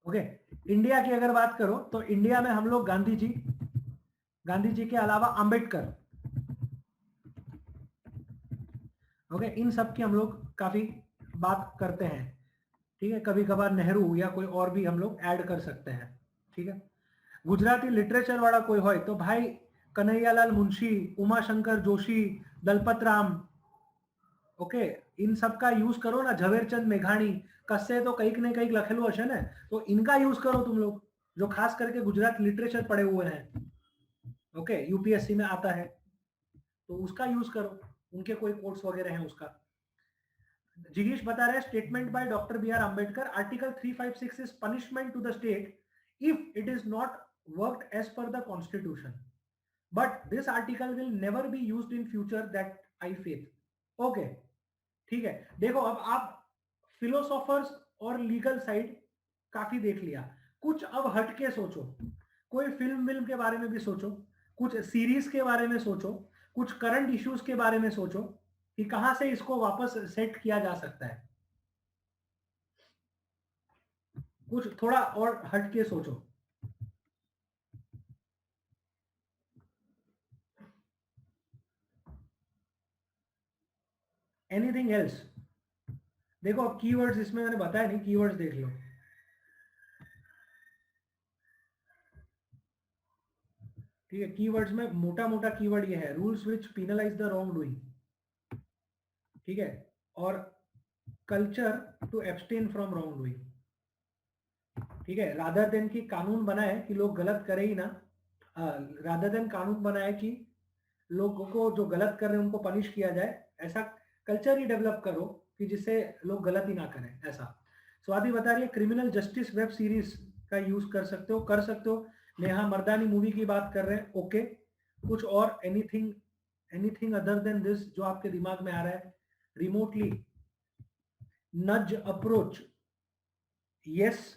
Okay, India की अगर बात करो तो इंडिया में हम लोग गांधी जी के अलावा अंबेडकर, ओके, इन सब की हम लोग काफी बात करते हैं, ठीक है, कभी कभार नेहरू या कोई और भी हम लोग ऐड कर सकते हैं, ठीक है। गुजराती लिटरेचर वाला कोई हो तो भाई कन्हैयालाल मुंशी, उमाशंकर जोशी, दलपत राम, ओके, इन सब का यूज करो ना, झवेरचंद मेघाणी, कस्से तो कईक ने कईक लखेलू हशे ना, तो इनका यूज करो तुम लोग, जो खास करके गुजरात लिटरेचर पढ़े हुए हैं, ओके, यूपीएससी में आता है, तो उसका यूज करो, उनके कोई कोर्स वगैरह हैं उसका। जिगीश बता रहे हैं statement by doctor B R Ambedkar article 356 is punishment to the state if it is not worked as per the constitution but this article will never be used in future that I faith. Okay ठीक है, देखो अब आप फिलोसोफर्स और लीगल साइड काफी देख लिया, कुछ अब हटके सोचो, कोई फिल्म के बारे में भी सोचो, कुछ सीरीज के बारे में सोचो, कुछ करंट इश्यूज के बारे में सोचो कि कहां से इसको वापस सेट किया जा सकता है, कुछ थोड़ा और हटके सोचो। Anything else? देखो अब कीवर्ड्स इसमें मैंने बताया नहीं, कीवर्ड्स देख लो। ठीक है, कीवर्ड्स में मोटा मोटा कीवर्ड ये है, rules which penalize the wrong doing, ठीक है, और culture to abstain from wrong doing, ठीक है, रादर देन की कानून बनाए कि लोग गलत करें ही ना, रादर देन कानून बनाए कि लोगों को जो गलत कर रहे हैं उनको पनिश किया जाए, ऐसा कल्चर ही डेवलप करो कि जिससे लोग गलत ही ना करें ऐसा। स्वाति बता रही है क्रिमिनल जस्टिस वेब सीरीज का यूज कर सकते हो, कर सकते हो। नेहा मर्दानी मूवी की बात कर रहे हैं, ओके। कुछ और एनीथिंग अदर देन दिस जो आपके दिमाग में आ रहा है? रिमोटली नज अप्रोच, यस,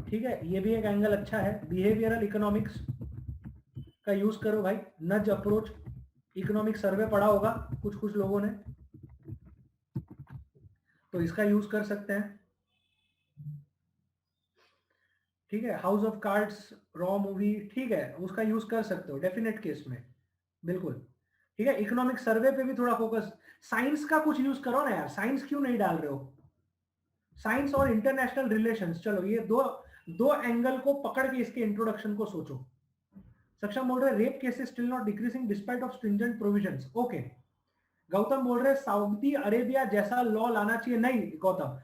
ठीक है, ये भी एक एंगल अच्छा है। बिहेवियरल इकोनॉमिक्स का यूज करो भाई, नज अप्रोच, इकोनॉमिक सर्वे पढ़ा होगा कुछ कुछ लोगों ने, तो इसका यूज कर सकते हैं, ठीक है। House of cards raw movie, ठीक है, उसका यूज कर सकते हो डेफिनेट केस में, बिल्कुल, ठीक है। इकोनॉमिक सर्वे पे भी थोड़ा फोकस, साइंस का कुछ यूज करो ना यार, साइंस क्यों नहीं डाल रहे हो? साइंस और इंटरनेशनल रिलेशंस, चलो ये दो दो एंगल को पकड़ के इसके इंट्रोडक्शन को सोचो। सक्षम बोल रहे rape cases still not decreasing despite of stringent provisions, okay. Gautam बोल रहे सऊदी अरेबिया जैसा लॉ लाना चाहिए, नहीं गौतम,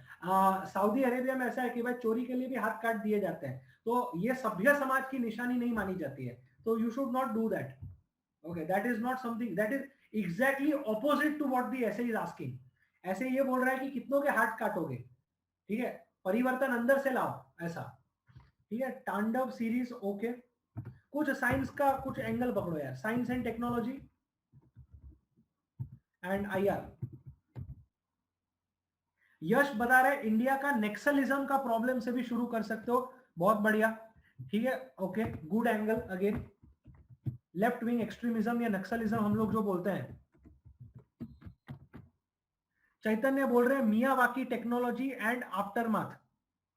सऊदी अरेबिया में ऐसा है कि भाई चोरी के लिए भी हाथ काट दिए जाते हैं, तो ये सभ्य समाज की निशानी नहीं मानी जाती है, तो you should not do that, okay. That is not something, that is exactly opposite to what the essay is asking. ऐसे ये बोल रहा है कि कितनों के हाथ काटोगे, ठीक है, परिवर्तन अंदर से लाओ ऐसा, ठीक है। तांडव सीरीज, ओके। कुछ साइंस का कुछ एंगल पकड़ो यार, science and technology and IR. Yash बता रहे इंडिया का नेक्सलिज्म का प्रॉब्लम से भी शुरू कर सकते हो, बहुत बढ़िया, ठीक है, okay, good angle again. Left wing extremism या नक्सलिज्म हम लोग जो बोलते हैं। चैतन्य बोल रहे हैं Miyawaki technology and aftermath,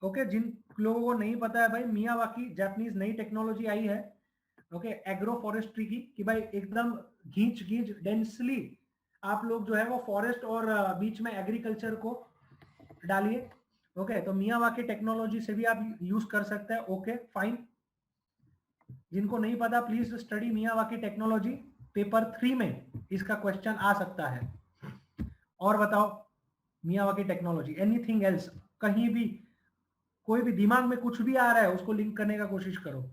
okay. जिन लोगों को नहीं पता है भाई, मियावाकी जापानीज नई टेक्नोलॉजी आई है, ओके, एग्रो फॉरेस्ट्री की, कि भाई एकदम घींच घींच डेंसली आप लोग जो है वो फॉरेस्ट और बीच में एग्रीकल्चर को डालिए, ओके। तो मियावाकी टेक्नोलॉजी से भी आप यूज कर सकते हैं, ओके फाइन। जिनको नहीं पता please study Miyawaki technology, paper 3 में इसका क्वेश्चन आ सकता है। और बताओ मियावाकी टेक्नोलॉजी, एनीथिंग एल्स, कहीं भी कोई भी दिमाग में कुछ भी आ रहा है उसको लिंक करने का कोशिश करो।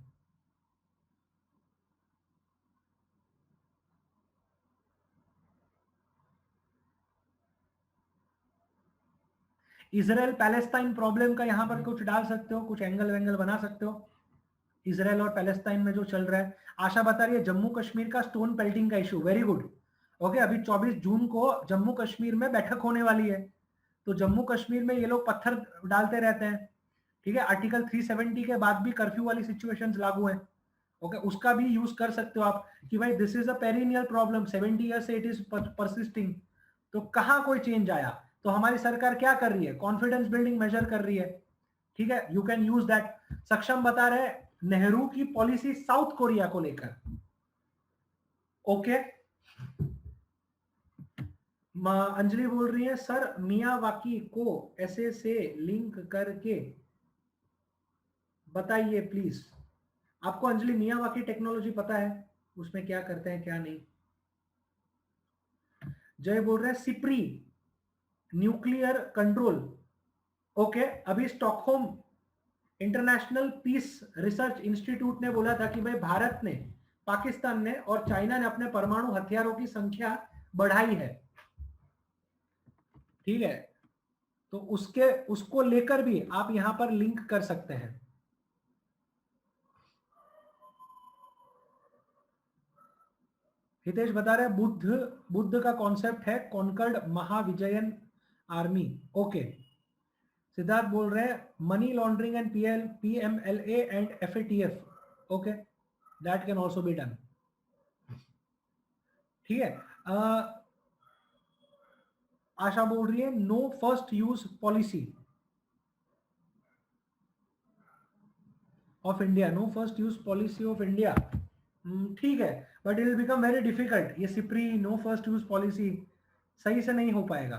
इसराइल पैलेस्टाइन प्रॉब्लम का यहां पर कुछ डाल सकते हो, कुछ एंगल वेंगल बना सकते हो इसराइल और पैलेस्टाइन में जो चल रहा है। आशा बता रही है जम्मू कश्मीर का स्टोन पेल्टिंग का इशू, वेरी गुड, ओके। अभी 24 जून को जम्मू कश्मीर में बैठक होने वाली है, तो जम्मू कश्मीर में ये लोग पत्थर डालते रहते हैं, ठीक है। आर्टिकल 370 के बाद भी कर्फ्यू वाली सिचुएशंस लागू है, ओके, उसका भी यूज कर सकते हो आप कि भाई this is a perennial problem, 70 year से इट इज परसिस्टिंग, तो कहां कोई चेंज आया? तो हमारी सरकार क्या कर रही है? कॉन्फिडेंस बिल्डिंग मेजर कर रही है, ठीक है, यू कैन यूज दैट। सक्षम बता रहे नेहरू की पॉलिसी साउथ कोरिया को लेकर, ओके। अंजलि बोल रही है सर मियावाकी को ऐसे से लिंक करके बताइए प्लीज। आपको अंजलि मियावाकी टेक्नोलॉजी पता है, उसमें क्या करते हैं क्या नहीं? जय बोल रहे हैं सिप्री न्यूक्लियर कंट्रोल, ओके। अभी Stockholm International Peace Research Institute ने बोला था कि भाई भारत ने, पाकिस्तान ने और चाइना ने अपने परमाणु हथियारों की संख्या बढ़ाई है, ठीक है। तो उसको लेकर भी आप यहां पर लिंक कर सकते हैं। हितेश बता रहे हैं बुद्ध का कॉन्सेप्ट है कॉन्कर्ड महाविजयन आर्मी। ओके। सिद्धार्थ बोल रहे हैं money laundering and PMLA and FATF. Okay, that can also be done. ठीक है। आशा बोल रही है no first use policy of India, no first use policy of India. ठीक है, but it will become very difficult. ये SIPRI no first use policy सही से नहीं हो पाएगा।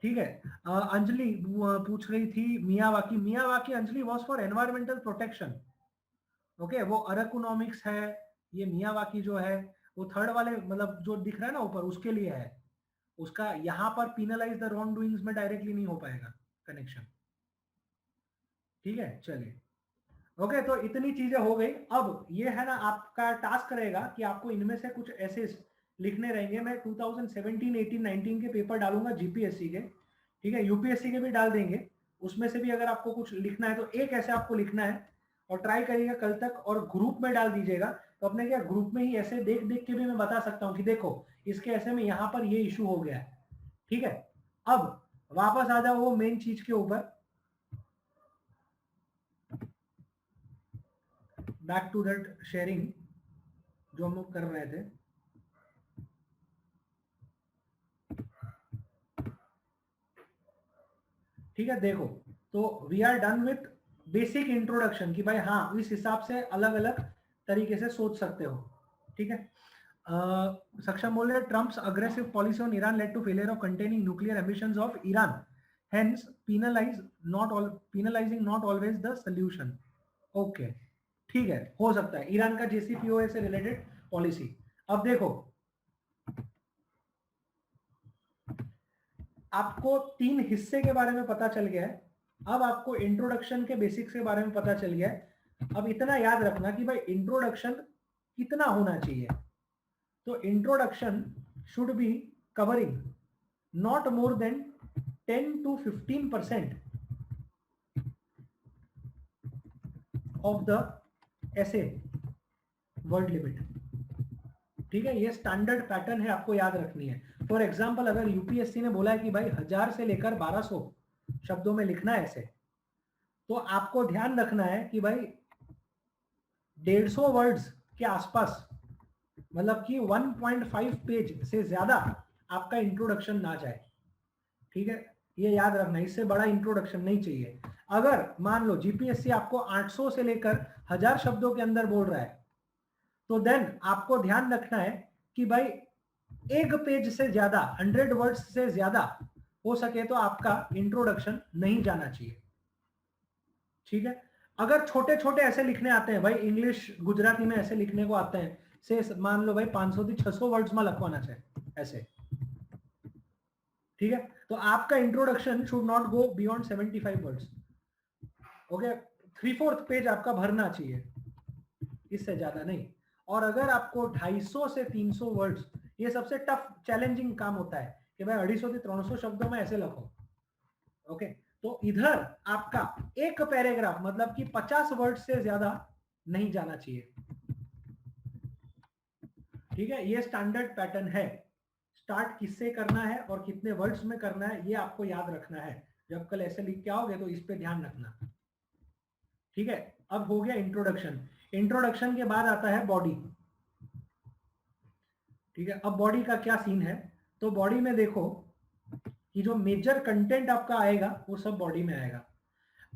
ठीक है। अंजलि पूछ रही थी Miyawaki Anjali was for environmental protection. Okay, वो अरकुनॉमिक्स है। ये मियावाकी जो है वो थर्ड वाले मतलब जो दिख रहा है ना ऊपर, उसके लिए है। उसका यहाँ पर पीनलाइज द रॉन्ग डूइंग्स में डायरेक्टली नहीं हो पाएगा कनेक्शन। ठीक है, चलिए। ओके, तो इतनी चीजें हो गई। अब ये है ना आपका टास्क रहेगा कि आपको इनमें से कुछ ऐसे लिखने रहेंगे। मैं 2017, 18, 19 के पेपर डालूंगा जीपीएससी के। ठीक है, यूपीएससी के भी डाल देंगे। उसमें से भी अगर आपको कुछ लिखना है तो एक ऐसे आपको लिखना है और ट्राई करिएगा कल तक, और ग्रुप में डाल दीजिएगा। तो अपने क्या ग्रुप में ही ऐसे देख देख के भी मैं बता सकता हूँ कि देखो इसके ऐसे में यहाँ पर ये इशू हो गया है। ठीक है, अब वापस आ जाओ वो मेन चीज के ऊपर, बैक टू दैट शेयरिंग जो हम लोग कर रहे थे। ठीक है, देखो तो we are done with basic introduction कि भाई हाँ इस हिसाब से अलग अलग तरीके से सोच सकते हो। ठीक है। सक्षम बोल रहे Trump's aggressive policy on Iran led to failure of containing nuclear ambitions of Iran, hence penalizing not always the solution। Okay, ठीक है, हो सकता है ईरान का JCPOA से रिलेटेड पॉलिसी। अब देखो आपको 3 हिस्से के बारे में पता चल गया है। अब आपको इंट्रोडक्शन के बेसिक्स के बारे में पता चल गया है। अब इतना याद रखना कि भाई इंट्रोडक्शन कितना होना चाहिए। तो introduction should be covering not more than 10 to 15% of the ऐसे वर्ड लिमिट। ठीक है, ये स्टैंडर्ड पैटर्न है, आपको याद रखनी है। फॉर एग्जाम्पल अगर यूपीएससी ने बोला है कि भाई 1000 से लेकर 1200 शब्दों में लिखना है ऐसे, तो आपको ध्यान रखना है कि भाई 150 वर्ड्स के आसपास, मतलब कि 1.5 पेज से ज्यादा आपका इंट्रोडक्शन ना जाए। ठीक है, ये याद रखना, इससे बड़ा इंट्रोडक्शन नहीं चाहिए। अगर मान लो जीपीएससी आपको 800 से लेकर 1000 शब्दों के अंदर बोल रहा है, तो देन आपको ध्यान रखना है कि भाई एक पेज से ज्यादा, 100 वर्ड्स से ज्यादा हो सके तो आपका इंट्रोडक्शन नहीं जाना चाहिए। ठीक है, अगर छोटे छोटे ऐसे लिखने आते हैं भाई, इंग्लिश गुजराती में ऐसे लिखने को आते हैं, से मान लो भाई 500 થી 600 वर्ड्स में लखवाना चाहिए ऐसे। ठीक है, तो आपका introduction should not go beyond 75 words. Okay, 3/4 page आपका भरना चाहिए, इससे ज्यादा नहीं। और अगर आपको 250 से 300 वर्ड्स, ये सबसे टफ चैलेंजिंग काम होता है कि भाई 250 से 300 शब्दों में ऐसे लिखो। ओके, तो इधर आपका एक पैराग्राफ मतलब कि 50 वर्ड से ज्यादा नहीं जाना चाहिए। ठीक है, ये स्टैंडर्ड पैटर्न है। स्टार्ट किससे करना है और कितने वर्ड्स में करना है, ये आपको याद रखना है। जब कल ऐसे लिख के आओगे तो इस पे ध्यान रखना। ठीक है, अब हो गया इंट्रोडक्शन। इंट्रोडक्शन के बाद आता है बॉडी। ठीक है, अब बॉडी का क्या सीन है, तो बॉडी में देखो कि जो मेजर कंटेंट आपका आएगा वो सब बॉडी में आएगा।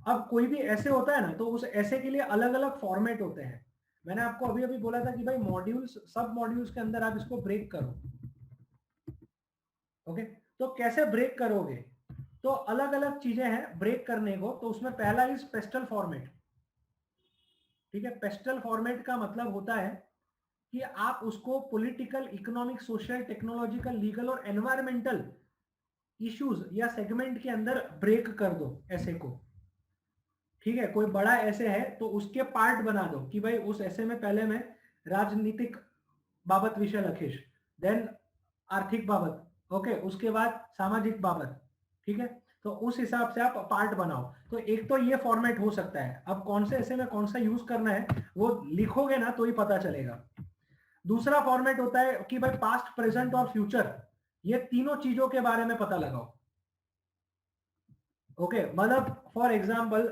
अब कोई भी ऐसे होता है ना, तो उस ऐसे के लिए अलग अलग फॉर्मेट होते हैं। मैंने आपको अभी अभी बोला था कि भाई मॉड्यूल्स, सब मॉड्यूल्स के अंदर आप इसको ब्रेक करो। ओके, तो कैसे ब्रेक करोगे, तो अलग अलग चीजें हैं ब्रेक करने को। तो उसमें पहला इज पेस्टल फॉर्मेट। ठीक है, पेस्टल फॉर्मेट का मतलब होता है कि आप उसको political, economic, social, technological, legal और एनवायरमेंटल इश्यूज या सेगमेंट के अंदर ब्रेक कर दो ऐसे को। ठीक है, कोई बड़ा ऐसे है तो उसके पार्ट बना दो कि भाई उस ऐसे में पहले मैं राजनीतिक बाबत विषय लखीश, देन आर्थिक बाबत, ओके, उसके बाद सामाजिक बाबत, ठीक है। तो उस हिसाब से आप पार्ट बनाओ। तो एक तो ये फॉर्मेट हो सकता है। अब कौन से ऐसे में कौन सा यूज करना है वो लिखोगे ना तो ही पता चलेगा। दूसरा फॉर्मेट होता है कि भाई पास्ट, प्रेजेंट और फ्यूचर, ये तीनों चीजों के बारे में पता लगाओ। ओके, मतलब फॉर एग्जाम्पल,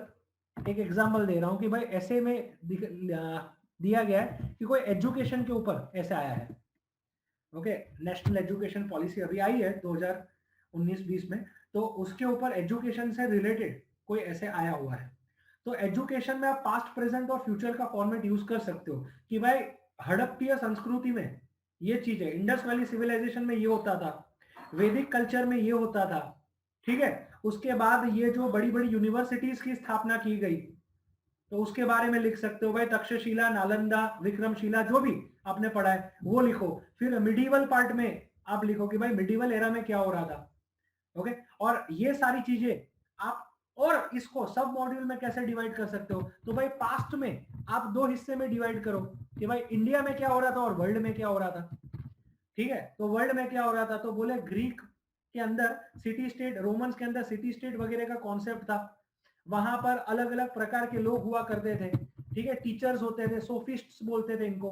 एक एग्जाम्पल दे रहा हूं कि भाई ऐसे में दिया गया है कि कोई एजुकेशन के ऊपर ऐसे आया है। ओके, नेशनल एजुकेशन पॉलिसी अभी आई है 2019-20 में, तो उसके ऊपर एजुकेशन से रिलेटेड कोई ऐसे आया हुआ है। तो एजुकेशन में आप पास्ट, प्रेजेंट और फ्यूचर का फॉर्मेट यूज कर सकते हो कि भाई हड़प्पीय संस्कृति में ये चीज है, इंडस वैली सिविलाइजेशन में ये होता था, वैदिक कल्चर में ये होता था, ठीक है। उसके बाद ये जो बड़ी बड़ी यूनिवर्सिटीज की स्थापना की गई, तो उसके बारे में लिख सकते हो भाई, तक्षशिला, नालंदा, विक्रमशिला, जो भी आपने पढ़ा है वो लिखो। फिर मिडीवल पार्ट में आप लिखो कि भाई मिडीवल एरा में क्या हो रहा था। ओके, और ये सारी चीजें आप, और इसको सब मॉड्यूल में कैसे डिवाइड कर सकते हो, तो भाई पास्ट में आप दो हिस्से में डिवाइड करो कि भाई इंडिया में क्या हो रहा था और वर्ल्ड में क्या हो रहा था, ठीक है। तो वर्ल्ड में क्या हो रहा था, तो बोले ग्रीक के अंदर सिटी स्टेट, रोमन्स के अंदर सिटी स्टेट वगैरह का कॉन्सेप्ट था। वहां पर अलग अलग प्रकार के लोग हुआ करते थे, ठीक है। टीचर्स होते थे, सोफिस्ट्स बोलते थे इनको।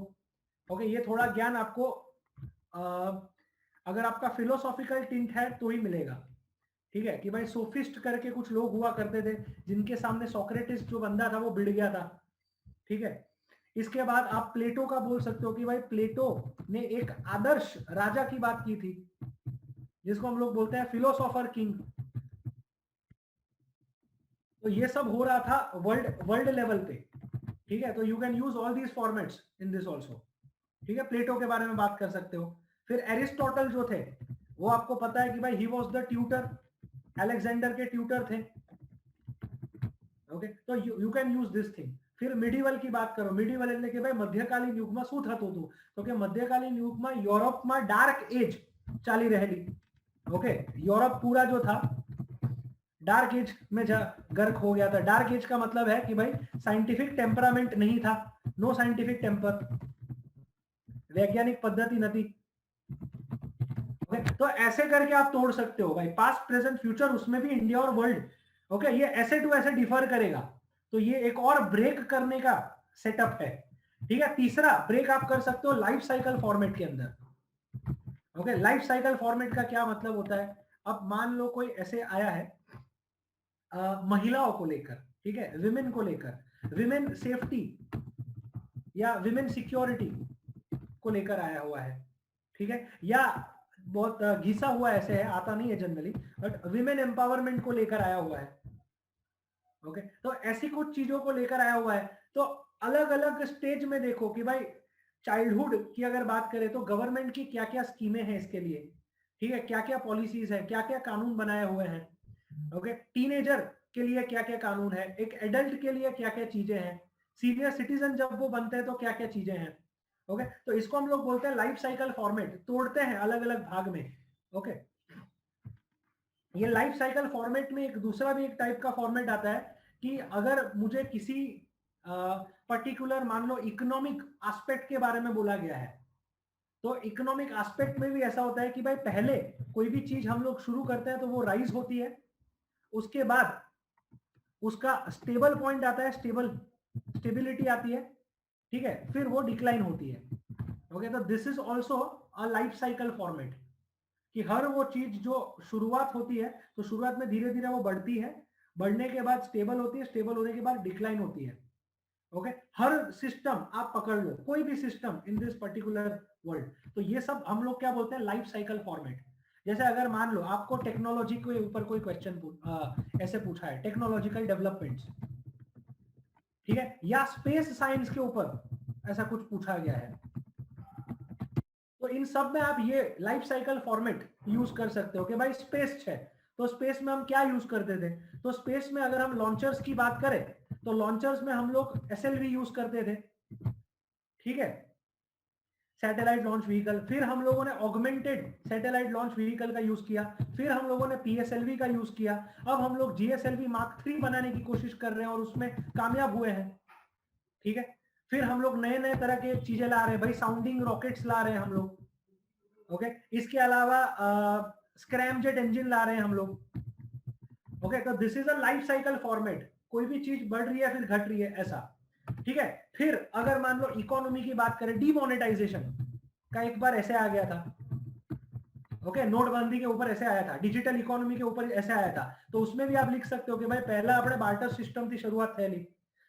ओके, ये थोड़ा ज्ञान आपको अगर आपका फिलोसॉफिकल टिंट है तो ही मिलेगा, ठीक है। कि भाई सोफिस्ट करके कुछ लोग हुआ करते थे, जिनके सामने सोक्रेटिस जो बंदा था वो बिड़ गया था, ठीक है। इसके बाद आप प्लेटो का बोल सकते हो कि भाई प्लेटो ने एक आदर्श राजा की बात की थी, जिसको हम लोग बोलते हैं फिलोसोफर किंग। तो ये सब हो रहा था वर्ल्ड वर्ल्ड लेवल पे, ठीक है। तो you can use all these formats in this also, ठीक है। प्लेटो के बारे में बात कर सकते हो। फिर एरिस्टोटल जो थे, वो आपको पता है कि भाई he was the tutor, Alexander के ट्यूटर थे। ओके, तो you can use this thing. फिर मिडिवल की बात करो, मिडिवल એટલે કે ભાઈ મધ્યકાલીન યુગમાં શું થતું હતું, તો કે મધ્યકાલીન યુગમાં યુરોપમાં डार्क एज ચાલી રહેલી। ओके, यूरोप पूरा जो था डार्क एज में गर्क हो गया था। डार्क एज का मतलब है कि भाई साइंटिफिक टेम्परामेंट नहीं था, नो साइंटिफिक टेम्पर, वैज्ञानिक पद्धति नहीं। ओके, तो ऐसे करके आप तोड़ सकते हो भाई पास्ट, प्रेजेंट, फ्यूचर, उसमें भी इंडिया और वर्ल्ड। ओके, ये ऐसे टू ऐसे डिफर करेगा, तो ये एक और ब्रेक करने का सेटअप है, ठीक है। तीसरा ब्रेक आप कर सकते हो लाइफ साइकिल फॉर्मेट के अंदर। ओके, लाइफ साइकिल फॉर्मेट का क्या मतलब होता है, अब मान लो कोई ऐसे आया है महिलाओं को लेकर, ठीक है, विमेन को लेकर, विमेन सेफ्टी या विमेन सिक्योरिटी को लेकर आया हुआ है, ठीक है। या बहुत घिसा हुआ ऐसे है, आता नहीं है जनरली, बट विमेन एम्पावरमेंट को लेकर आया हुआ है। ओके, तो ऐसी कुछ चीजों को लेकर आया हुआ है। तो अलग अलग स्टेज में देखो कि भाई चाइल्डहुड की अगर बात करें तो गवर्नमेंट की क्या क्या स्कीमें हैं इसके लिए, ठीक है, क्या क्या पॉलिसीज है, क्या क्या कानून बनाए हुए हैं। ओके, टीनेजर के लिए क्या क्या कानून है, एक एडल्ट के लिए क्या क्या चीजें हैं, सीनियर सिटीजन जब वो बनते हैं तो क्या क्या चीजें हैं। ओके, तो इसको हम लोग बोलते हैं लाइफ साइकिल फॉर्मेट, तोड़ते हैं अलग अलग भाग में। ओके, ये लाइफ साइकिल फॉर्मेट में एक दूसरा भी एक टाइप का फॉर्मेट आता है कि अगर मुझे किसी पर्टिकुलर मान लो इकोनॉमिक एस्पेक्ट के बारे में बोला गया है, तो इकोनॉमिक एस्पेक्ट में भी ऐसा होता है कि भाई पहले कोई भी चीज हम लोग शुरू करते हैं तो वो राइज होती है, उसके बाद उसका स्टेबल पॉइंट आता है, स्टेबिलिटी आती है, ठीक है, फिर वो डिक्लाइन होती है। ओके, तो this is also a life cycle format कि हर वो चीज जो शुरुआत होती है तो शुरुआत में धीरे धीरे वो बढ़ती है, बढ़ने के बाद स्टेबल होती है, स्टेबल होने के बाद डिक्लाइन होती है। ओके, हर सिस्टम आप पकड़ लो, कोई भी system in this particular world, तो ये सब हम लोग क्या बोलते हैं लाइफ साइकिल फॉर्मेट। जैसे अगर मान लो आपको टेक्नोलॉजी के ऊपर कोई क्वेश्चन ऐसे पूछा है, टेक्नोलॉजिकल डेवलपमेंट्स, ठीक है, या स्पेस साइंस के ऊपर ऐसा कुछ पूछा गया है, तो इन सब में आप ये लाइफ साइकिल फॉर्मेट यूज कर सकते हो कि भाई स्पेस है, तो स्पेस में हम क्या यूज करते थे, तो स्पेस में अगर हम लॉन्चर्स की बात करें तो लॉन्चर्स में हम लोग एसएलवी यूज करते थे, ठीक है, सैटेलाइट लॉन्च व्हीकल। फिर हम लोगों ने ऑगमेंटेड सैटेलाइट लॉन्च व्हीकल का यूज किया, फिर हम लोगों ने पीएसएलवी का यूज किया, अब हम लोग जीएसएलवी मार्क 3 बनाने की कोशिश कर रहे हैं और उसमें कामयाब हुए हैं, ठीक है। फिर हम लोग नए नए तरह के चीजें ला रहे हैं भाई, साउंडिंग रॉकेट्स ला रहे हैं हम लोग, ओके इसके अलावा स्क्रैमजेट इंजन ला रहे हैं हम लोग। ओके तो this is a life cycle format, कोई भी चीज बढ़ रही है फिर घट रही है ऐसा, ठीक है। फिर अगर मान लो इकोनॉमी की बात करें, डीमोनेटाइजेशन का एक बार ऐसे आ गया था, ओके नोटबंदी के ऊपर ऐसे आया था, डिजिटल इकोनॉमी के ऊपर ऐसे आया था। तो उसमें भी आप लिख सकते हो कि भाई पहला अपने बार्टर सिस्टम की शुरुआत थैली,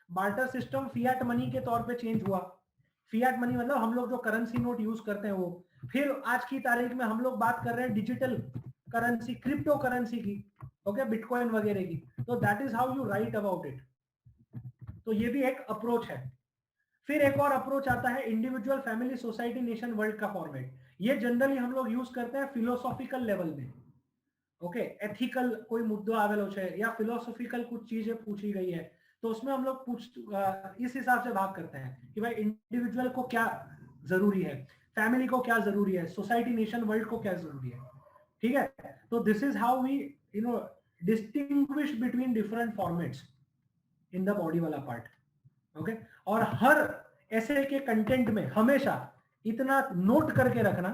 बार्टर सिस्टम फियाट मनी के तौर पे चेंज हुआ। फियाट मनी मतलब हम लोग जो करेंसी नोट यूज करते हैं वो। फिर आज की तारीख में हम लोग बात कर रहे हैं डिजिटल करेंसी, क्रिप्टो करेंसी की, ओके बिटकॉइन वगैरह की। तो that is how you right about it. तो ये भी एक अप्रोच है। फिर एक और अप्रोच आता है individual, family, society, nation, world का फॉर्मेट। ये जनरली हम लोग यूज करते हैं फिलोसॉफिकल लेवल में, ओके एथिकल कोई मुद्दा आवेलो है या फिलोसॉफिकल कुछ चीजें पूछी गई है, तो उसमें हम लोग इस हिसाब से भाग करते हैं कि भाई इंडिविजुअल को क्या जरूरी है, फैमिली को क्या जरूरी है, सोसाइटी, नेशन, वर्ल्ड को क्या जरूरी है, ठीक है। तो this is how we distinguish between different formats in the body वाला पार्ट, ओके। और हर ऐसे के कंटेंट में हमेशा इतना नोट करके रखना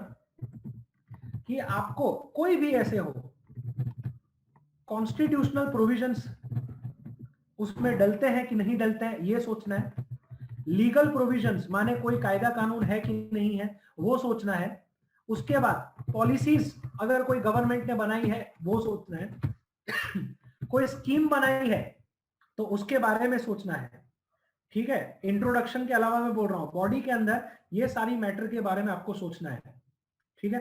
कि आपको कोई भी ऐसे हो कॉन्स्टिट्यूशनल प्रोविजंस उसमें डलते हैं कि नहीं डलते हैं ये सोचना है, लीगल प्रोविजंस माने कोई कायदा कानून है कि नहीं है वो सोचना है, उसके बाद पॉलिसीज अगर कोई गवर्नमेंट ने बनाई है वो सोचना है, कोई स्कीम बनाई है तो उसके बारे में सोचना है, ठीक है। इंट्रोडक्शन के अलावा मैं बोल रहा हूं बॉडी के अंदर ये सारी मैटर के बारे में आपको सोचना है, ठीक है।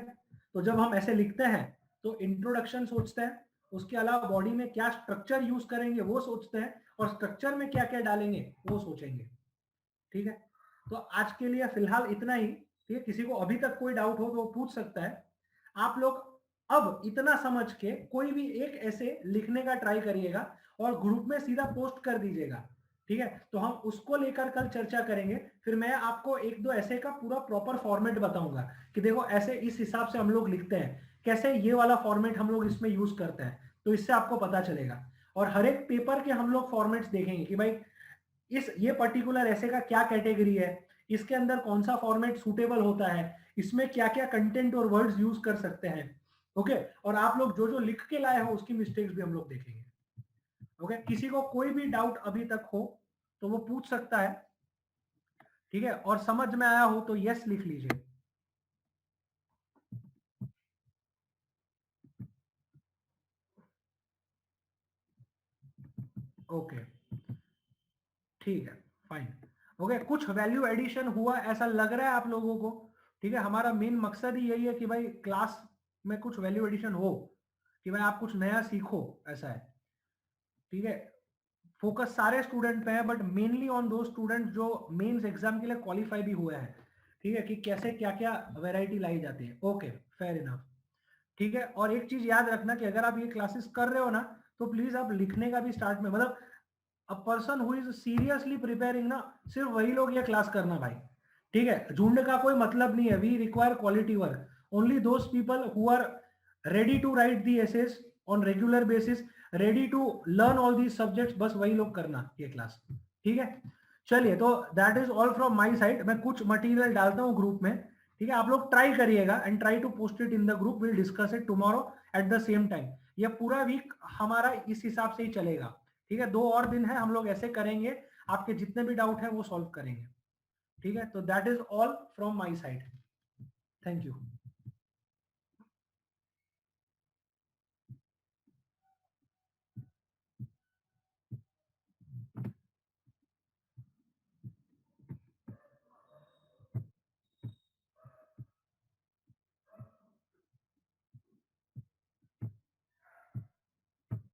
तो जब हम ऐसे लिखते हैं तो इंट्रोडक्शन सोचते हैं, उसके अलावा बॉडी में क्या स्ट्रक्चर यूज करेंगे वो सोचते हैं, और स्ट्रक्चर में क्या क्या डालेंगे वो सोचेंगे, ठीक है। तो आज के लिए फिलहाल इतना ही, ठीक है। किसी को अभी तक कोई डाउट हो तो वो पूछ सकता है। आप लोग अब इतना समझ के कोई भी एक ऐसे लिखने का ट्राई करिएगा और ग्रुप में सीधा पोस्ट कर दीजिएगा, ठीक है। तो हम उसको लेकर कल चर्चा करेंगे। फिर मैं आपको एक दो ऐसे का पूरा प्रॉपर फॉर्मेट बताऊंगा कि देखो ऐसे इस हिसाब से हम लोग लिखते हैं, कैसे ये वाला फॉर्मेट हम लोग इसमें यूज करते हैं, तो इससे आपको पता चलेगा। और हर एक पेपर के हम लोग फॉर्मेट्स देखेंगे कि भाई ये पर्टिकुलर ऐसे का क्या कैटेगरी है, इसके अंदर कौन सा फॉर्मेट सूटेबल होता है, इसमें क्या क्या कंटेंट और वर्ड्स यूज कर सकते हैं, ओके। और आप लोग जो जो लिख के लाए हो उसकी मिस्टेक्स भी हम लोग देखेंगे, ओके। किसी को कोई भी डाउट अभी तक हो तो वो पूछ सकता है, ठीक है। और समझ में आया हो तो यस लिख लीजिए। ओके ठीक है फाइन, ओके। कुछ वैल्यू एडिशन हुआ ऐसा लग रहा है आप लोगों को, ठीक है। हमारा मेन मकसद ही यही है कि भाई क्लास में कुछ वैल्यू एडिशन हो, कि भाई आप कुछ नया सीखो, ऐसा है, ठीक है। फोकस सारे स्टूडेंट पे है बट मेनली ऑन दो स्टूडेंट जो मेंस एग्जाम के लिए क्वालिफाई भी हुए हैं, ठीक है, कि कैसे क्या क्या वैरायटी लाई जाती है, ओके फेयर इनफ, ठीक है। और एक चीज याद रखना कि अगर आप ये क्लासेस कर रहे हो ना तो प्लीज आप लिखने का भी स्टार्ट में, मतलब a person who is seriously preparing ना, सिर्फ वही लोग ये क्लास करना भाई, ठीक है। झुंड का कोई मतलब नहीं है, we require quality work, only those people who are ready to write the essays on regular basis, ready to learn all these subjects, बस वही लोग करना ये क्लास, ठीक है। चलिए तो that is all from my side. मैं कुछ मटेरियल डालता हूँ ग्रुप में, ठीक है। आप लोग ट्राई करिएगा and try to post it in the group, will discuss it tomorrow at the same time. ये पूरा वीक हमारा इस हिसाब से ही चलेगा, ठीक है। 2 और दिन है, हम लोग ऐसे करेंगे, आपके जितने भी डाउट है वो सॉल्व करेंगे, ठीक है। तो that is all from my side, thank you.